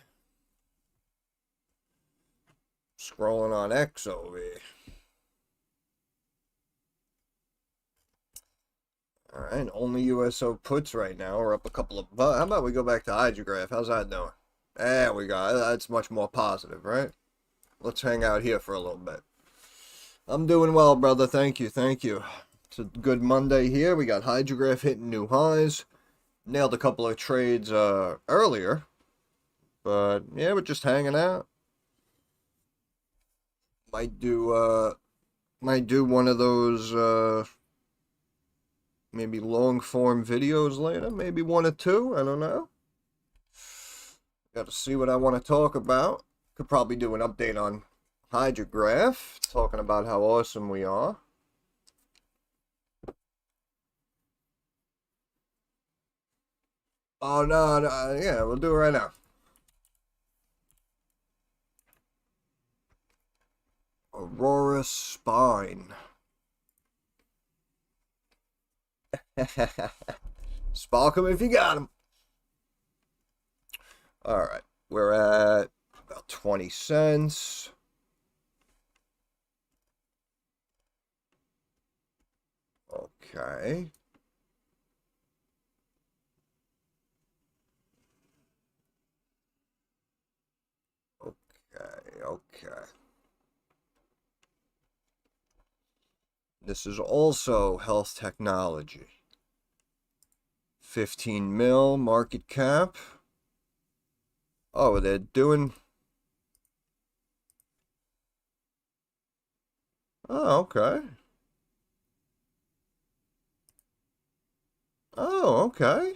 A: Scrolling on X over here. All right, only USO puts right now. We're up a couple of. How about we go back to HGRAF? How's that doing? There we go. That's much more positive, right? Let's hang out here for a little bit. I'm doing well, brother. Thank you. Thank you. It's a good Monday here. We got HGRAF hitting new highs. Nailed a couple of trades earlier. But yeah, we're just hanging out. Might do one of those maybe long form videos later, maybe one or two, I don't know. Got to see what I want to talk about. Could probably do an update on HGRAF, talking about how awesome we are. Oh no, no, yeah, we'll do it right now. Aurora Spine. Spark 'em if you got 'em. All right, we're at about 20 cents. Okay. Okay, okay. This is also health technology. 15 mil market cap. Oh, they're doing. Oh, okay. Oh, okay.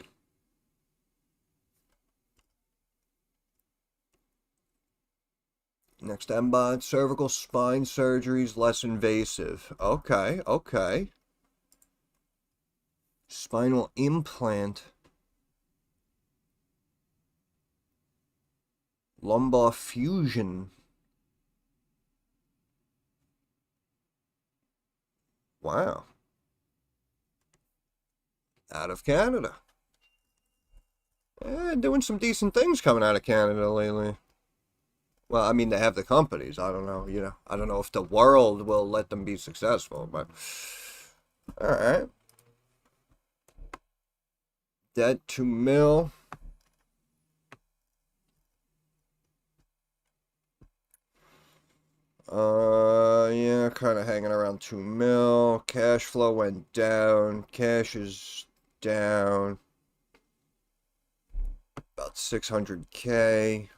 A: Next, MBOT, cervical spine surgeries, less invasive. Okay, okay. Spinal implant. Lumbar fusion. Wow. Out of Canada. Doing some decent things coming out of Canada lately. Well, I mean, they have the companies. I don't know, I don't know if the world will let them be successful, but All right. Debt 2 mil. Yeah, kind of hanging around 2 mil. Cash flow went down. Cash is down about 600K.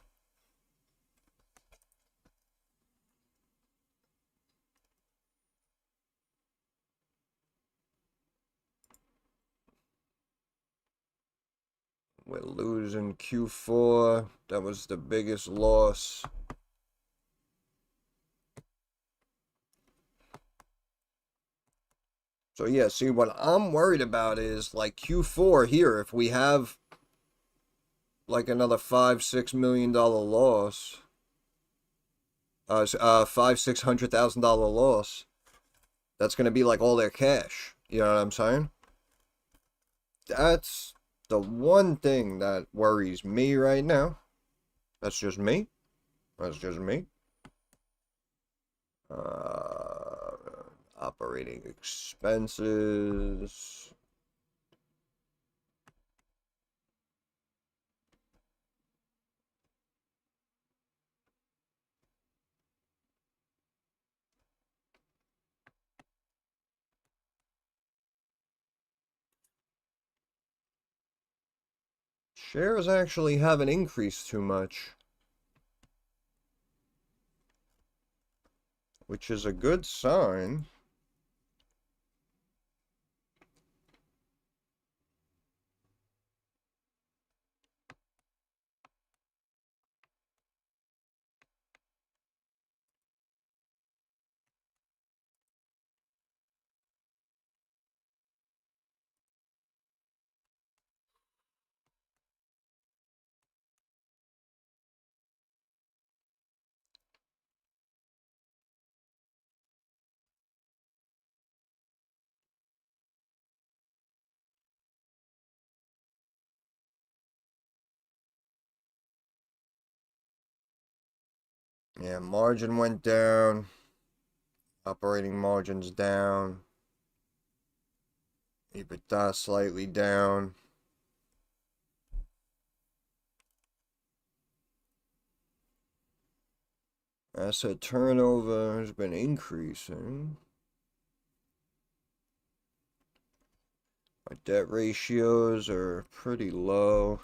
A: We're losing Q4. That was the biggest loss. So yeah, see what I'm worried about is like Q4 here. If we have like another $5-6 million loss, 600,000 loss, that's gonna be like all their cash. You know what I'm saying? That's the one thing that worries me right now. That's just me. That's just me. Uh, Operating expenses. Shares actually haven't increased too much, which is a good sign. Yeah, margin went down. Operating margins down. EBITDA slightly down. Asset turnover has been increasing. My debt ratios are pretty low.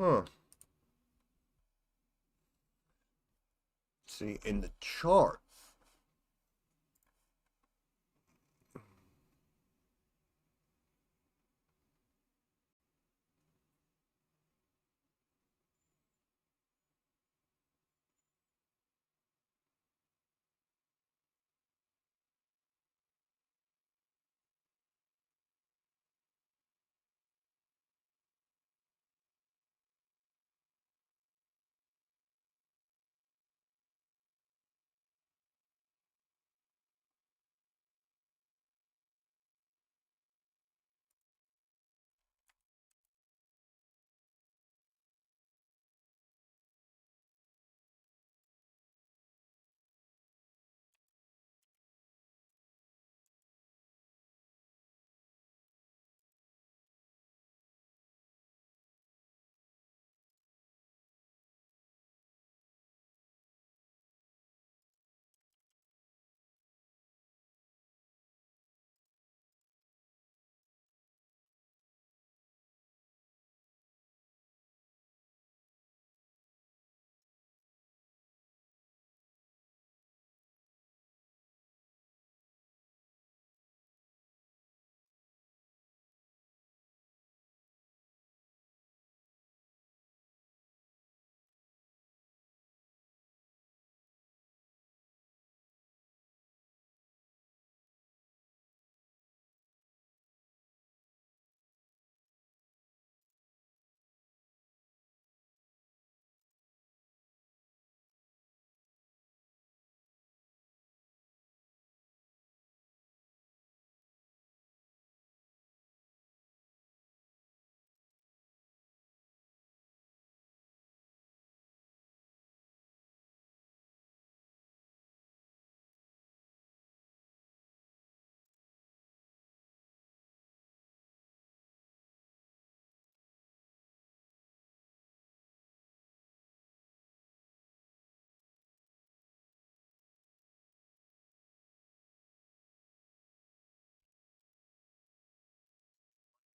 A: Huh. See, in the chart.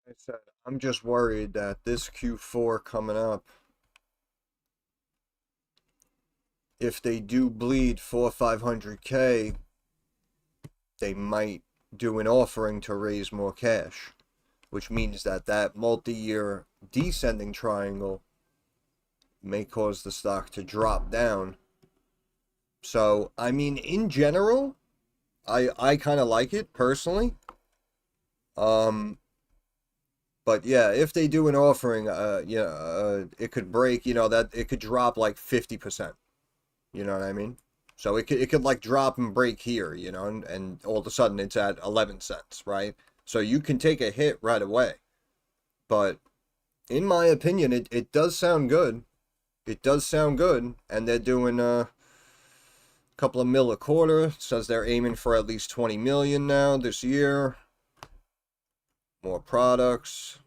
A: I said, I'm just worried that this Q4 coming up, if they do bleed 500K, they might do an offering to raise more cash, which means that that multi-year descending triangle may cause the stock to drop down. So, I mean, in general, I kind of like it personally. Um, but yeah, if they do an offering, it could break. That it could drop like 50%. You know what I mean? So it could like drop and break here. And all of a sudden it's at 11 cents, right? So you can take a hit right away. But in my opinion, it does sound good. It does sound good, and they're doing a couple of mil a quarter. It says they're aiming for at least 20 million now this year. More products.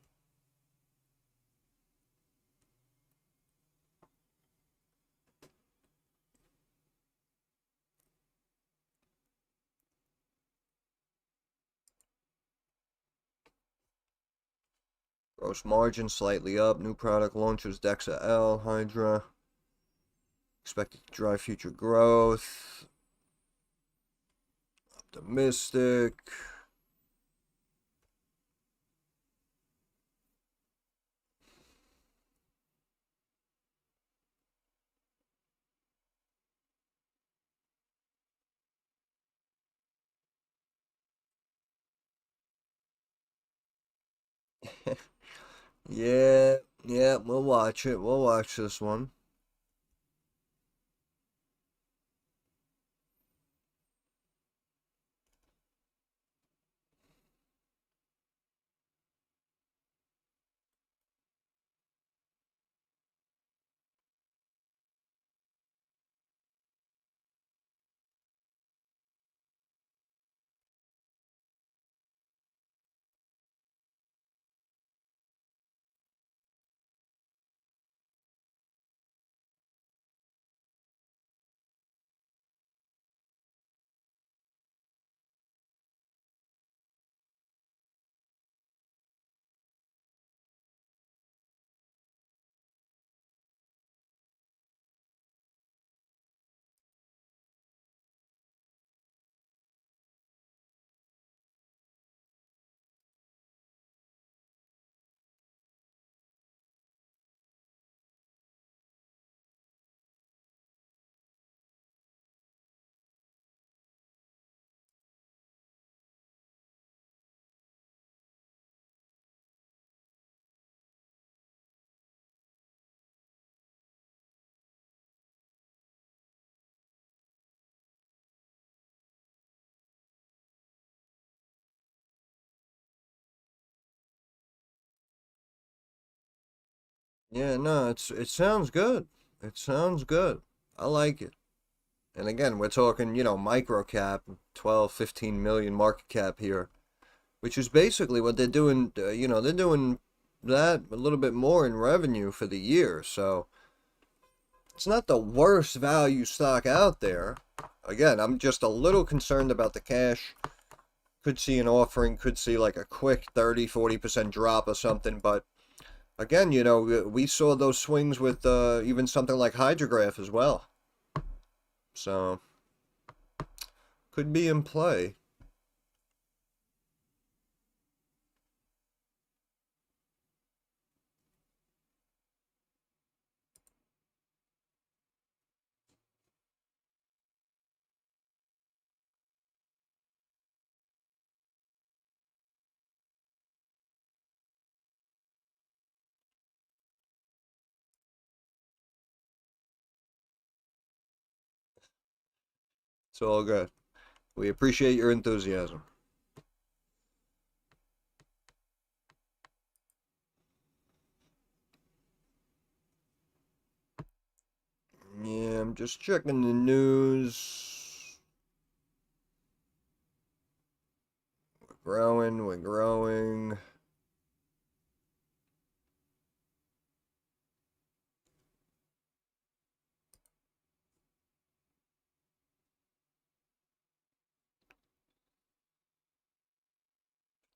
A: Gross margin slightly up. New product launches Dexa L, Hydra. Expected to drive future growth. Optimistic. Yeah, yeah, we'll watch it. We'll watch this one. Yeah, no, it sounds good. It sounds good. I like it. And again, we're talking, micro cap, 12, 15 million market cap here, which is basically what they're doing. They're doing that a little bit more in revenue for the year. So it's not the worst value stock out there. Again, I'm just a little concerned about the cash. Could see an offering, could see like a quick 30, 40% drop or something. But again, we saw those swings with even something like HGRAF as well. So could be in play. It's all good. We appreciate your enthusiasm. Yeah, I'm just checking the news. We're growing, we're growing.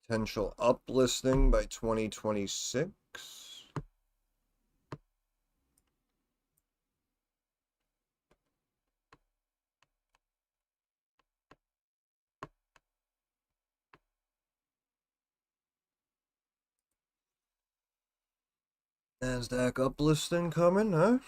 A: Potential uplisting by 2026. NASDAQ uplisting coming, huh?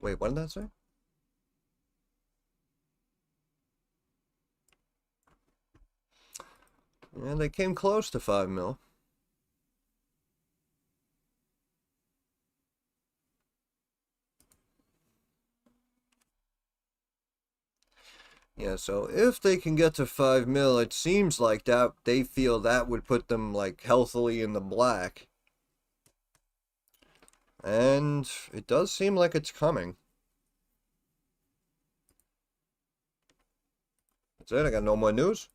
A: Wait, what did that say? Yeah, they came close to 5 mil. Yeah, so if they can get to 5 mil, it seems like that they feel that would put them like healthily in the black. And it does seem like it's coming. That's it, I got no more news.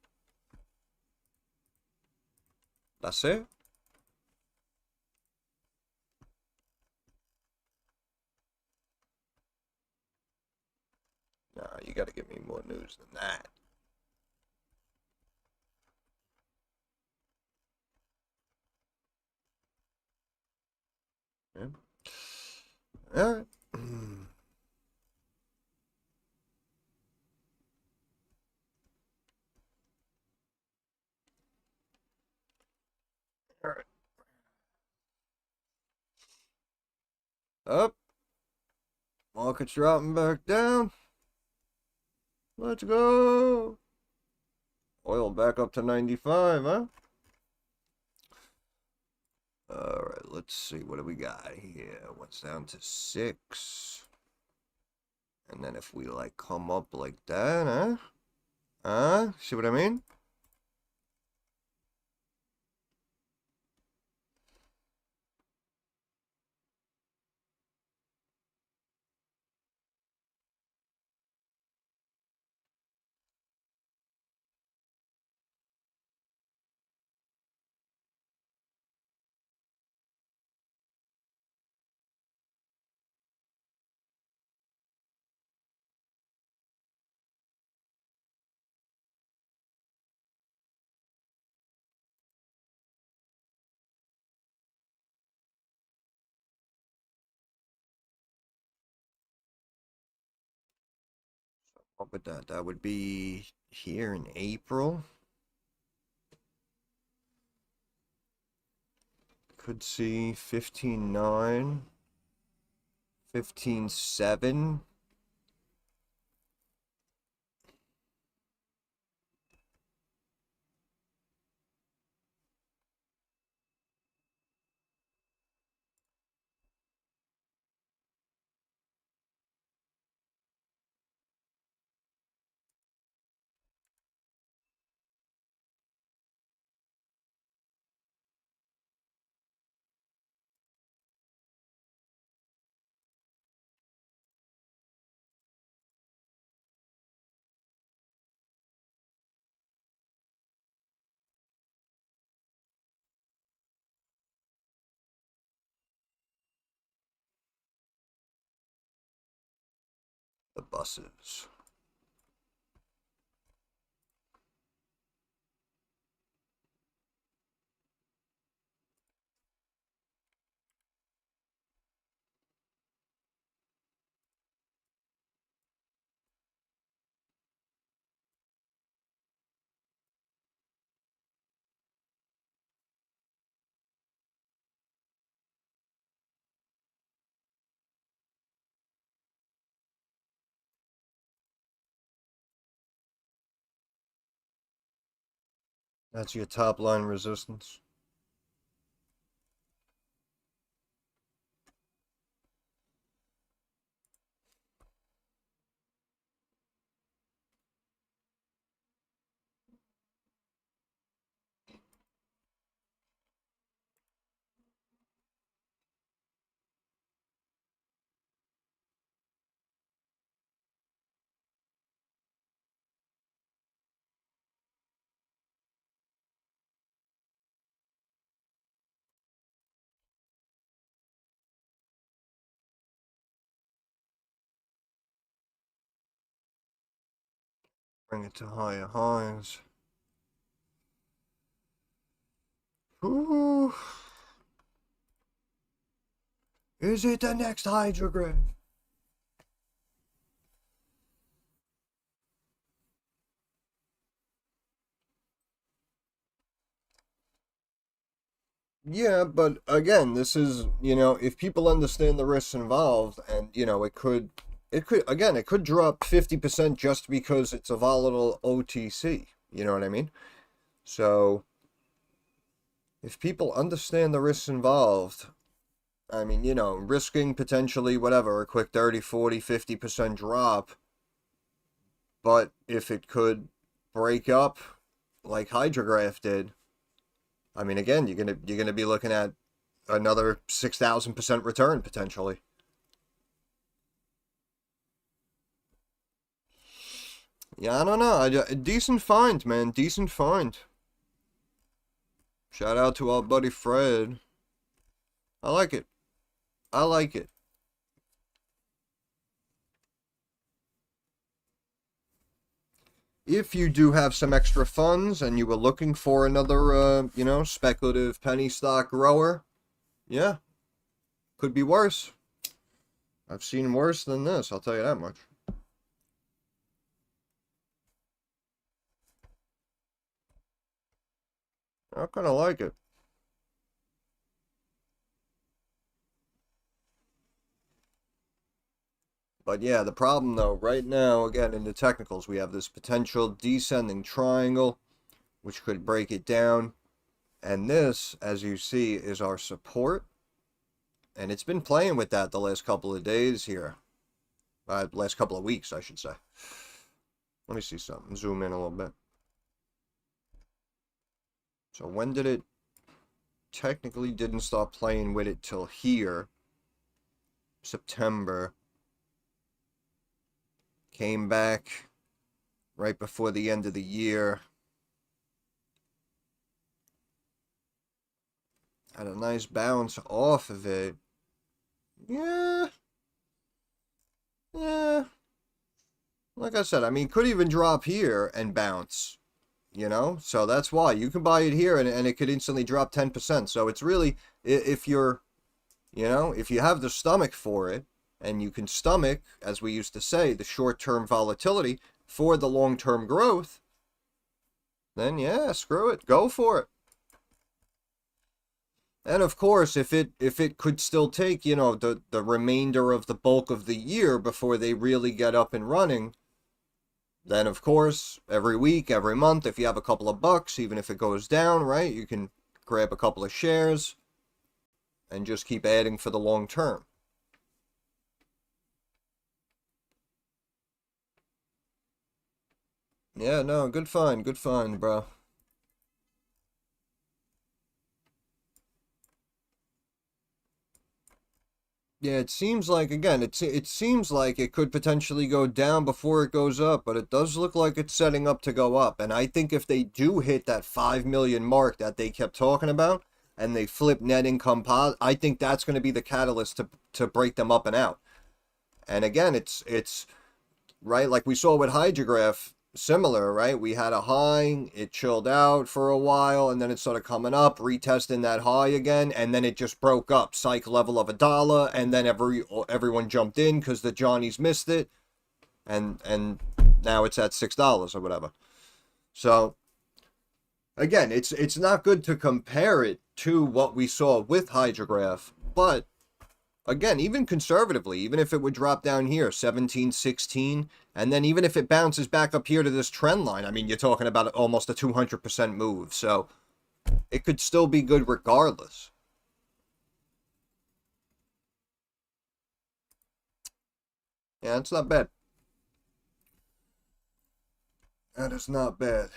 A: That's it. Nah, you gotta give me more news than that. Yeah. Alright. Alright. Up. Market's dropping back down. Let's go. Oil back up to 95, huh? Alright, let's see. What do we got here? What's down to 6? And then if we, like, come up like that, huh? Huh? See what I mean? What would that? That would be here in April. Could see 15.9, 15.7. The buses. That's your top line resistance. Bring it to higher highs. Ooh. Is it the next HGRAF? Yeah, but again, this is, if people understand the risks involved, and, it could drop 50% just because it's a volatile OTC. You know what I mean? So, if people understand the risks involved, I mean, risking potentially whatever, a quick 30, 40, 50% drop, but if it could break up like HydroGraph did, I mean, again, you're gonna be looking at another 6,000% return potentially. Yeah, I don't know. Decent find, man. Decent find. Shout out to our buddy Fred. I like it. I like it. If you do have some extra funds and you were looking for another, speculative penny stock grower, yeah, could be worse. I've seen worse than this, I'll tell you that much. I kind of like it. But yeah, the problem though, right now, again, in the technicals, we have this potential descending triangle, which could break it down. And this, as you see, is our support. And it's been playing with that the last couple of days here. Last couple of weeks, I should say. Let me see something. Zoom in a little bit. So when did it... Technically didn't start playing with it till here. September. Came back right before the end of the year. Had a nice bounce off of it. Yeah. Yeah. Like I said, I mean, could even drop here and bounce. So that's why you can buy it here and it could instantly drop 10%. So it's really, if you're, if you have the stomach for it and you can stomach, as we used to say, the short-term volatility for the long-term growth, then yeah, screw it, go for it. And of course, if it could still take, the remainder of the bulk of the year before they really get up and running, then, of course, every week, every month, if you have a couple of bucks, even if it goes down, right, you can grab a couple of shares and just keep adding for the long term. Yeah, no, good find, bro. Yeah, it seems like, again, it seems like it could potentially go down before it goes up, but it does look like it's setting up to go up. And I think if they do hit that 5 million mark that they kept talking about, and they flip net income I think that's going to be the catalyst to break them up and out. And again, it's right like we saw with HydroGraph, similar, right? We had a high, it chilled out for a while, and then it started coming up, retesting that high again, and then it just broke up, psych level of $1, and then everyone jumped in because the Johnnies missed it, and now it's at $6 or whatever. So again, it's not good to compare it to what we saw with HydroGraph, but again, even conservatively, even if it would drop down here, 17, 16, and then even if it bounces back up here to this trend line, I mean, you're talking about almost a 200% move. So it could still be good regardless. Yeah, it's not bad. That is not bad.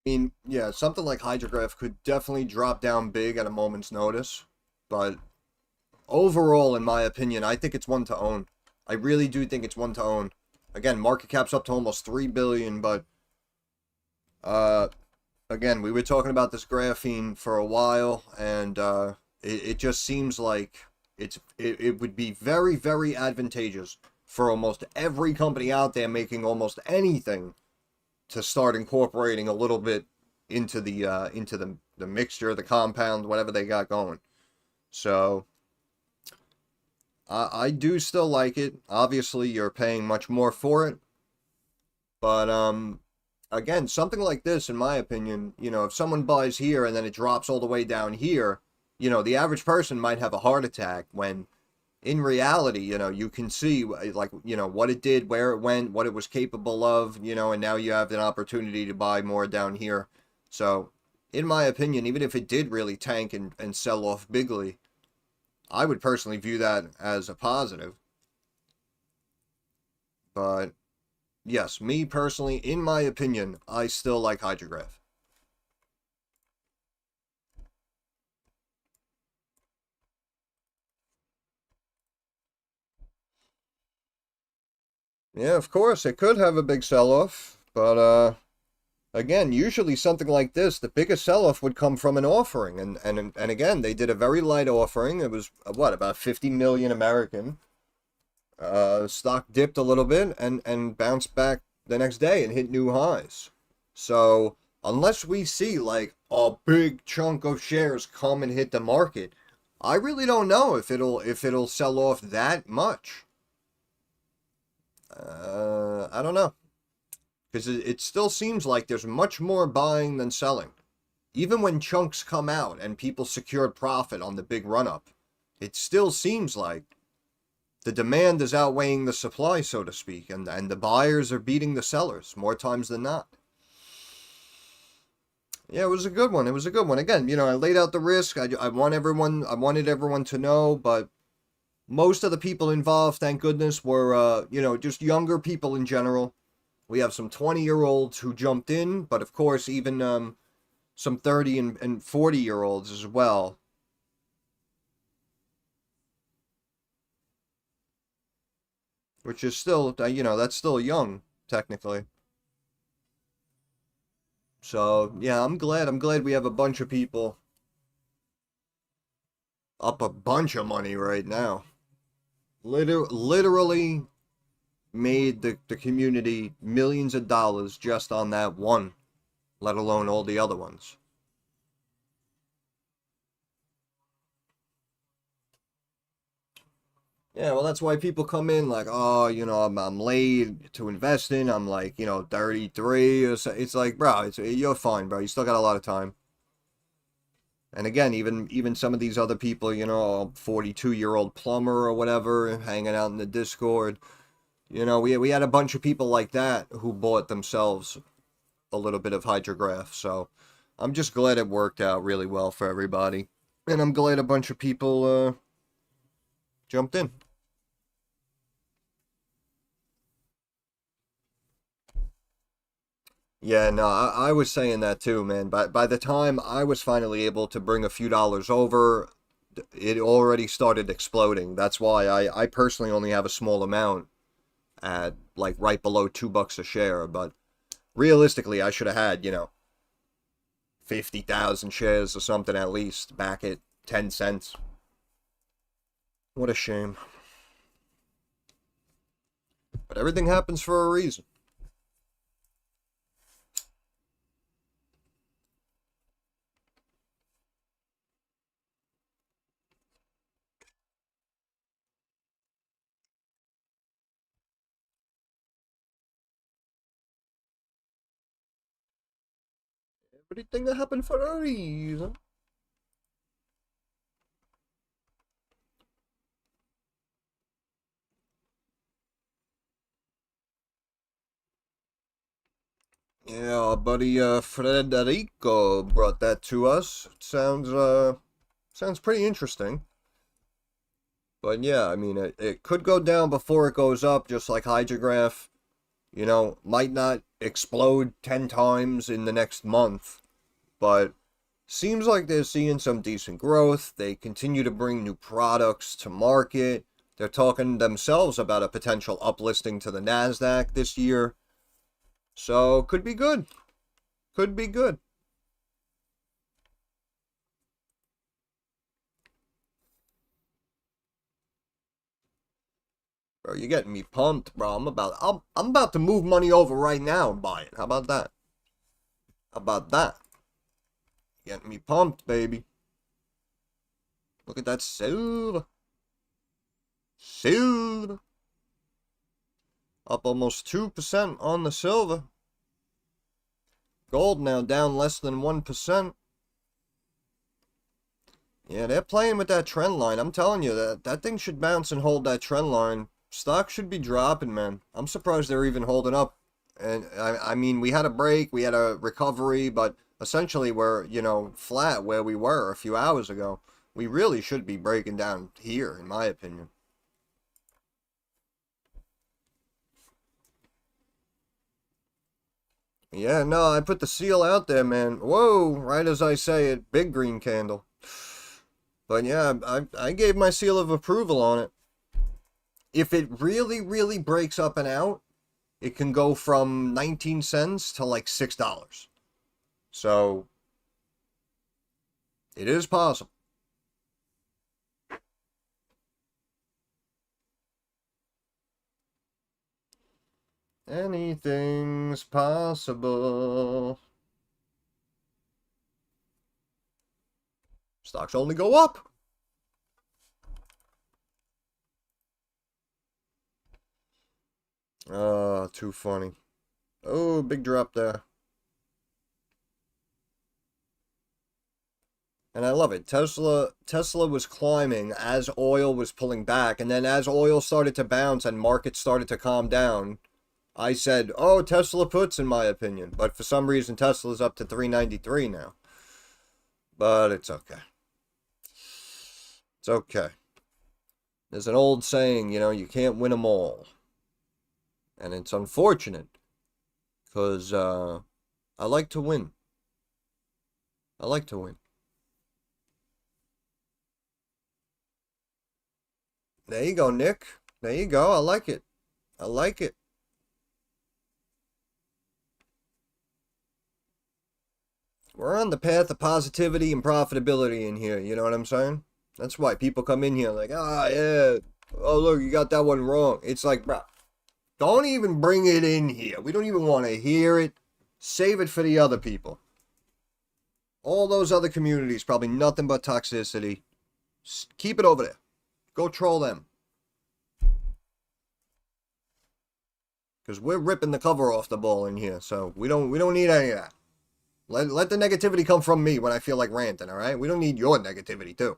A: mean, yeah, something like HGRAF could definitely drop down big at a moment's notice, but overall, in my opinion, I think it's one to own. I really do think it's one to own. Again, market cap's up to almost 3 billion, but uh again, we were talking about this graphene for a while, and it just seems like it would be very, very advantageous for almost every company out there making almost anything to start incorporating a little bit into the mixture, the compound, whatever they got going. So I do still like it. Obviously, you're paying much more for it, but again, something like this, in my opinion, if someone buys here and then it drops all the way down here, the average person might have a heart attack when in reality, you can see like, what it did, where it went, what it was capable of, and now you have an opportunity to buy more down here. So, in my opinion, even if it did really tank and sell off bigly, I would personally view that as a positive. But yes, me personally, in my opinion, I still like HydroGraph. Yeah, of course, it could have a big sell-off, but again, usually something like this, the biggest sell-off would come from an offering, and again, they did a very light offering. It was what, about 50 million American. Stock dipped a little bit and bounced back the next day and hit new highs. So unless we see like a big chunk of shares come and hit the market, I really don't know if it'll sell off that much. I don't know, because it still seems like there's much more buying than selling. Even when chunks come out and people secured profit on the big run up, it still seems like the demand is outweighing the supply, so to speak, and the buyers are beating the sellers more times than not. Yeah, it was a good one. It was a good one. Again, I laid out the risk. I wanted everyone to know, but most of the people involved, thank goodness, were just younger people in general. We have some 20-year-olds who jumped in, but of course, even some 30 and 40-year-olds as well. Which is still, that's still young, technically. So, yeah, I'm glad. I'm glad we have a bunch of people up a bunch of money right now. Literally made the community millions of dollars just on that one, let alone all the other ones. Yeah, well, that's why people come in like, oh, I'm late to invest in. I'm like, 33 or so. It's like, bro, you're fine, bro. You still got a lot of time. And again, even some of these other people, 42-year-old plumber or whatever, hanging out in the Discord. We had a bunch of people like that who bought themselves a little bit of HydroGraph. So I'm just glad it worked out really well for everybody. And I'm glad a bunch of people jumped in. Yeah, no, I was saying that too, man. By the time I was finally able to bring a few dollars over, it already started exploding. That's why I personally only have a small amount at like right below $2 a share. But realistically, I should have had, 50,000 shares or something at least back at 10 cents. What a shame. But everything happens for a reason. Everything that happened for a reason. Yeah, our buddy Frederico brought that to us. Sounds pretty interesting. But yeah, I mean, it could go down before it goes up, just like Hydrograph. Might not explode 10 times in the next month, but seems like they're seeing some decent growth. They continue to bring new products to market. They're talking themselves about a potential uplisting to the NASDAQ this year. So, could be good. Could be good. Bro, you're getting me pumped, bro. I'm about to move money over right now and buy it. How about that? How about that? Getting me pumped, baby. Look at that silver. Silver. Up almost 2% on the silver. Gold now down less than 1%. Yeah, they're playing with that trend line. I'm telling you, that thing should bounce and hold that trend line. Stock should be dropping, man. I'm surprised they're even holding up. And, I mean, we had a break, we had a recovery, but essentially we're, you know, flat where we were a few hours ago. We really should be breaking down here, in my opinion. Yeah, no, I put the seal out there, man. Whoa, right as I say it, big green candle. But yeah, I gave my seal of approval on it. If it really, really breaks up and out, it can go from 19 cents to like $6. So, it is possible. Anything's possible. Stocks only go up. Oh, too funny. Oh, big drop there. And I love it. Tesla was climbing as oil was pulling back, and then as oil started to bounce and markets started to calm down, I said, "Oh, Tesla puts in my opinion." But for some reason Tesla's up to 393 now. But it's okay. It's okay. There's an old saying, you know, you can't win them all. And it's unfortunate because I like to win. I like to win. There you go, Nick. There you go. I like it. I like it. We're on the path of positivity and profitability in here. You know what I'm saying? That's why people come in here like, ah, yeah. Oh, look, you got that one wrong. It's like, bro, don't even bring it in here. We don't even want to hear it. Save it for the other people. All those other communities, probably nothing but toxicity. Keep it over there. Go troll them. Because we're ripping the cover off the ball in here, so we don't need any of that. Let the negativity come from me when I feel like ranting, alright? We don't need your negativity, too.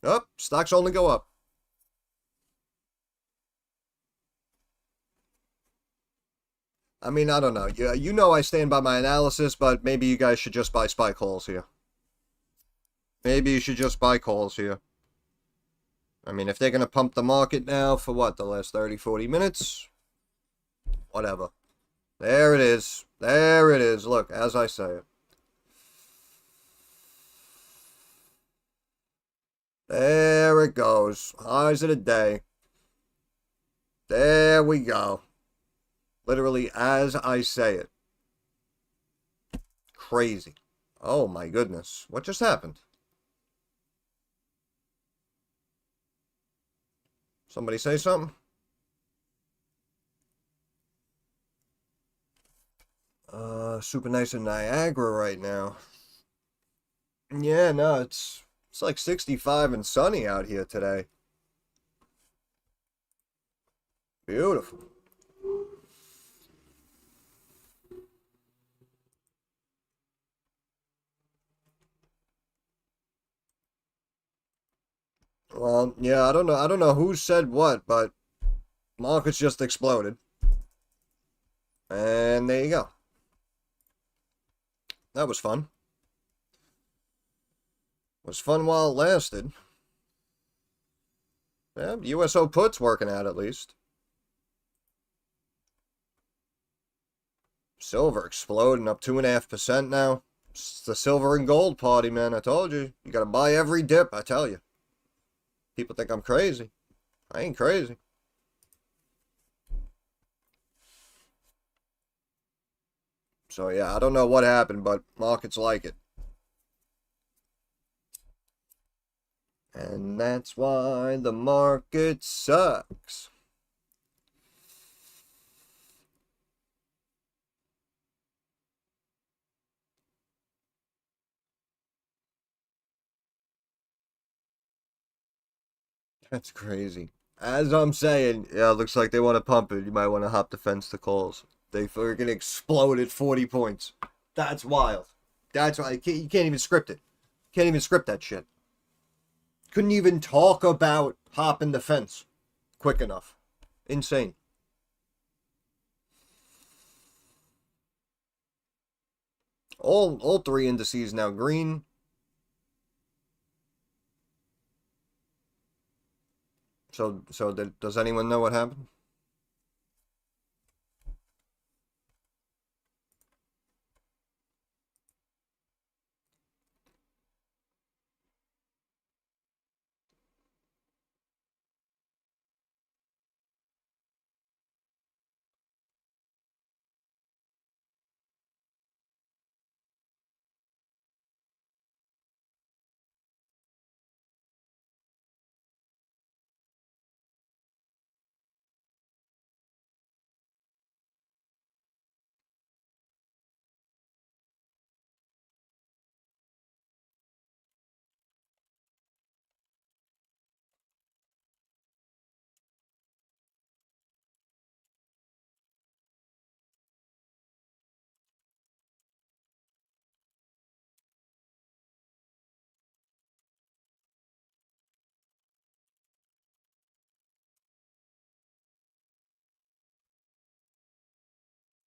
A: Oh, stocks only go up. I mean, I don't know. You know I stand by my analysis, but maybe you guys should just buy SPY calls here. Maybe you should just buy calls here. I mean, if they're going to pump the market now for what, the last 30, 40 minutes? Whatever. There it is. There it is. Look, as I say it. There it goes. Highs of the day. There we go. Literally as I say it. Crazy. Oh my goodness. What just happened? Somebody say something? Super nice in Niagara right now. Yeah, no, it's like 65 and sunny out here today. Beautiful. Well, yeah, I don't know who said what, but markets just exploded. And there you go. That was fun. Was fun while it lasted. Yeah, USO put's working out at least. Silver exploding up 2.5% now. It's the silver and gold party, man. I told you. You gotta buy every dip, I tell you. People think I'm crazy. I ain't crazy. So yeah, I don't know what happened, but markets like it. And that's why the market sucks. That's crazy. As I'm saying, yeah, it looks like they want to pump it. You might want to hop the fence to calls. They freaking exploded 40 points. That's wild. That's why you can't even script it. Can't even script that shit. Couldn't even talk about hopping the fence quick enough. Insane. All three indices now green. So does anyone know what happened?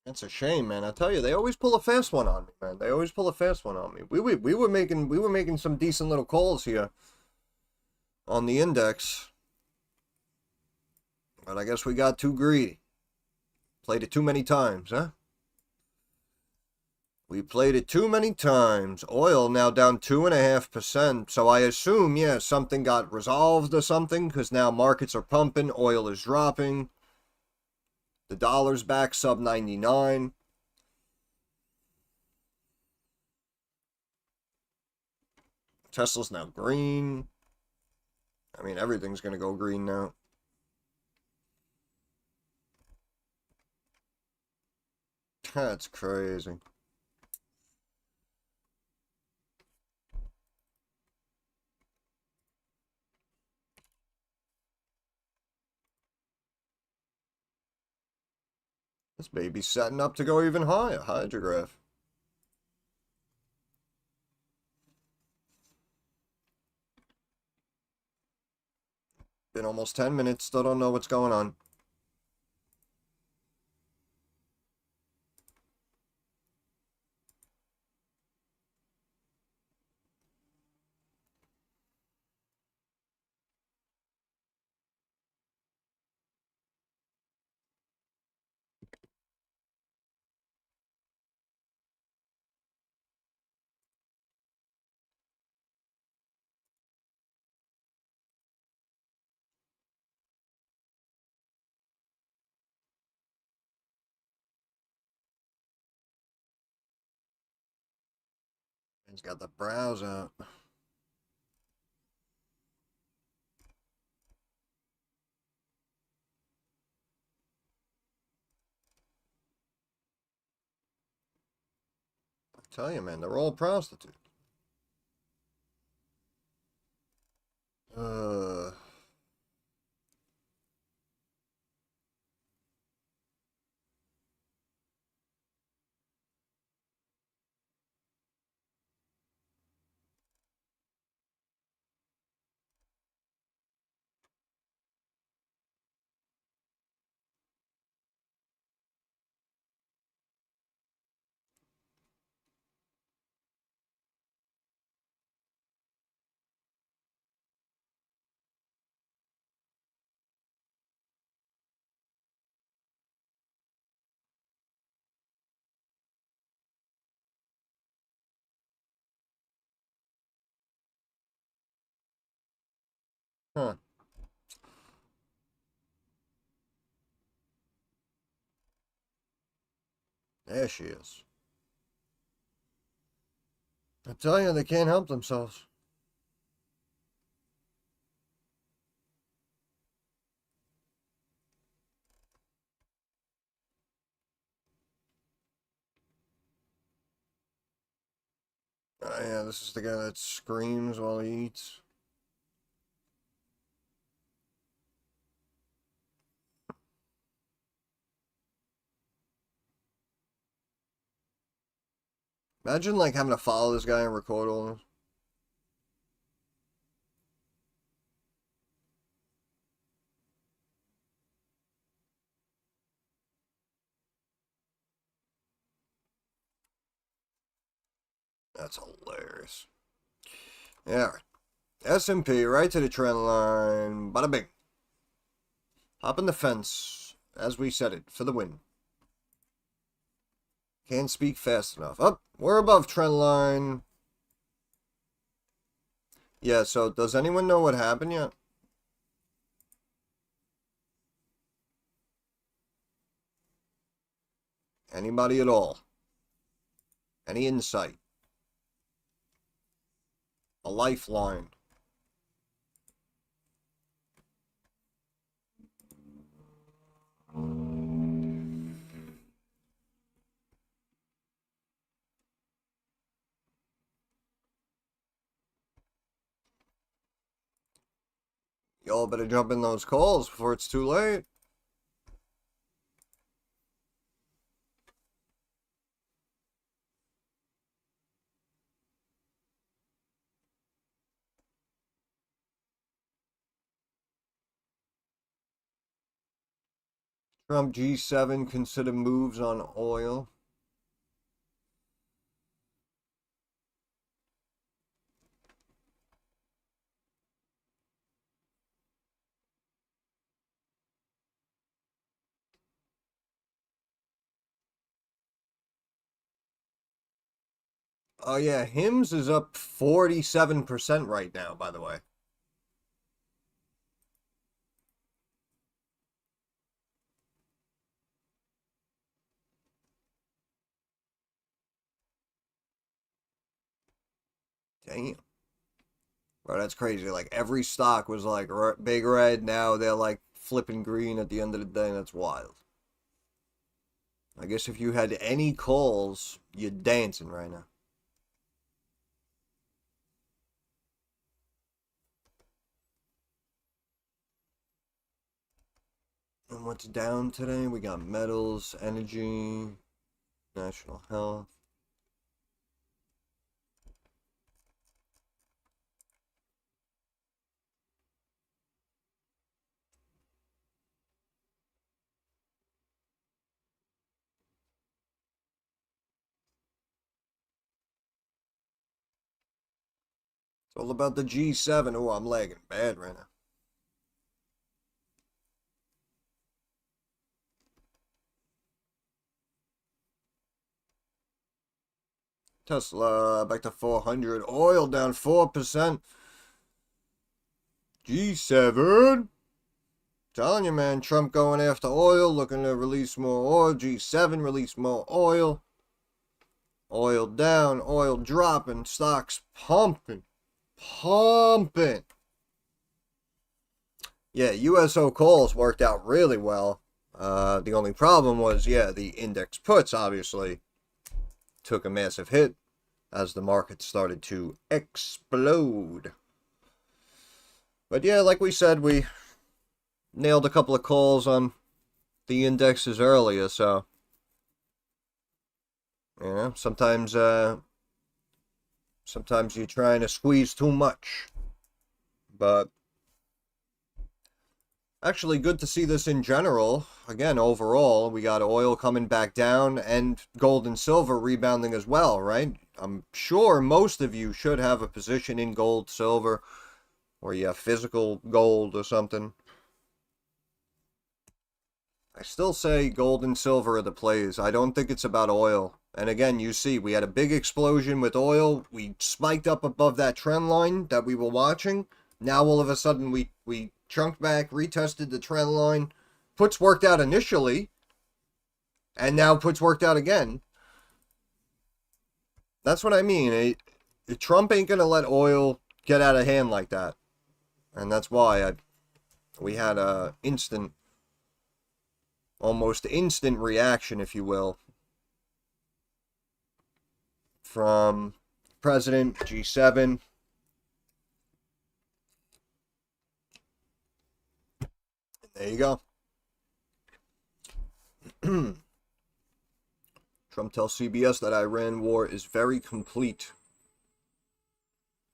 A: That's a shame, man. I tell you, they always pull a fast one on me, man. They always pull a fast one on me. We were making some decent little calls here on the index, but I guess we got too greedy. Played it too many times, huh? We played it too many times. Oil now down 2.5%. So I assume, yeah, something got resolved or something, because now markets are pumping, oil is dropping. The dollar's back sub 99. Tesla's now green. I mean, everything's going to go green now. That's crazy. This baby's setting up to go even higher. HGRAF. Been almost 10 minutes. Still don't know what's going on. He's got the brows out. I tell you, man, they're all prostitutes. Uh, Huh. There she is. I tell you, they can't help themselves. Oh, yeah, this is the guy that screams while he eats. Imagine, like, having to follow this guy and record all this. That's hilarious. Yeah. S&P, right to the trend line. Bada bing. Hop in the fence, as we said it, for the win. Can't speak fast enough. Up, we're above trend line. Yeah, so does anyone know what happened yet? Anybody at all? Any insight? A lifeline? Y'all better jump in those calls before it's too late. Trump G7 consider moves on oil. Oh yeah, Hims is up 47% right now, by the way. Damn. Bro, that's crazy. Like, every stock was like big red. Now they're like flipping green at the end of the day. That's wild. I guess if you had any calls, you're dancing right now. And what's down today? We got metals, energy, national health. It's all about the G7. Oh, I'm lagging bad right now. Tesla back to 400. Oil down 4%. G7. Telling you, man, Trump going after oil, looking to release more oil. G7 release more oil. Oil down, oil dropping, stocks pumping. Pumping. Yeah, USO calls worked out really well. The only problem was, yeah, the index puts obviously took a massive hit as the market started to explode. But yeah, like we said, we nailed a couple of calls on the indexes earlier, so yeah, sometimes you're trying to squeeze too much. But actually, good to see this in general. Again, overall, we got oil coming back down and gold and silver rebounding as well, right? I'm sure most of you should have a position in gold, silver, or you have physical gold or something. I still say gold and silver are the plays. I don't think it's about oil. And again, you see, we had a big explosion with oil. We spiked up above that trend line that we were watching. Now all of a sudden we chunked back, retested the trend line. Puts worked out initially, and now puts worked out again. That's what I mean. Trump ain't gonna let oil get out of hand like that, and that's why we had a almost instant reaction, if you will, from President G7. There you go. Trump tells CBS that Iran war is very complete.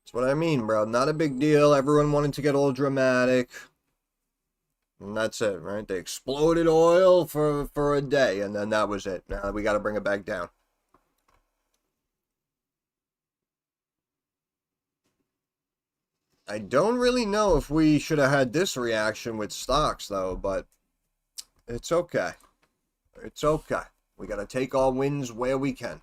A: That's what I mean, bro. Not a big deal. Everyone wanted to get all dramatic. And that's it, right? They exploded oil for a day, and then that was it. Now we got to bring it back down. I don't really know if we should have had this reaction with stocks, though, but it's okay. It's okay. We got to take our wins where we can.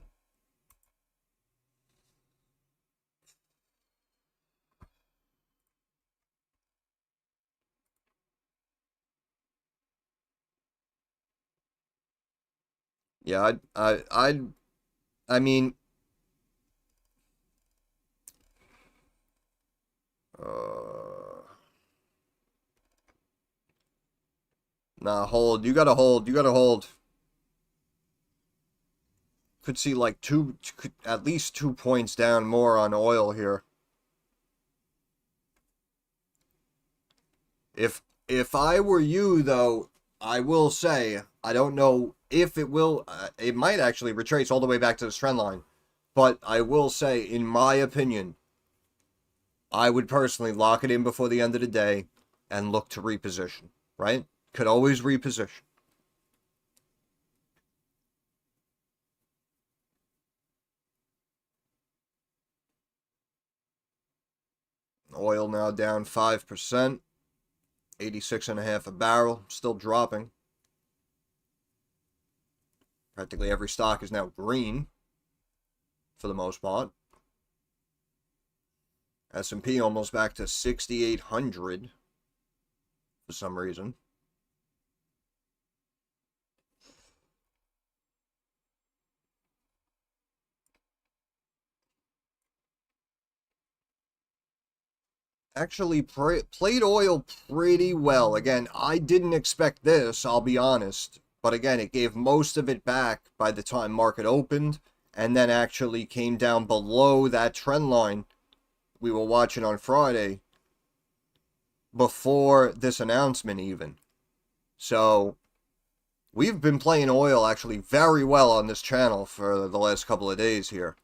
A: Yeah, I mean, nah, hold. You gotta hold. You gotta hold. Could see like at least 2 points down more on oil here. If I were you, though, I will say I don't know if it will. It might actually retrace all the way back to this trend line, but I will say, in my opinion, I would personally lock it in before the end of the day and look to reposition. Right? Could always reposition. Oil now down 5%. 86.5 a barrel, still dropping. Practically every stock is now green, for the most part. S&P almost back to 6,800 for some reason. Actually played oil pretty well. Again, I didn't expect this, I'll be honest. But again, it gave most of it back by the time market opened, and then actually came down below that trend line we were watching on Friday before this announcement even. So we've been playing oil actually very well on this channel for the last couple of days here.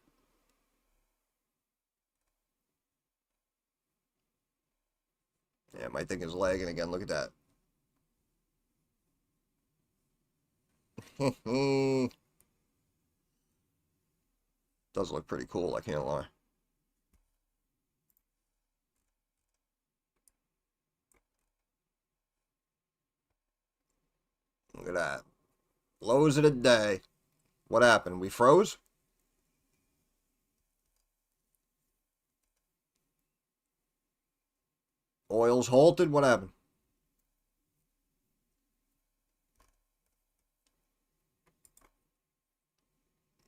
A: Yeah, my thing is lagging again. Look at that. Does look pretty cool, I can't lie. Look at that. Lows of the day. What happened? We froze? Oil's halted? What happened?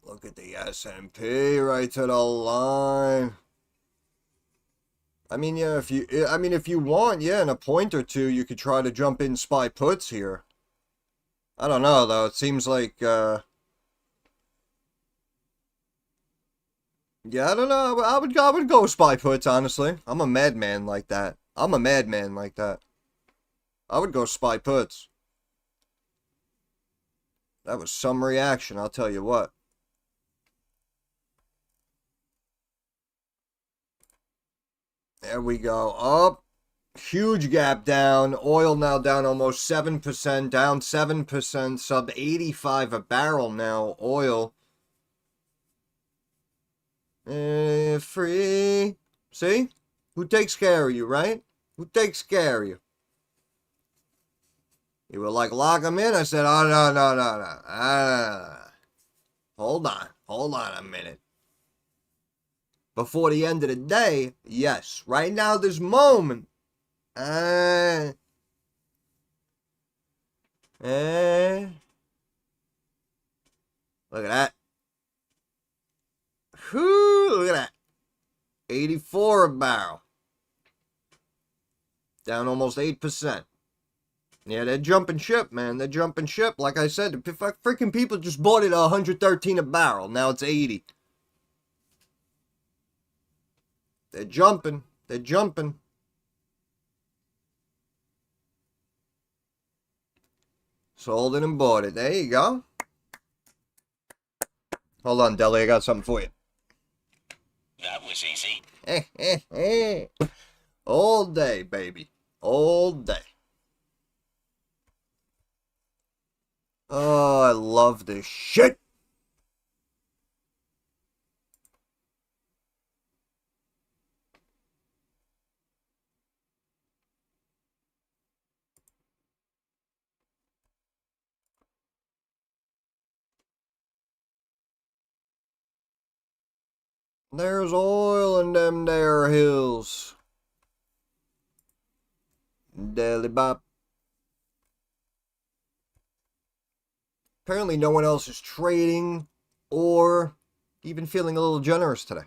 A: Look at the S&P right to the line. I mean, yeah, if you want, yeah, in a point or two, you could try to jump in SPY puts here. I don't know, though. It seems like, yeah, I don't know. I would go SPY puts, honestly. I'm a madman like that. I would go SPY puts. That was some reaction, I'll tell you what. There we go. Up. Huge gap down. Oil now down almost 7%. Down 7%. Sub 85 a barrel now. Oil. Free. See? Who takes care of you, right? Who takes care of you? You were like, lock them in? I said, oh, no. Hold on a minute. before the end of the day, yes. Right now, this moment, look at that. Whew, look at that. 84 a barrel. Down almost 8%. Yeah, they're jumping ship, man. They're jumping ship. Like I said, freaking people just bought it at 113 a barrel. Now it's 80. They're jumping. They're jumping. Sold it and bought it. There you go. Hold on, Deli. I got something for you.
B: That was easy.
A: All day, baby. All day. Oh, I love this shit. There's oil in them there hills. Deli bop. Apparently no one else is trading or even feeling a little generous today.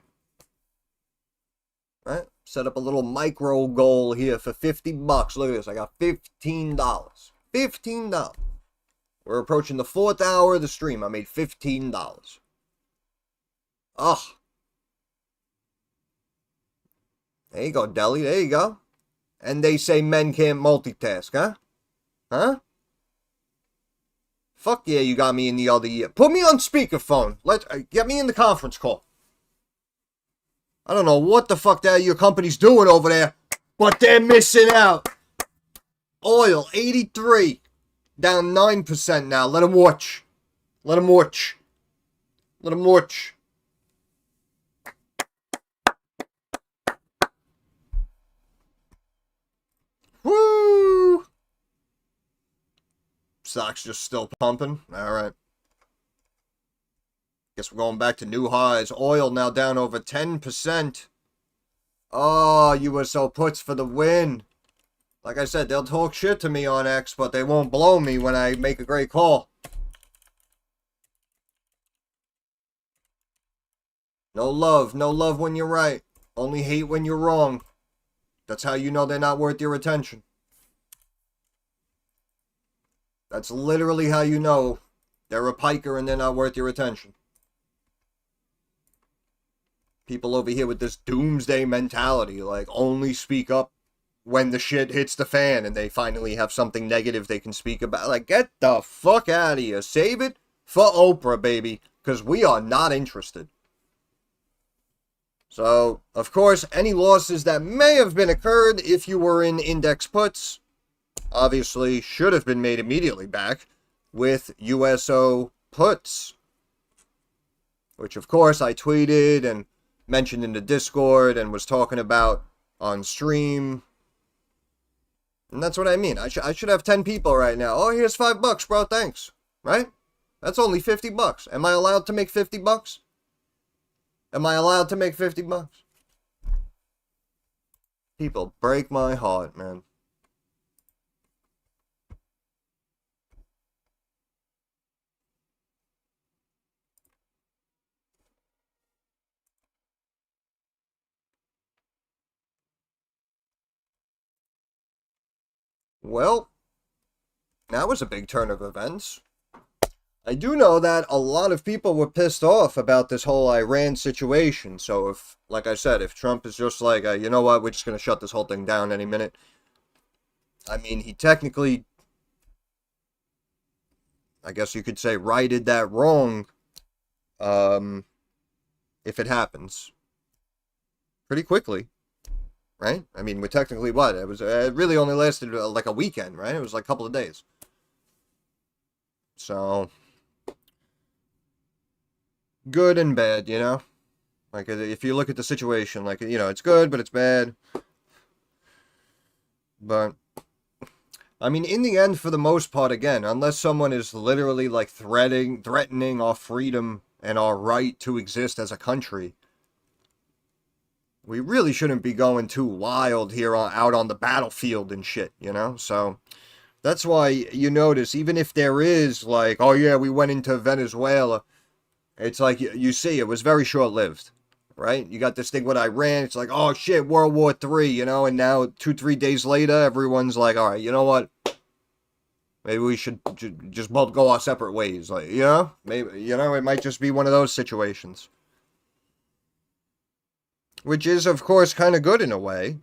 A: Right? Set up a little micro goal here for 50 bucks. Look at this. I got $15. $15. We're approaching the 4th hour of the stream. I made $15. Ugh. There you go, Deli. There you go. And they say men can't multitask, huh? Huh? Fuck yeah, you got me in the other year. Put me on speakerphone. Get me in the conference call. I don't know what the fuck that your company's doing over there, but they're missing out. Oil, 83. Down 9% now. Let them watch. Let them watch. Let them watch. Woo! Stock's just still pumping. All right. Guess we're going back to new highs. Oil now down over 10%. Oh, USO puts for the win. Like I said, they'll talk shit to me on X, but they won't blow me when I make a great call. No love. No love when you're right. Only hate when you're wrong. That's how you know they're not worth your attention. That's literally how you know they're a piker and they're not worth your attention. People over here with this doomsday mentality, like only speak up when the shit hits the fan and they finally have something negative they can speak about. Like, get the fuck out of here. Save it for Oprah, baby, because we are not interested. So, of course, any losses that may have been occurred if you were in index puts, obviously should have been made immediately back with USO puts. Which, of course, I tweeted and mentioned in the Discord and was talking about on stream. And that's what I mean. I should have 10 people right now. Oh, here's $5, bro. Thanks. Right? That's only $50. Am I allowed to make $50? Am I allowed to make $50? People break my heart, man. Well, that was a big turn of events. I do know that a lot of people were pissed off about this whole Iran situation. So if, like I said, if Trump is just like, you know what, we're just going to shut this whole thing down any minute. I mean, he technically, I guess you could say, righted that wrong. If it happens. Pretty quickly. Right? I mean, we're technically what? It really only lasted like a weekend, right? It was like a couple of days. So, good and bad, you know? Like, if you look at the situation, like, you know, it's good, but it's bad. But, I mean, in the end, for the most part, again, unless someone is literally, like, threatening our freedom and our right to exist as a country, we really shouldn't be going too wild here out on the battlefield and shit, you know? So that's why you notice, even if there is like, oh yeah, we went into Venezuela, it's like you see, it was very short-lived, right? You got this thing with Iran, it's like, oh shit, World War III, you know? And now 2-3 days later, everyone's like, all right, you know what? Maybe we should just both go our separate ways, like, you know? Maybe, you know, it might just be one of those situations. Which is, of course, kind of good in a way.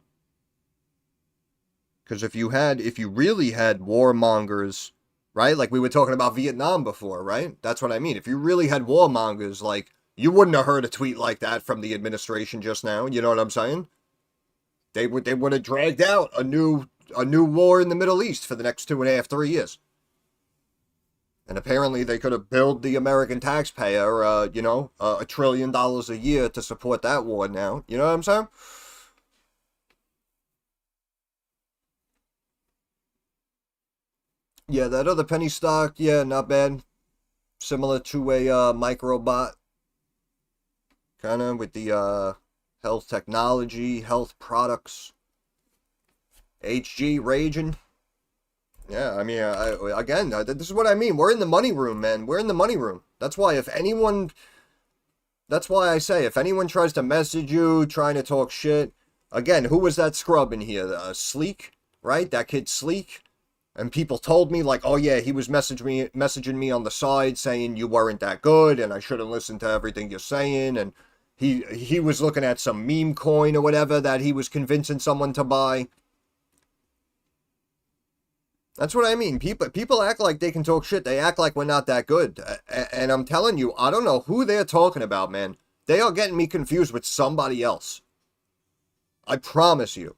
A: Because if you really had warmongers, right? Like we were talking about Vietnam before, right? That's what I mean. If you really had warmongers, like, you wouldn't have heard a tweet like that from the administration just now. You know what I'm saying? They would have dragged out a new war in the Middle East for the next 2.5, 3 years. And apparently they could have billed the American taxpayer, $1 trillion a year to support that war now. You know what I'm saying? Yeah, that other penny stock, yeah, not bad. Similar to a microbot. Kind of with the health technology, health products. HG raging. Yeah, I mean, again, this is what I mean. We're in the money room, man. We're in the money room. That's why that's why I say, if anyone tries to message you, trying to talk shit, again, who was that scrub in here? Sleek, right? That kid Sleek. And people told me, like, oh yeah, he was messaging me on the side saying you weren't that good and I shouldn't listen to everything you're saying. And he was looking at some meme coin or whatever that he was convincing someone to buy. That's what I mean. People act like they can talk shit. They act like we're not that good. And I'm telling you, I don't know who they're talking about, man. They are getting me confused with somebody else. I promise you.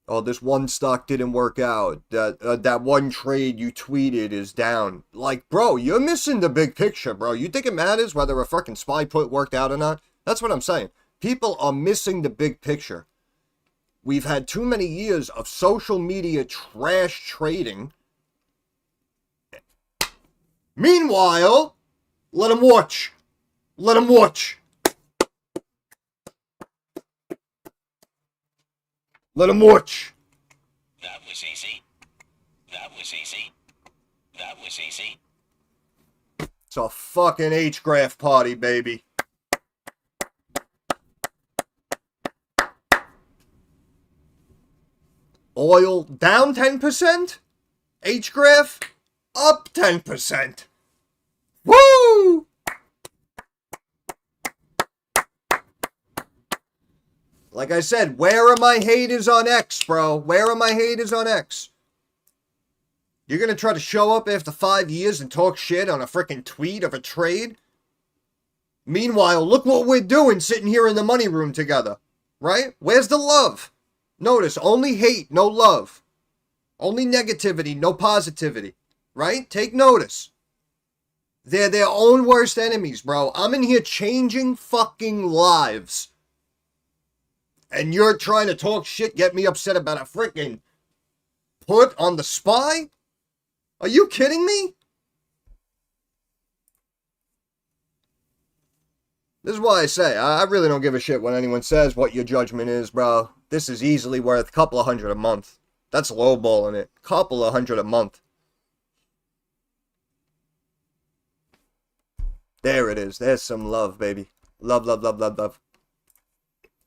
A: Oh, this one stock didn't work out. That one trade you tweeted is down. Like, bro, you're missing the big picture, bro. You think it matters whether a fucking spy put worked out or not? That's what I'm saying. People are missing the big picture. We've had too many years of social media trash trading. Meanwhile, let them watch. Let them watch. Let them watch.
B: That was easy. That was easy. That was easy.
A: It's a fucking HGRAF party, baby. Oil down 10%? HGRAF up 10%. Woo! Like I said, where are my haters on X, bro? Where are my haters on X? You're gonna try to show up after 5 years and talk shit on a freaking tweet of a trade? Meanwhile, look what we're doing sitting here in the money room together. Right? Where's the love? Notice, only hate, no love. Only negativity, no positivity. Right? Take notice. They're their own worst enemies, bro. I'm in here changing fucking lives. And you're trying to talk shit, get me upset about a freaking put on the SPY? Are you kidding me? This is why I say, I really don't give a shit when anyone says what your judgment is, bro. This is easily worth a couple of $100 a month. That's lowballing it. Couple of $100 a month. There it is. There's some love, baby. Love, love, love, love, love.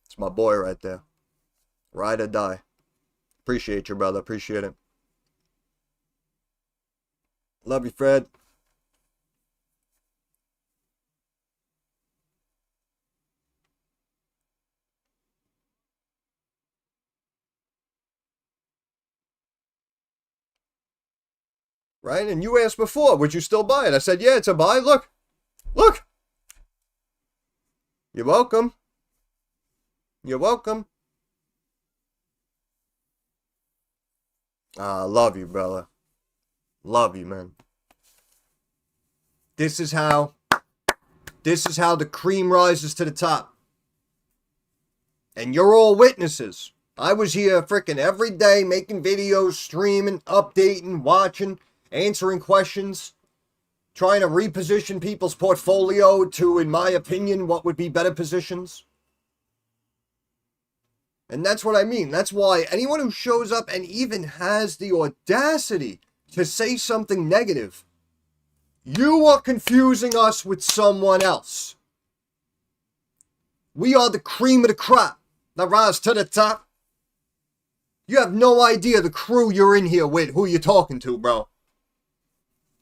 A: It's my boy right there. Ride or die. Appreciate you, brother. Appreciate it. Love you, Fred. Right? And you asked before, would you still buy it? I said, yeah, it's a buy. Look. Look. You're welcome. You're welcome. Love you, brother. Love you, man. This is how the cream rises to the top. And you're all witnesses. I was here freaking every day making videos, streaming, updating, watching, answering questions, trying to reposition people's portfolio to, in my opinion, what would be better positions. And that's what I mean. That's why anyone who shows up and even has the audacity to say something negative, you are confusing us with someone else. We are the cream of the crop that rise to the top. You have no idea the crew you're in here with, who you're talking to, bro.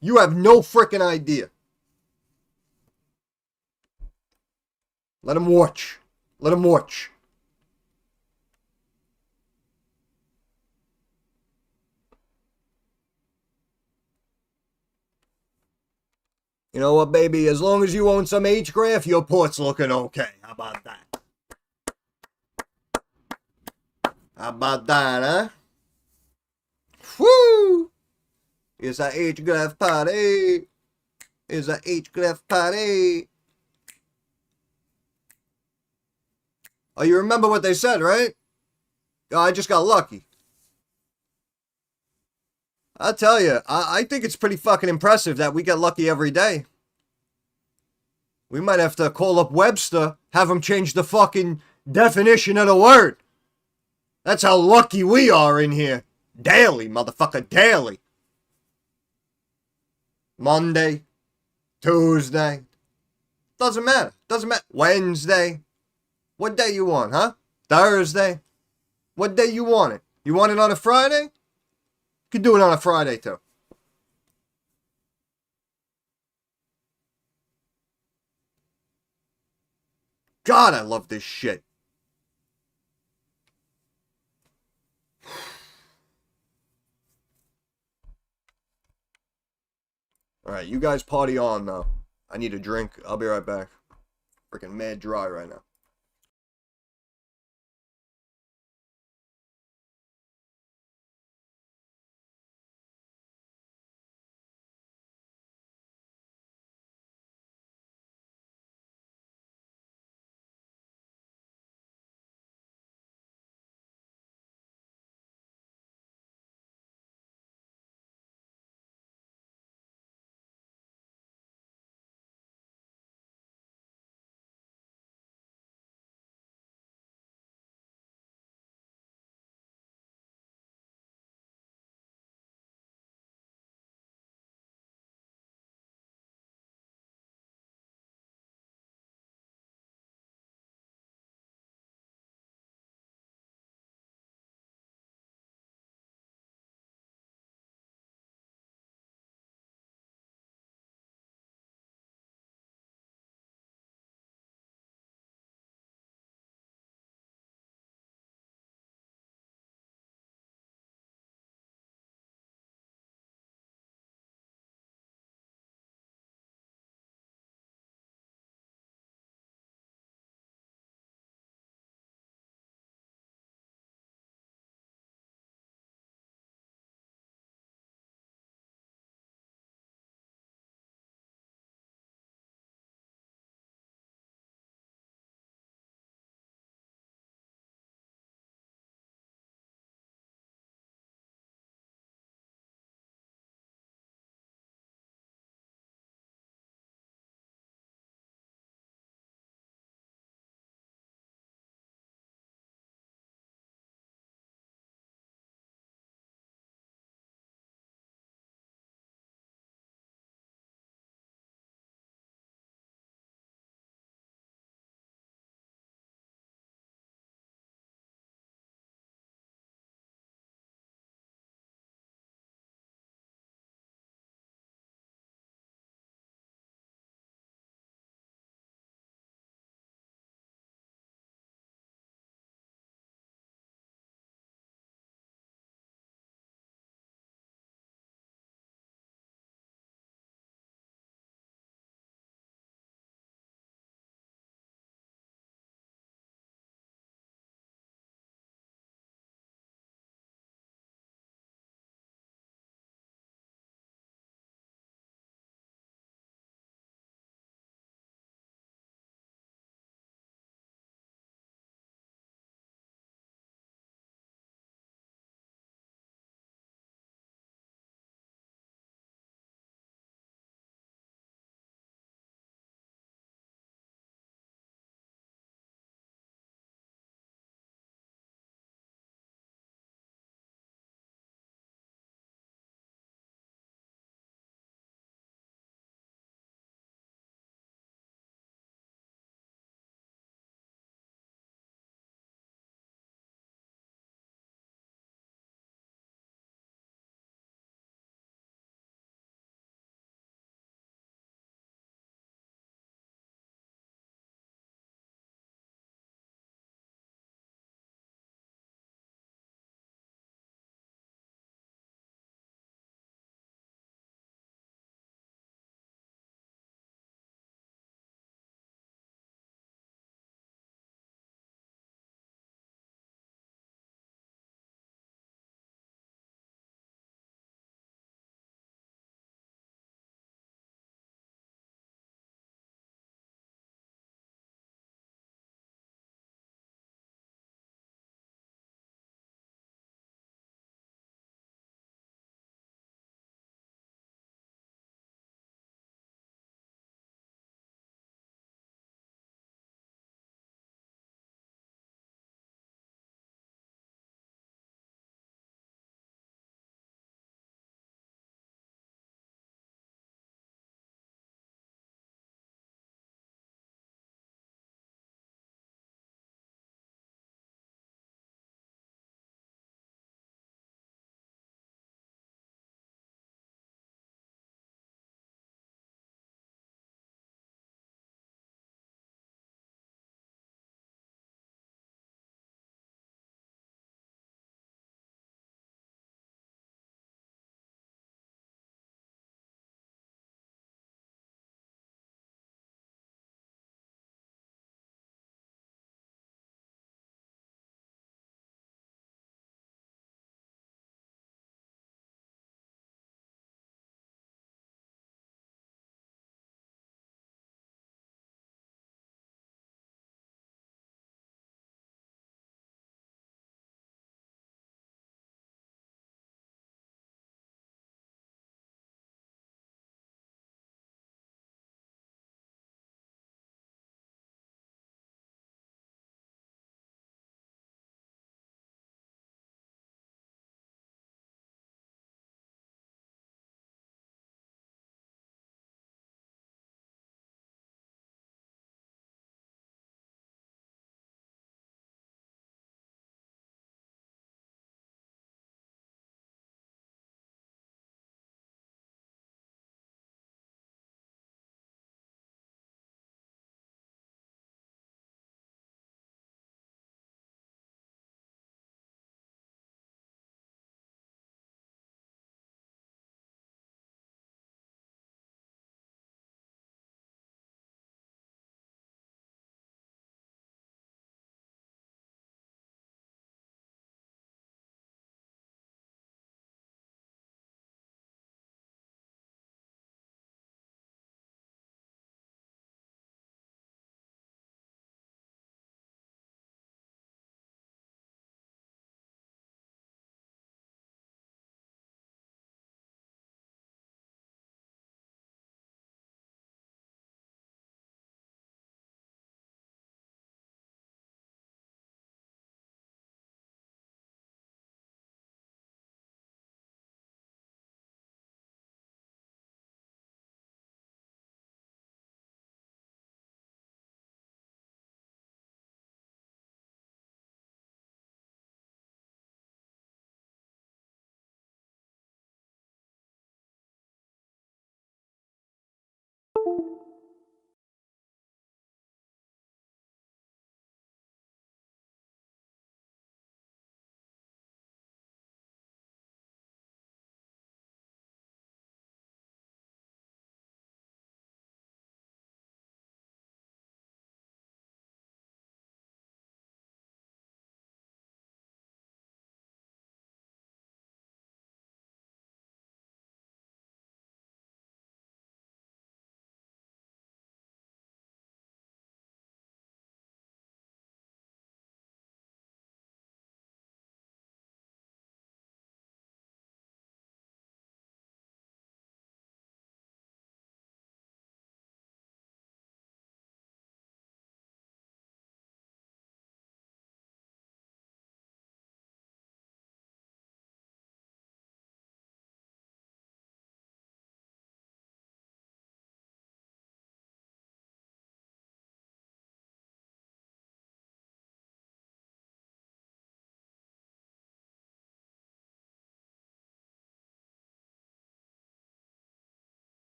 A: You have no freaking idea. Let him watch. Let him watch. You know what, baby? As long as you own some HGRAF, your port's looking okay. How about that? How about that, huh? Woo! It's a HGRAF party. It's a HGRAF party. Oh, you remember what they said, right? Oh, I just got lucky. I'll tell you, I think it's pretty fucking impressive that we get lucky every day. We might have to call up Webster, have him change the fucking definition of the word. That's how lucky we are in here. Daily, motherfucker, daily. Monday, Tuesday. Doesn't matter. Doesn't matter. Wednesday. What day you want, huh? Thursday. What day you want it? You want it on a Friday? You can do it on a Friday, too. God, I love this shit. Alright, you guys party on, though. I need a drink. I'll be right back. Freaking mad dry right now.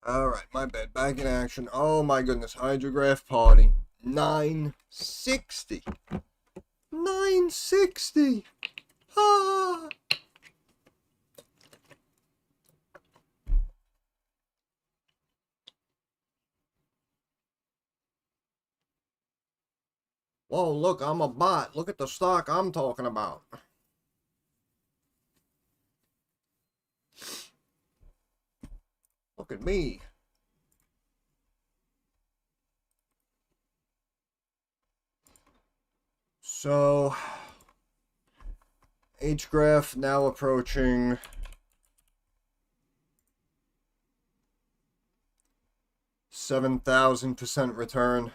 A: Alright, my bad. Back in action. Oh my goodness. HGRAF party. 960. 960. Ah. Whoa, look, I'm a bot. Look at the stock I'm talking about. Look at me. So, HGRAF now approaching 7,000% return.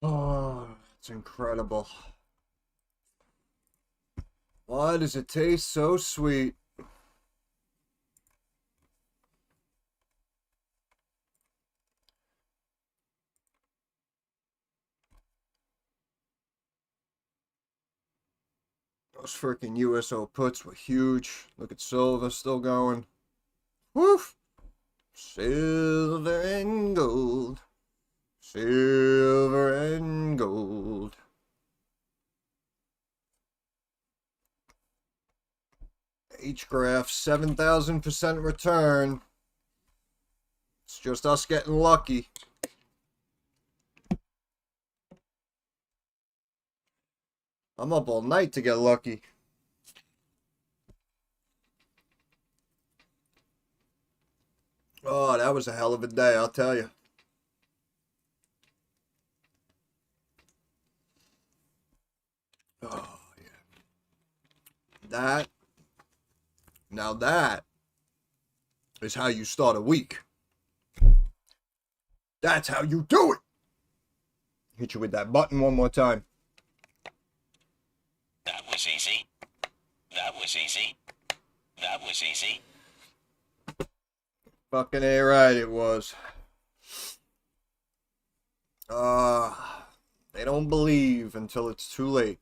A: Oh, it's incredible. Why does it taste so sweet? Those freaking USO puts were huge. Look at silver still going. Woof! Silver and gold. Silver and gold. HGRAF 7,000% return. It's just us getting lucky. I'm up all night to get lucky. Oh, that was a hell of a day, I'll tell you. Oh, yeah. Now that is how you start a week. That's how you do it. Hit you with that button one more time.
B: That was easy. That was easy. That was easy.
A: Fucking A right it was. They don't believe until it's too late.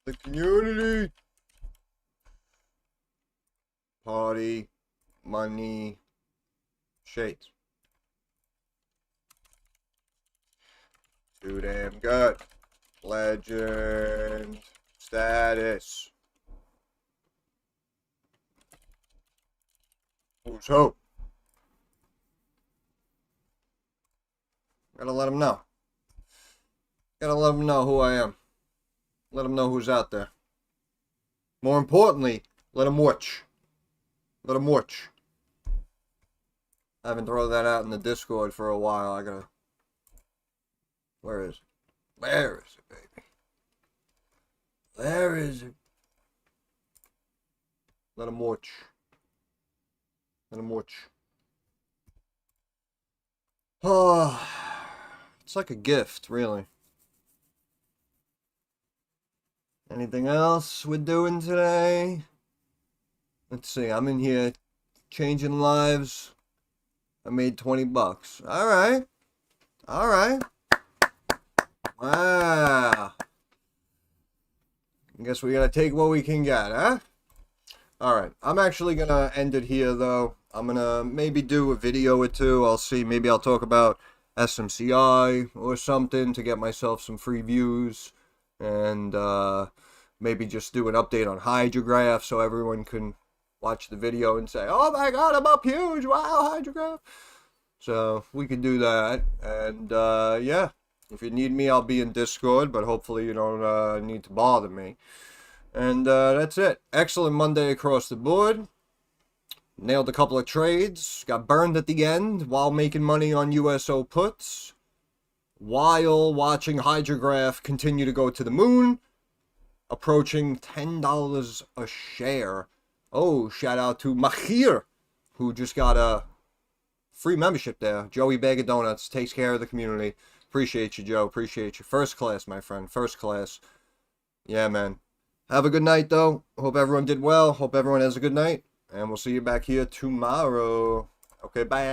A: The community. Party. Money. Shades. Too damn good. Legend. Status. Who's hope? Gotta let them know. Gotta let them know who I am. Let them know who's out there. More importantly, let them watch. Let them watch. I haven't thrown that out in the Discord for a while. I gotta... Where is it? Where is it, baby? Where is it? Let them watch. Let them watch. Oh, it's like a gift, really. Anything else we're doing today? Let's see, I'm in here changing lives. I made 20 bucks. All right. All right. Wow. I guess we gotta take what we can get, huh? All right. I'm actually gonna end it here, though. I'm gonna maybe do a video or two. I'll see. Maybe I'll talk about SMCI or something to get myself some free views. And maybe just do an update on HGRAF so everyone can watch the video and say, oh my god, I'm up huge, wow, HGRAF. So we could do that. And yeah, if you need me, I'll be in Discord, but hopefully you don't need to bother me. And that's it. Excellent Monday across the board. Nailed a couple of trades. Got burned at the end while making money on USO puts. While watching HGRAF continue to go to the moon. Approaching $10 a share. Oh, shout out to Mahir, who just got a free membership there. Joey Bag of Donuts takes care of the community. Appreciate you, Joe. Appreciate you. First class, my friend. First class. Yeah, man. Have a good night, though. Hope everyone did well. Hope everyone has a good night. And we'll see you back here tomorrow. Okay, bye.